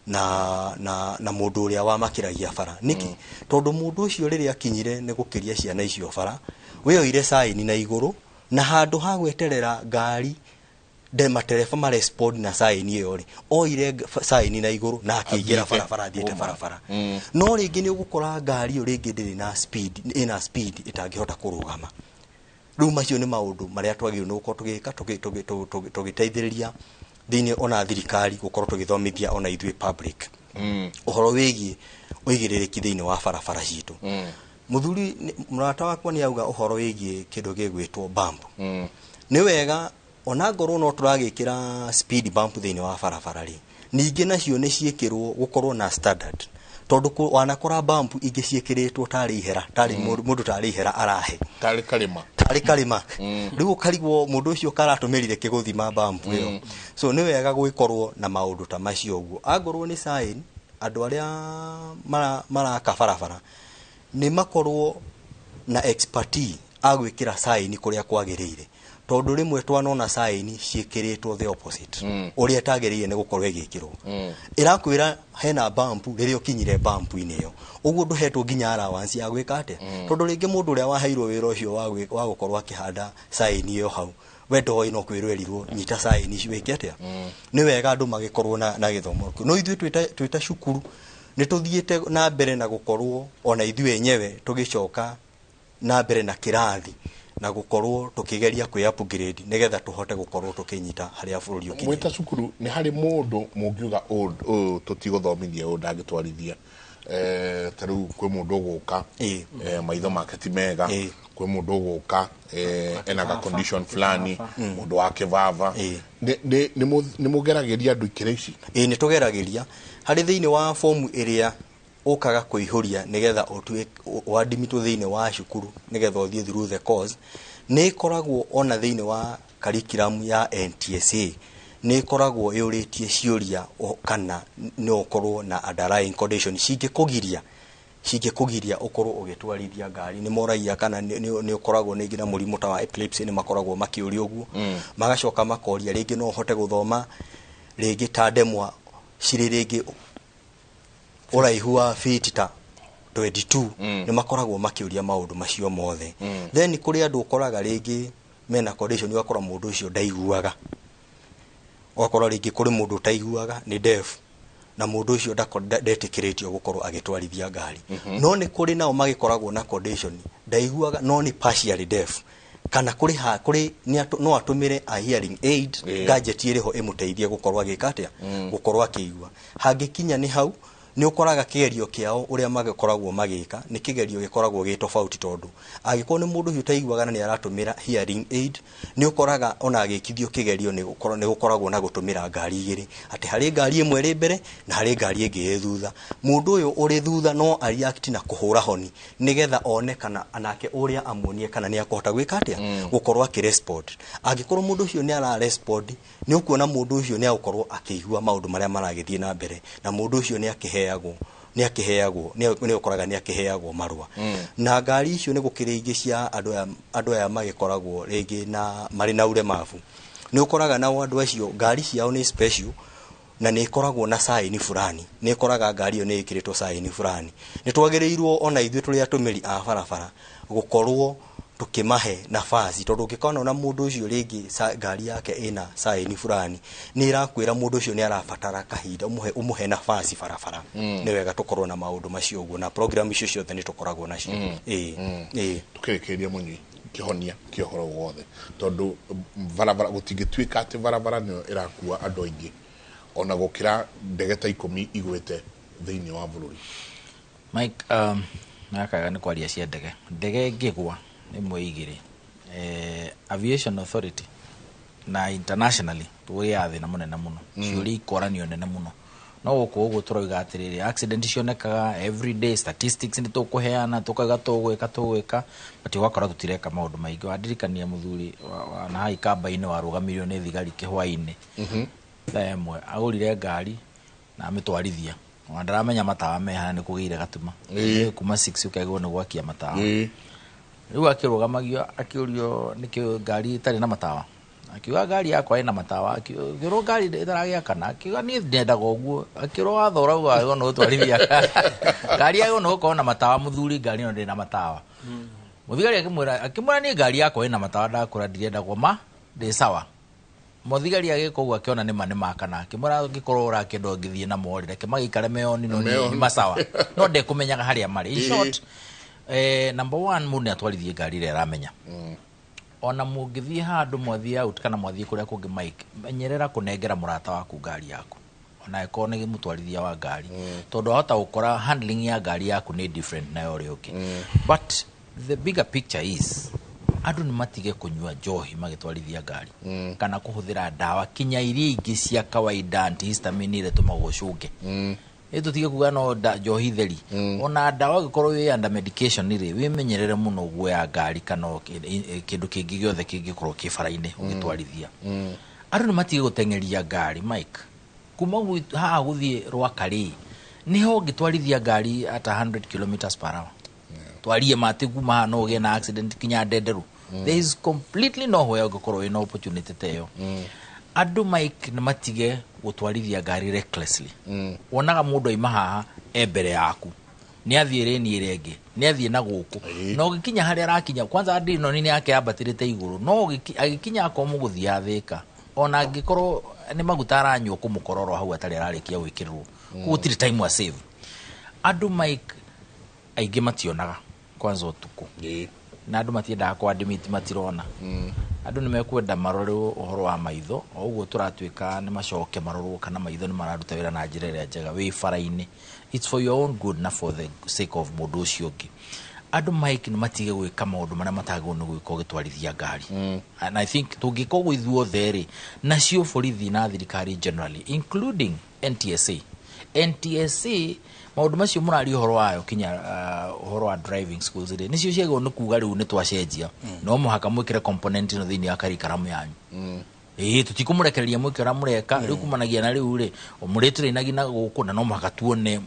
na mundu uria wa makiragia bara niki tondu mundu ucio riria akinyire ne gukiria ciana icio bara we oire sign na iguru na handu ha gweterera ngari de matereba ma respond na sign iyo ri oire sign na iguru na akigira barabara thiete barabara no ringi ni ugukora ngari iyo ringi ndiri na speed itangihota kurugama riu macio ni maundu maria twagirwo no tugika tugiteithiriria thiini ona thirikari gukorwo tugithomithia ona ithue public uhoro wigie uigiririki thiini wa barabara citu muthuri murata wakwa ni auga uhoro wigie kindu gigwitwo bump ni wega ona ngoro no turagikira speed bump thiini wa barabara ri ningi nacio ni ciikirwo gukorwo na standard tondu wanakora bump ingi ciekiritwo tari ihera tari mundu tari ihera arahe tari ari karima riu karigwo mundu ucio karatumirire kiguthima bambu iyo so ni wega gwikorwo na maundu ta macio uguo angorwo ni sign andu aria maraka barabara ni makorwo na expertise agwikira sign kuria kwagirire tondu rimwe twanona sign ciikiritwo the opposite uria tagiriire ni gukorwo igikirwo irakwira hena bump riria ukinyire bump ini yo uguo nduhetwo nginya allowance ya gwika ate tondu ringi mundu uria waheirwo wira ucio wa gukorwo akihanda sign iyo hau wendo ino kwirwerirwo nyita sign ici wiki ate ni wega andu magikorwo na githomo no ithuĩ twita cukuru ni tuthiite na mbere na gukorwo ona ithuĩ enyewe tugicoka na mbere na kirathi na gukorwo tukigeria kwi upgrade nigetha tuhote gukorwo tukinyita haria bururi ukinyira mwita cukuru ni hari mundu mungiuga tutigothomithia ndagitwarithia taru kwi mundu guka maitho make ti mega kwi mundu guka ena ga condition fulani mundu wake vava ni mugerageria andu ikira ici ni tugerageria hari thiini wa form iria ukaga kuihuria nigetha otwe wadimitwo thiini wa cukuru nigetha uthie through the course ni koragwo ona thiini wa curriculum ya NTSA ni koragwo yuritie ciuria kana ni ukorwo na underlying condition cingikugiria ukorwo ugitwarithia ngari ni moragia kana ni ukoragwo ni ngira murimu ta wa epilepsy ni makoragwo makiuria uguo magacoka makoria ringi no uhote guthoma ringi tandemwa ciri ringi uraihu wa feet ta 22 ni makoragwo makiuria maundu macio mothe then kuri andu ukoraga ringi mena condition yakora mundu ucio ndaiguaga okora ringi kuri mundu taiguaga ni deaf na mundu ucio ndetikiritio gukorwo agitwarithia ngari no ni kuri nao magikoragwo na condition ndaiguaga no ni partially deaf kana kuri no atumire a hearing aid gadget iriho imuteithie gukorwo agikatia gukorwo akiigua hangikinya ni hau ni ukoraga kigerio kiao uria magikoragwo magika ni kigerio gikoragwo gi tofauti tondu agikorwo ni mundu hutaiguaga na ni aratumira hearing aid ni ukoraga ona agikithio kigerio ni gukoragwo na gutumira ngari igiri ati hari ngari imwe ri mbere na hari ngari ingi ri thutha mundu uyu uri thutha no react na kuhura honi nigetha one kana anake uria amuonie kana ni akohota gwika atia gukorwo akirespond agikorwo mundu ucio ni ara respond ni ukuona mundu ucio ni agukorwo akigua maundu maria maragithie na mbere na mundu ucio ni akiheagwo ni ukoraga ni akiheagwo marua na ngari icio ni gukirigi cia andu aya magikoragwo ringi na mari na uremavu ni ukoraga na andu acio ngari ciao ni special na ni ikoragwo na sign fulani ni ikoraga ngari iyo ni ikiritwo sign fulani ni twagereirwo ona ithuĩ turi atumiri a barabara gukorwo tukimahe nafasi tondu ukikona na mundu ucio ringi ngari yake ina sign fulani ni irakwira mundu ucio ni arabatara kahinda umuhe nafasi barabara ni wega tukorwo na maundu macio uguo na program icio ciothe ni tukoragwo nacio tukirekeria munyi kihonia kiohoro wothe tondu barabara gutingituika ati barabara ni irakua andu aingi ona gukira ndege ta 10 igwete thiini wa bururi Mike nakaga ni kwaria cia ndege ngigwa imwe igiri aviation authority na internationally tuyathi na munene muno ciuri ikoranio nene muno no guko turoiga atiriri accident cionekaga every day statistics ni tukuheana tukaga tugwika but wakora tutireka maundu maingi wadirikania muthuri na hai kamba-ini warugamirio ni thigari kihwa-ini themwe agurire ngari na amitwarithia wandaramenya matawa meha ni kugire gatuma kuma 6 ukaigo ni gwakia matawa riu akirugamagio akiurio nikio ngari tari na matawa akiuga ngari yakwa ina matawa akiuga ngari itaragia kana akiuga ni ndendaga uguo akiroa thora uga no twarithia ngari yayo no kona matawa muthuri ngari no ndina matawa muthigari akimwira ni ngari yakwa ina matawa ndakura ndirenda goma ndi sawa muthigari agikoguo akiona ni makana akimwira gikorwo urakendo ngithie na morire kimagikare meoni no ni masawa no ndekumenyaga haria mari in short number 1 mundu atwarithie ngari ire ramenya ona mungithie handu mwathie out kana mwathie kuria kungi Mike menyerera kunengera murata waku ngari yaku ona eko ni mutwarithia wa ngari tondu ahota gukora handling ya ngari yaku ni different na yori okay but the bigger picture is andu ni matige kunyua njohi magitwarithia ngari kana kuhuthira dawa kinya iria ingi cia kawaida antihistamine ile tumagocunge tutige kuga no njohi theri ona ndawa gikorwo wi under medication ri wi menyerere muno guoya ngari kana kindu kingi giothe kingikorwo kibaraine ugitwarithia andu ni matige gutengeria ngari Mike kuma haha guthie Rwakari niho gitwarithia ngari at 100 km/h twarie mate kuma no uge na accident kinya ndenderu there is completely nowhere ugikorwo ina opportunity teyo andu Mike ni matige gutwarithia ngari recklessly wonaga mundu aima haha mbere yaku ni athie reni irenge ni athie na guku no gikinya hari arakinya kwanza andi no ni yake yabatirite iguru no agikinya akomu guthia thika ona angikorwo ni maguta aranywa kumukororo hau atari ararikia gwikirwo gutiri time wa save andu Mike aige mationaga kwanza utuku na andu matiendaga kwa admit matirona andu ni mekwenda marorwo uhoro wa maitho oguo turatwika ni macoke marorwo kana maitho ni mararuta wira na njira ria njega wi faraini it's for your own good na for the sake of mundu ucio ungi andu Mike ni matige gwika maundu maria matagwo ni gwika gitwarithia ngari and I think tungiko gwithuo theri nacio borithi na thirikari generally including NTSA maundu macio murari uhoro wayo kinya uhoro wa driving schools ri nicio ciego ni kuga riu ni twacenjia no muhaka mwikire component no thini ya karikaramu yanyu tutikumurekereria mwikira mureka riu kumanagia na riu ri umuretire inagina guku na no muhaka tuone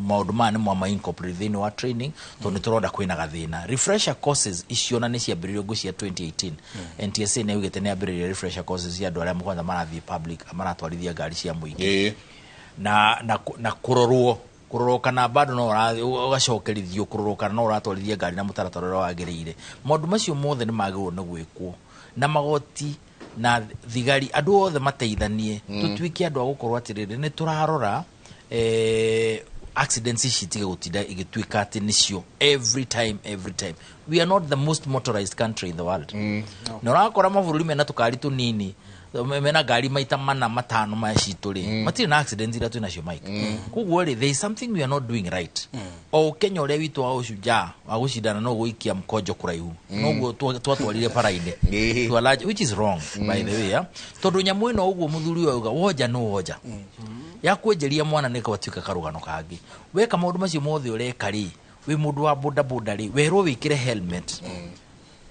maundu mane mwa incorporate thini wa training to ni turonda kwina gathina refresher courses icio na ni ciambiririo gucia 2018 NTSA ne ugete ne ambiririo refresher courses ya andu aria mukwanza marathi public maratwarithia ngari cia muingi na kurorwo kana bado no ugacokerithio kurorwo kana no uratwarithia ngari na mutaratara wa wagiriire maundu macio mothe ni magirwo ni gwikwo na magoti na thigari andu othe mateithanie tutwike andu agukorwo atiriri ni turarora accidents citige gutinda igitwika ati nicio every time we are not the most motorized country in the world no rakora mavururi mena tukari tunini mena ngari maita mana matano ma cituri matiri na accident ira twina cio Mike kuguo ri there is something we are not doing right o Kenya ore witu wa ucuja wa gucindana no guikia mkonjo kuraihu noguo twatwarire paraine to large which is wrong by the way tondu nyamu ino uguo muthuri uga woja no woja ya kwenjeria mwana nika watuika karugano kangi weka maundu macio mothe ureka ri wi mundu wa boda ri werwo wikire helmet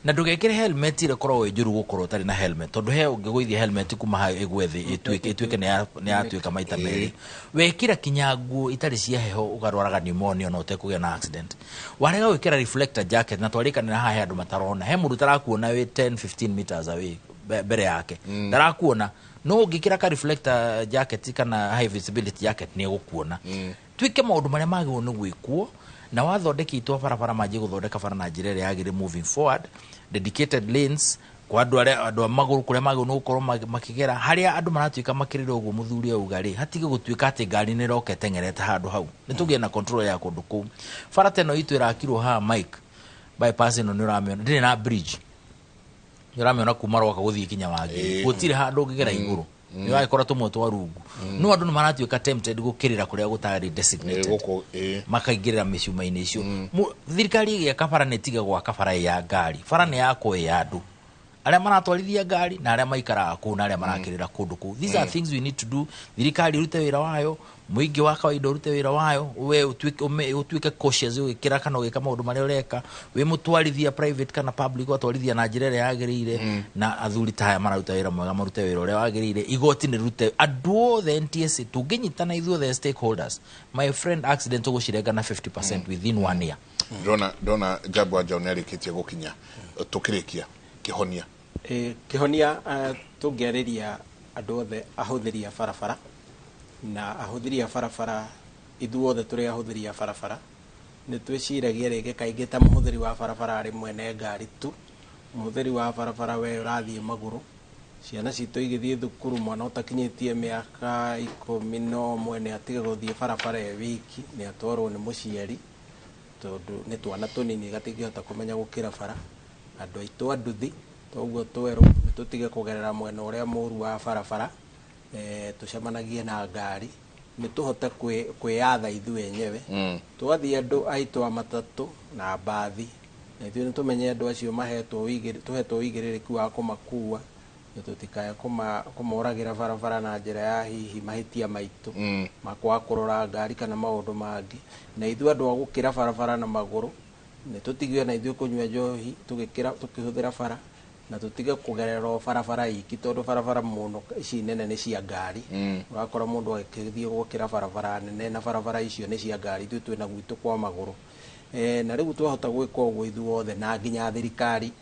na ndugekire helmet ile korwo njuru gukorwo tari na helmet tondu he ungigoithia helmet kuma ha igwethi itwike ni atwika maita meri wekira kinyangu itari cia heho ugarwaraga pneumonia no utekugia na accident warega wikira reflector jacket na twarika na haha andu matarona he mundu tarakuona we 10-15 meters away bere yake tarakuona no ungikira ka reflector jacket kana high visibility jacket ni gukuona twike maundu maria magwo ni gwikwo na wathondeki itwa barabara maji guthondeka bara na njira ria yagire moving forward dedicated lanes kwa andu maguru kuria magwo no gukorwo makigera haria andu maratwika makirira uguo muthuri ugari hatige gutwika ati ngari ni roke tengerete handu hau nitugie na control ya kundu ku bara teno itu irakirwo ha Mike bypass no ni ramiona ndiri na bridge ni ramiona kuma roka guthii kinya wangi gutire handu ngigera iguru ni waikora tumwe twa rungu no andu ni maratwika tempted gukirira kuria gutari designated makaingirira micuma-ini icio thirikari ya kabara netige gwa kabara ya ngari bara ni yako ya andu aria maratwarithia ngari na aria maikara ku na aria marakirira kundu ku these are things we need to do thirikari rute wira wayo muingi wa kawaida rute wira wayo we utwike cautious ukira kana ugika maundu maria ureka we mutwarithia private kana public watwarithia na njira ya yagirire na athuri taya mararuta wira mwega marute wira uria wagirire igoti ni rute andu the NTSA tunginyitana ithuo the stakeholders my friend accident ugucirenga na 50% within 1 year dona Jabu Ajauneri kitie gukinya tukirikia kihonia tungeriria andu othe ahuthiria barabara na ahuthiria barabara ithuothe turi ahuthiria barabara ni twiciragia rege kaingi ta muhuthiri wa barabara ari mwene ngari tu muhuthiri wa barabara we urathie maguru ciana citu igithie thukuru mwana utakinyitie miaka 11 ni atige guthie barabara e wiki ni atwarwo ni muciari tondu ni twana tunini gatingihota kumenya gukira bara andu aitu anduthi toguo twero tutige kugerera mwena uria muru wa barabara tucemanagie na ngari ni tuhote kwiyatha ithu enyewe twathie andu aitu matatu na bathi na ithu ni tumenye andu acio tuhetwo uigiririku wa kumakua tutikae kumoragira barabara na njira ya hihi mahitia maitu makwa kurora ngari kana maundu mangi na ithu andu agukira barabara na maguru ni tutigwe na ithu kunywa njohi tukihuthira bara na tutige kugerera barabara iki tondu barabara muno ici nene ni cia ngari urakora mundu akithie gukira barabara nene na barabara icio ni cia ngari ithu twina gwitu kwa maguru na riu twahota gwika uguo ithu othe na nginya thirikari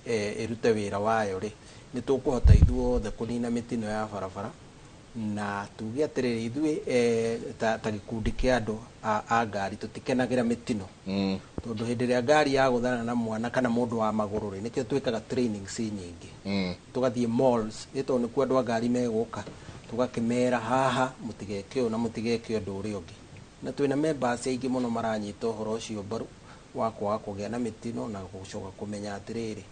irute wira wayo ri ni tukuhota ithu othe kunina mitino ya barabara na tuge atiriri ithu ta gikundi kia andu a ngari tutikenagira mitino tondu hindi ria ngari ya guthana na mwana kana mundu wa maguru ri nikio twikaga training si nyingi tugathie malls ito ni kwa andu a ngari meguka tugakimera haha mutigeke na mutigeke undu uri ungi na twina members aingi muno maranyita uhoro ucio baru wakwa kugia na mitino na gucoka kumenya atiriri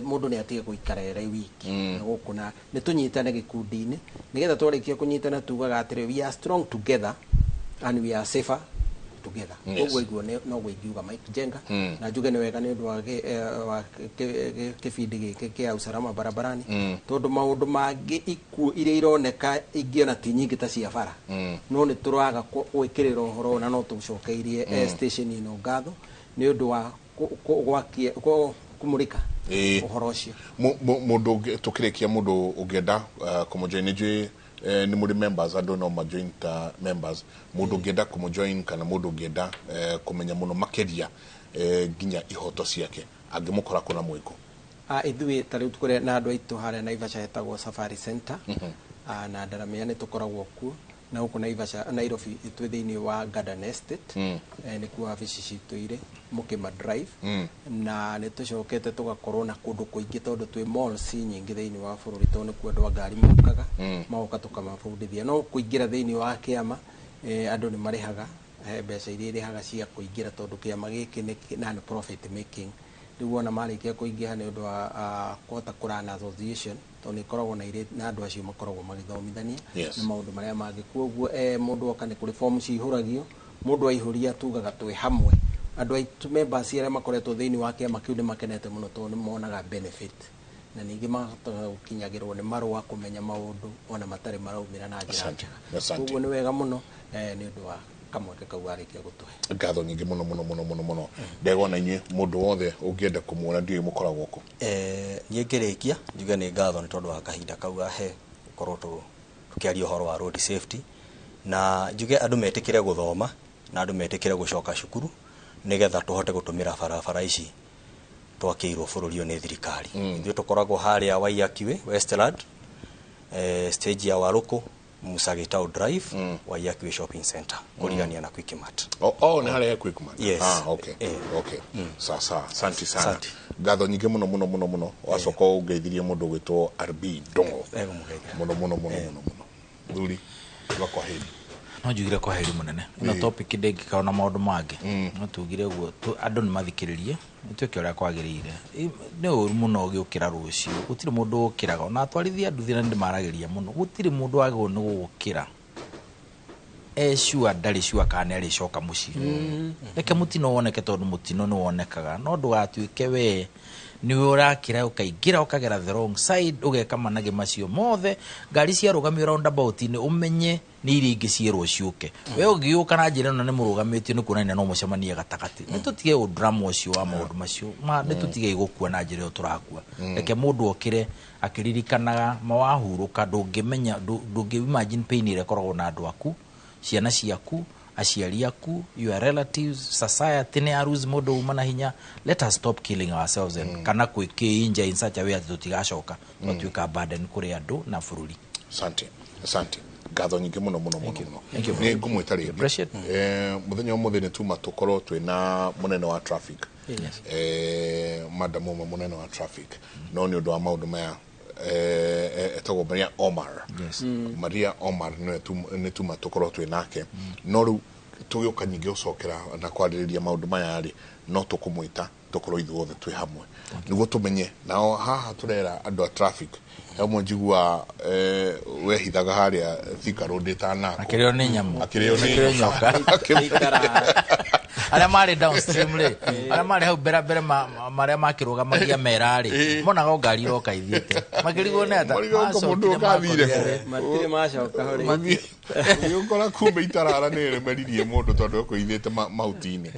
mundu ni atige guikara ere wiki na gukuna ni tunyitane gikundi-ini nigetha twarikia kunyitana tugaga atiri we are strong together and we are safer together koguo iguo no guigiuga Mike Jenga na njuge ni wega ni undu wa kibindi giki kia usalama barabarani tondu maundu mangi ikuo iria ironeka ingiona ti nyingi ta cia bara no ni turaga gwikirira uhoro na no tucokeirie station ino ngatho ni undu wa gwakia kumurika uhoro ucio mundu tukirikia mundu ungienda kumojoin ni muri members ando no majoin ta members mundu ungienda kumojoin kana mundu ungienda kumenya muno makeria ginya ihoto ciake angimukora kuna mwiko ithui tari tukore na andu aitu hare na Ivasha hetagwo Safari Center na Ndaramia ni tukoragwo ku na huko na Ivasha Nairobi itwe thiini wa Garden Estate ni kuwa wabici citu ire Mukima Drive na ni tucokete tugakorwo na kundu kuingi tondu twi malls nyingi thiini wa bururi tondu ku andu a ngari mukaga magoka tukamabundithia no kuingira thiini wa kiama andu ni marihaga mbeca iria irihaga cia kuingira tondu kiama giki ni non profit making riu ona marikia kuingiha ni undu wa kuhota kurana association tondu ikoragwo na ire na andu acio makoragwo magithomithania na maundu maria mangi koguo mundu oka ni kuri form cihuragio mundu aihuria tugaga twi hamwe andu aitu members aria makoretwo thiini wa kiama kiu ni makenete muno tondu monaga benefit na ningi mahotaga gukinyagirwo ni marua kumenya maundu ona matari maraumira na njira njega koguo ni wega muno ni undu wa kamweke kau arikia gutuhe ngatho nyingi muno ndegona inye mundu wothe ungienda kumuona ndio mukoragwo ko nie ngirikia njuge ni ngatho ni tondu wa kahinda kau ahe gukorwo tukiaria uhoro wa road safety na njuge andu metikire guthoma na andu metikire gucoka cukuru nigetha tuhote gutumira barabara ici twakiirwo bururi ni thirikari ithuĩ tukoragwo haria Waiyakiwe Westland stage ya Waruku Musagitao Drive Waiyakiwe Shopping Center kurigania na Quickmart ni haria Quickmart okay sasa asante sana ngatho nyingi muno wacoka ungeithirie mundu gwitwo RB Dongo muno thuri wakwaheri no njugire kwa heri munene ino topic ndingi kaona maundu mangi no tugire guo andu ni mathikiririe nituke uria kwagirire ni uru muno giukira rucio gutiri mundu ukiraga na atwarithia nduthi na ndimaragiria muno gutiri mundu agwo ni gukira sure ndari sure kana ari coka muci reke mutino woneke tondu mutino ni wonekaga no ndugatuike we ni urakira ukaingira ukagera the wrong side ugeka manage macio mothe ngari cia rugamio roundabout ni umenye ni iri ingi ciirwo ciuke we ugiuka na njira no ni murugamitio ni kuonania no mucemanie gatagati ni tutige drama ucio wa maundu macio ni tutige igukua na njira turakua reke mundu okire akiririkanaga mawahuruka ndungimenya ndungimagine pain ire koragwo na andu aku ciana ciaku aciari aku your relatives society ne aruz modo umana hinya let us stop killing ourselves and kana kuikinja in such a way that tutigacoka no tuika burden kuri andu na bururi asante ngatho nyingi muno ni ngumwita ringi muthenya umwe ni tuma tukorwo twina munene wa traffic madam munene wa traffic no ni undu wa maundu maya etago Maria Omar Maria Omar ne tuma tukorwo twinake no ru tugiuka nyingi ucokera na kwaririria maundu maya ri no tukumwita tukorwo ithuothe twi hamwe niguo tumenye nao haha turera andu a traffic hamwe njigua wehithaga haria Thika Road tanako akirio ni nyamu akirio ni nyoka Ala mari downstream le. Ala mari hau bera mari makirugamagia merari. Mona go ngari roka ithiete. Makirigo ne ata. Mundu kathire. Matire macoka hori. Yukora kumbe itarara ne meririe mundu tondu ko ithete mautini.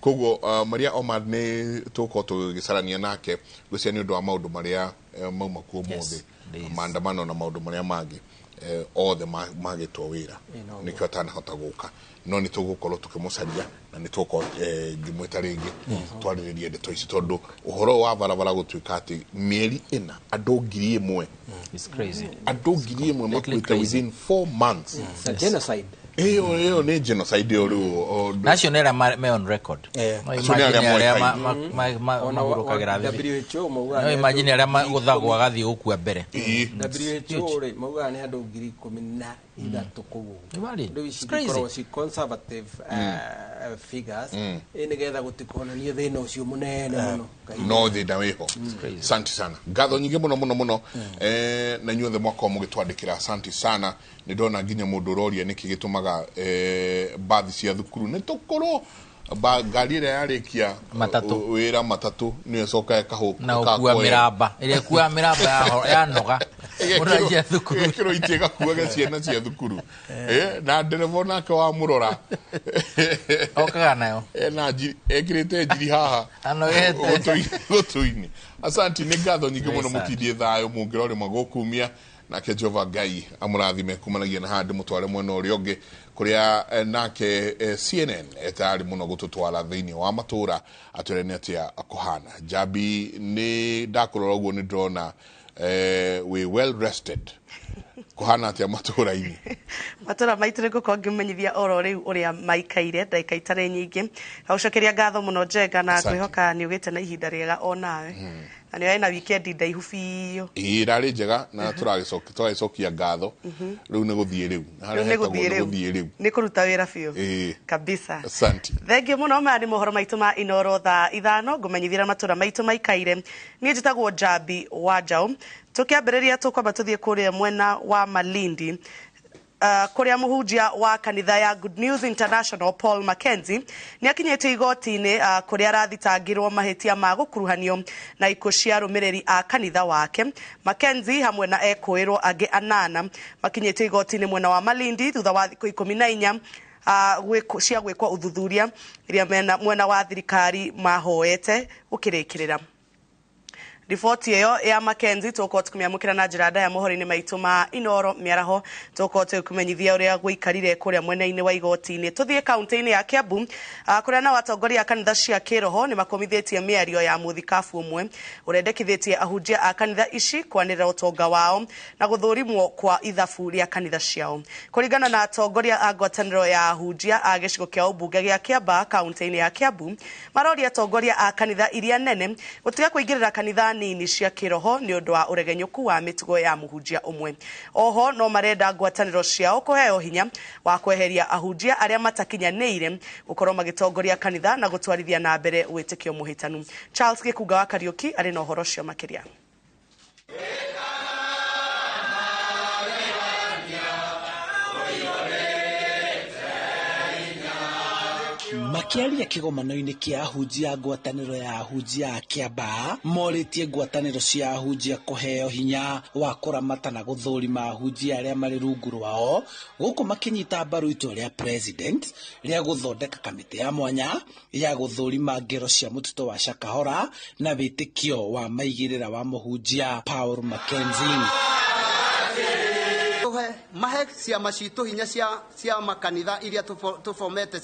Koguo Maria Omar ne tuko tugicarania nake gucia ni undu wa maundu maria mauma kuo mothe. Maandamano na maundu maria mangi othe magitwo wira nikio tanahota guka no ni tugukorwo tukimucaria na ni tuko ngimwita ringi twariririe ndeto ici tondu uhoro wa barabara gutuika ati mieri ina andu 1,000 it's crazy andu 1,000 makuite within 4 months it's a genocide. Eyo ni genocide uru national me on record magurukagira thi WHO mauga no imagine aria guthagwa gathi gukua mbere WHO ri mauga ni andu 13,000 kugu it's crazy conservative figures nigetha gutikonanie thina ucio munene muno no thina wiho asante sana ngatho nyingi muno na nyuothe mwako mugitwandikira asante sana ni ndona nginya mundu roria niki gitumaga bathi cia thukuru ni tukuru ngari ĩrĩa yarĩkia wĩra matatũ nĩyo coka ĩkahuka na ũkua mĩramba ĩrĩa ĩkua mĩramba ya noga mũndũ cia thukuru ĩkĩro itie gakuaga ciana cia thukuru na ndereba nake wa mũrora okaga nayo na ekĩrĩte njiri haha gũtũ-inĩ asanti nĩ ngatho nyingĩ mũno mũtindie thayũ mũngĩrore magũkumia nake Jehova Ngai amurathime kumanagia na handi mutware mwena ũrĩa ũngĩ kuria nake CNN etari muno gututwara thiini wa matura atwere atia akuhana Jabi ni ndakurora uguo ni ndrona we well rested kuhana atia matura-ini matura maitu nĩ ngũkorwo ngĩmenyithia oro rĩu ũrĩa maikaire ndaika itarĩ nyingĩ gaucokeria ngatho mũno Njenga na ngwĩhoka nĩ ũgĩte na ihinda rĩega o nawe na nĩ wena weekend ndaihu biũ irarĩ njega na tũragicokia ngatho rĩu nĩ gũthiĩ rĩu nĩ kũruta wĩra biũ kabisa asante thengiũ mũno maya nĩ mohoro maitũ ma Inoro thaa 5 ngũmenyithĩra matura maitũ maikaire niĩ njĩtagwo Jabi Wanjaũ tukiambĩrĩria tũkwamba tũthiĩ kũrĩa mwena wa Malindi kuria muhunjia wa kanitha ya Good News International Paul Mackenzie ni akinyete igoti-inĩ kuria arathitangirwo mahitia ma gukuruhanio na ikuũ cia arũmĩrĩri a kanitha wake. Mackenzie hamwe na ekũĩrwo angĩ 8 makinyete igoti-inĩ mwena wa Malindi thutha wa thikũ 14 cia gwĩkwo uthuthuria iria mwena wa thirikari mahoete gũkĩrĩkĩrĩra. Riboti ĩyo ya Mackenzie tuko tukumyamukira na njĩra ndaya mohoro-inĩ maitũ ma Inoro mĩaraho tuko tukumenyithia ũrĩa gũikarire kũrĩa mwena-inĩ wa igoti-inĩ. Tuthiĩ kaunti-inĩ ya Kiambu kũrĩa na atongoria a kanitha cia kĩroho nĩ makomithĩtie mĩario ya mũthikabu ũmwe ũrendekithĩtie ahunjia a kanitha ici kwanĩrĩra ũtonga wao na gũthũrimwo kwa ithabu rĩa kanitha ciao. Kũringana na atongoria a ngwatanĩro ya ahunjia a gĩcigo kĩa ũmbunge gĩa Kiamba kaunti-inĩ ya Kiambu maroria atongoria a kanitha iria nene gũtiga kũingĩrĩra kanitha nini cia kiroho ni undu wa uregenyuku wa mitugo ya muhunjia umwe. Oho no marenda ngwatanĩro ciao kuheo hinya wa kweheria ahunjia aria matakinyanĩire gukorwo magitongoria kanitha na gutwarithia na mbere wĩtĩkio mũhĩtanu. Charles Gĩkunga wa Kariuki arĩ na ũhoro ũcio makĩria. Makiaria kĩgomano-inĩ kĩa ahunjia ngwatanĩro ya ahunjia a Kiamba morĩtie ngwatanĩro cia ahunjia kũheo hinya wa kũramata na gũthũrima ahunjia arĩa marĩ rungu rwao gũkũ makĩnyita mbaru itua rĩa president rĩa gũthondeka kamĩtĩ ya mwanya ya gũthũrima ngero cia mũtitũ wa Shakahora na wĩtĩkio wa maigĩrĩra wa mũhunjia Paul Mackenzie. Mahe ciama citũ hinya cia makanitha iria tũfomete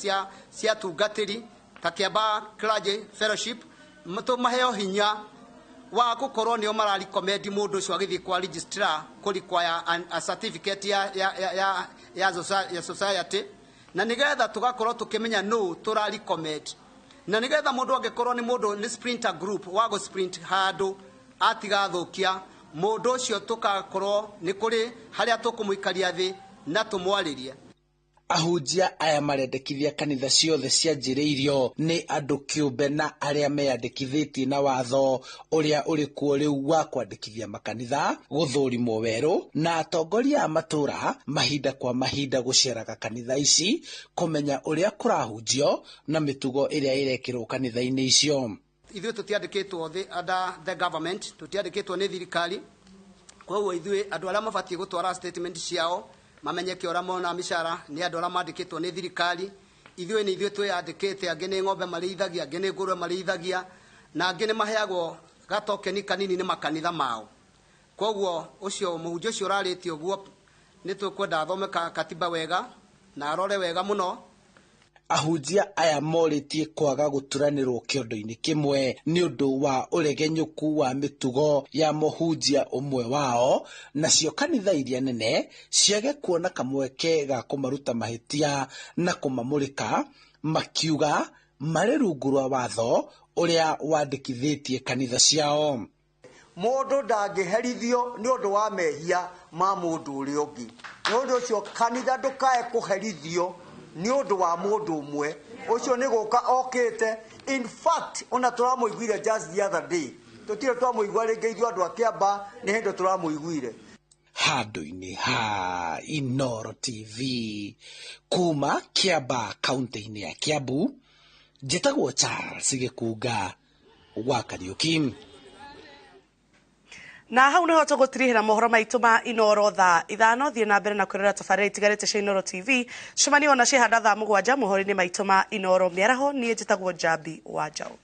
cia tungatĩri ta Kiamba Clergy Fellowship maheo hinya wa gũkorwo nĩo mararikomendi mũndũ ũcio agĩthiĩ kwa registrar kũrequire a certificate ya society na nĩgetha tũgakorwo tũkĩmenya nũ tũrarikomendi na nĩgetha mũndũ angĩkorwo nĩ mũndũ nĩ sprinter group wa gũ sprint handũ atigathũkia mũndũ ũcio tukakorwo nĩ kũrĩ harĩa tũkũmũikaria thĩ na tũmwarĩrie. ahunjia aya marendekithia kanitha ciothe cianjĩrĩirio nĩ andũ kĩũmbe na arĩa meyandĩkithĩtie na watho ũrĩa ũrĩ kuo rĩu wa kwandĩkithia makanitha gũthũrimwo werũ na atongoria a matũra mahinda kwa mahinda gũceraga kanitha ici kũmenya ũrĩa kũrahunjio na mĩtugo ĩrĩa ĩrekĩrwo kanitha-inĩ icio. Ithuĩ tũtiandĩkĩtwo under the government, tũtiandĩkĩtwo nĩ thirikari, koguo ithuĩ andũ arĩa mabatiĩ gũtwara statement ciao mamenyeke ũrĩa mona mĩcara nĩ andũ arĩa mandĩkĩtwo nĩ thirikari. Ithuĩ nĩ ithuĩ twĩyandĩkĩte, angĩ nĩ ng'ombe marĩithagia, angĩ nĩ ngũrwe marĩithagia, na angĩ nĩ maheagwo gatokeni kanini nĩ makanitha mao. Koguo ũcio mũhunjia ũcio ũrarĩtie ũguo nĩ tũkwenda athome katiba wega na arore wega mũno. Ahunjia aya morĩtie kwaga gũturanĩrwo kĩondo-inĩ kĩmwe nĩ ũndũ wa ũregenyũku wa mĩtugo ya mũhunjia ũmwe wao, nacio kanitha iria nene ciage kuona kamweke ga kũmaruta mahĩtia na kũmamũrĩka, makiuga marĩ rungu rwa watho ũrĩa wandĩkithĩtie kanitha ciao. Mũndũ ndangĩherithio nĩ ũndũ wa mehia ma mũndũ ũrĩa ũngĩ. Nĩ ũndũ ũcio kanitha ndũkae kũherithio nĩ ũndũ wa mũndũ ũmwe ũcio nĩ gũka okĩte. In fact ona tũramũiguire just the other day, tũtirĩ twamũigua rĩngĩ ithuĩ andũ a Kĩamba, nĩ hĩndĩ tũramũiguire. Handũ-inĩ ha Inoro TV kuma Kĩamba kaunti-inĩ ya Kiambu, njĩtagwo Charles Gĩkunga wa Kariũki. Na hau niho tũgũtirihĩra mohoro maitũ ma Inoro thaa 5. Thiĩ na mbere na kwĩrora tabarĩra itigarĩte cia Inoro TV. Cemania ona cihanda thaa 7 mohoro-inĩ maitũ ma Inoro mĩaraho. Niĩ njĩtagwo Njambi wa Njaũ.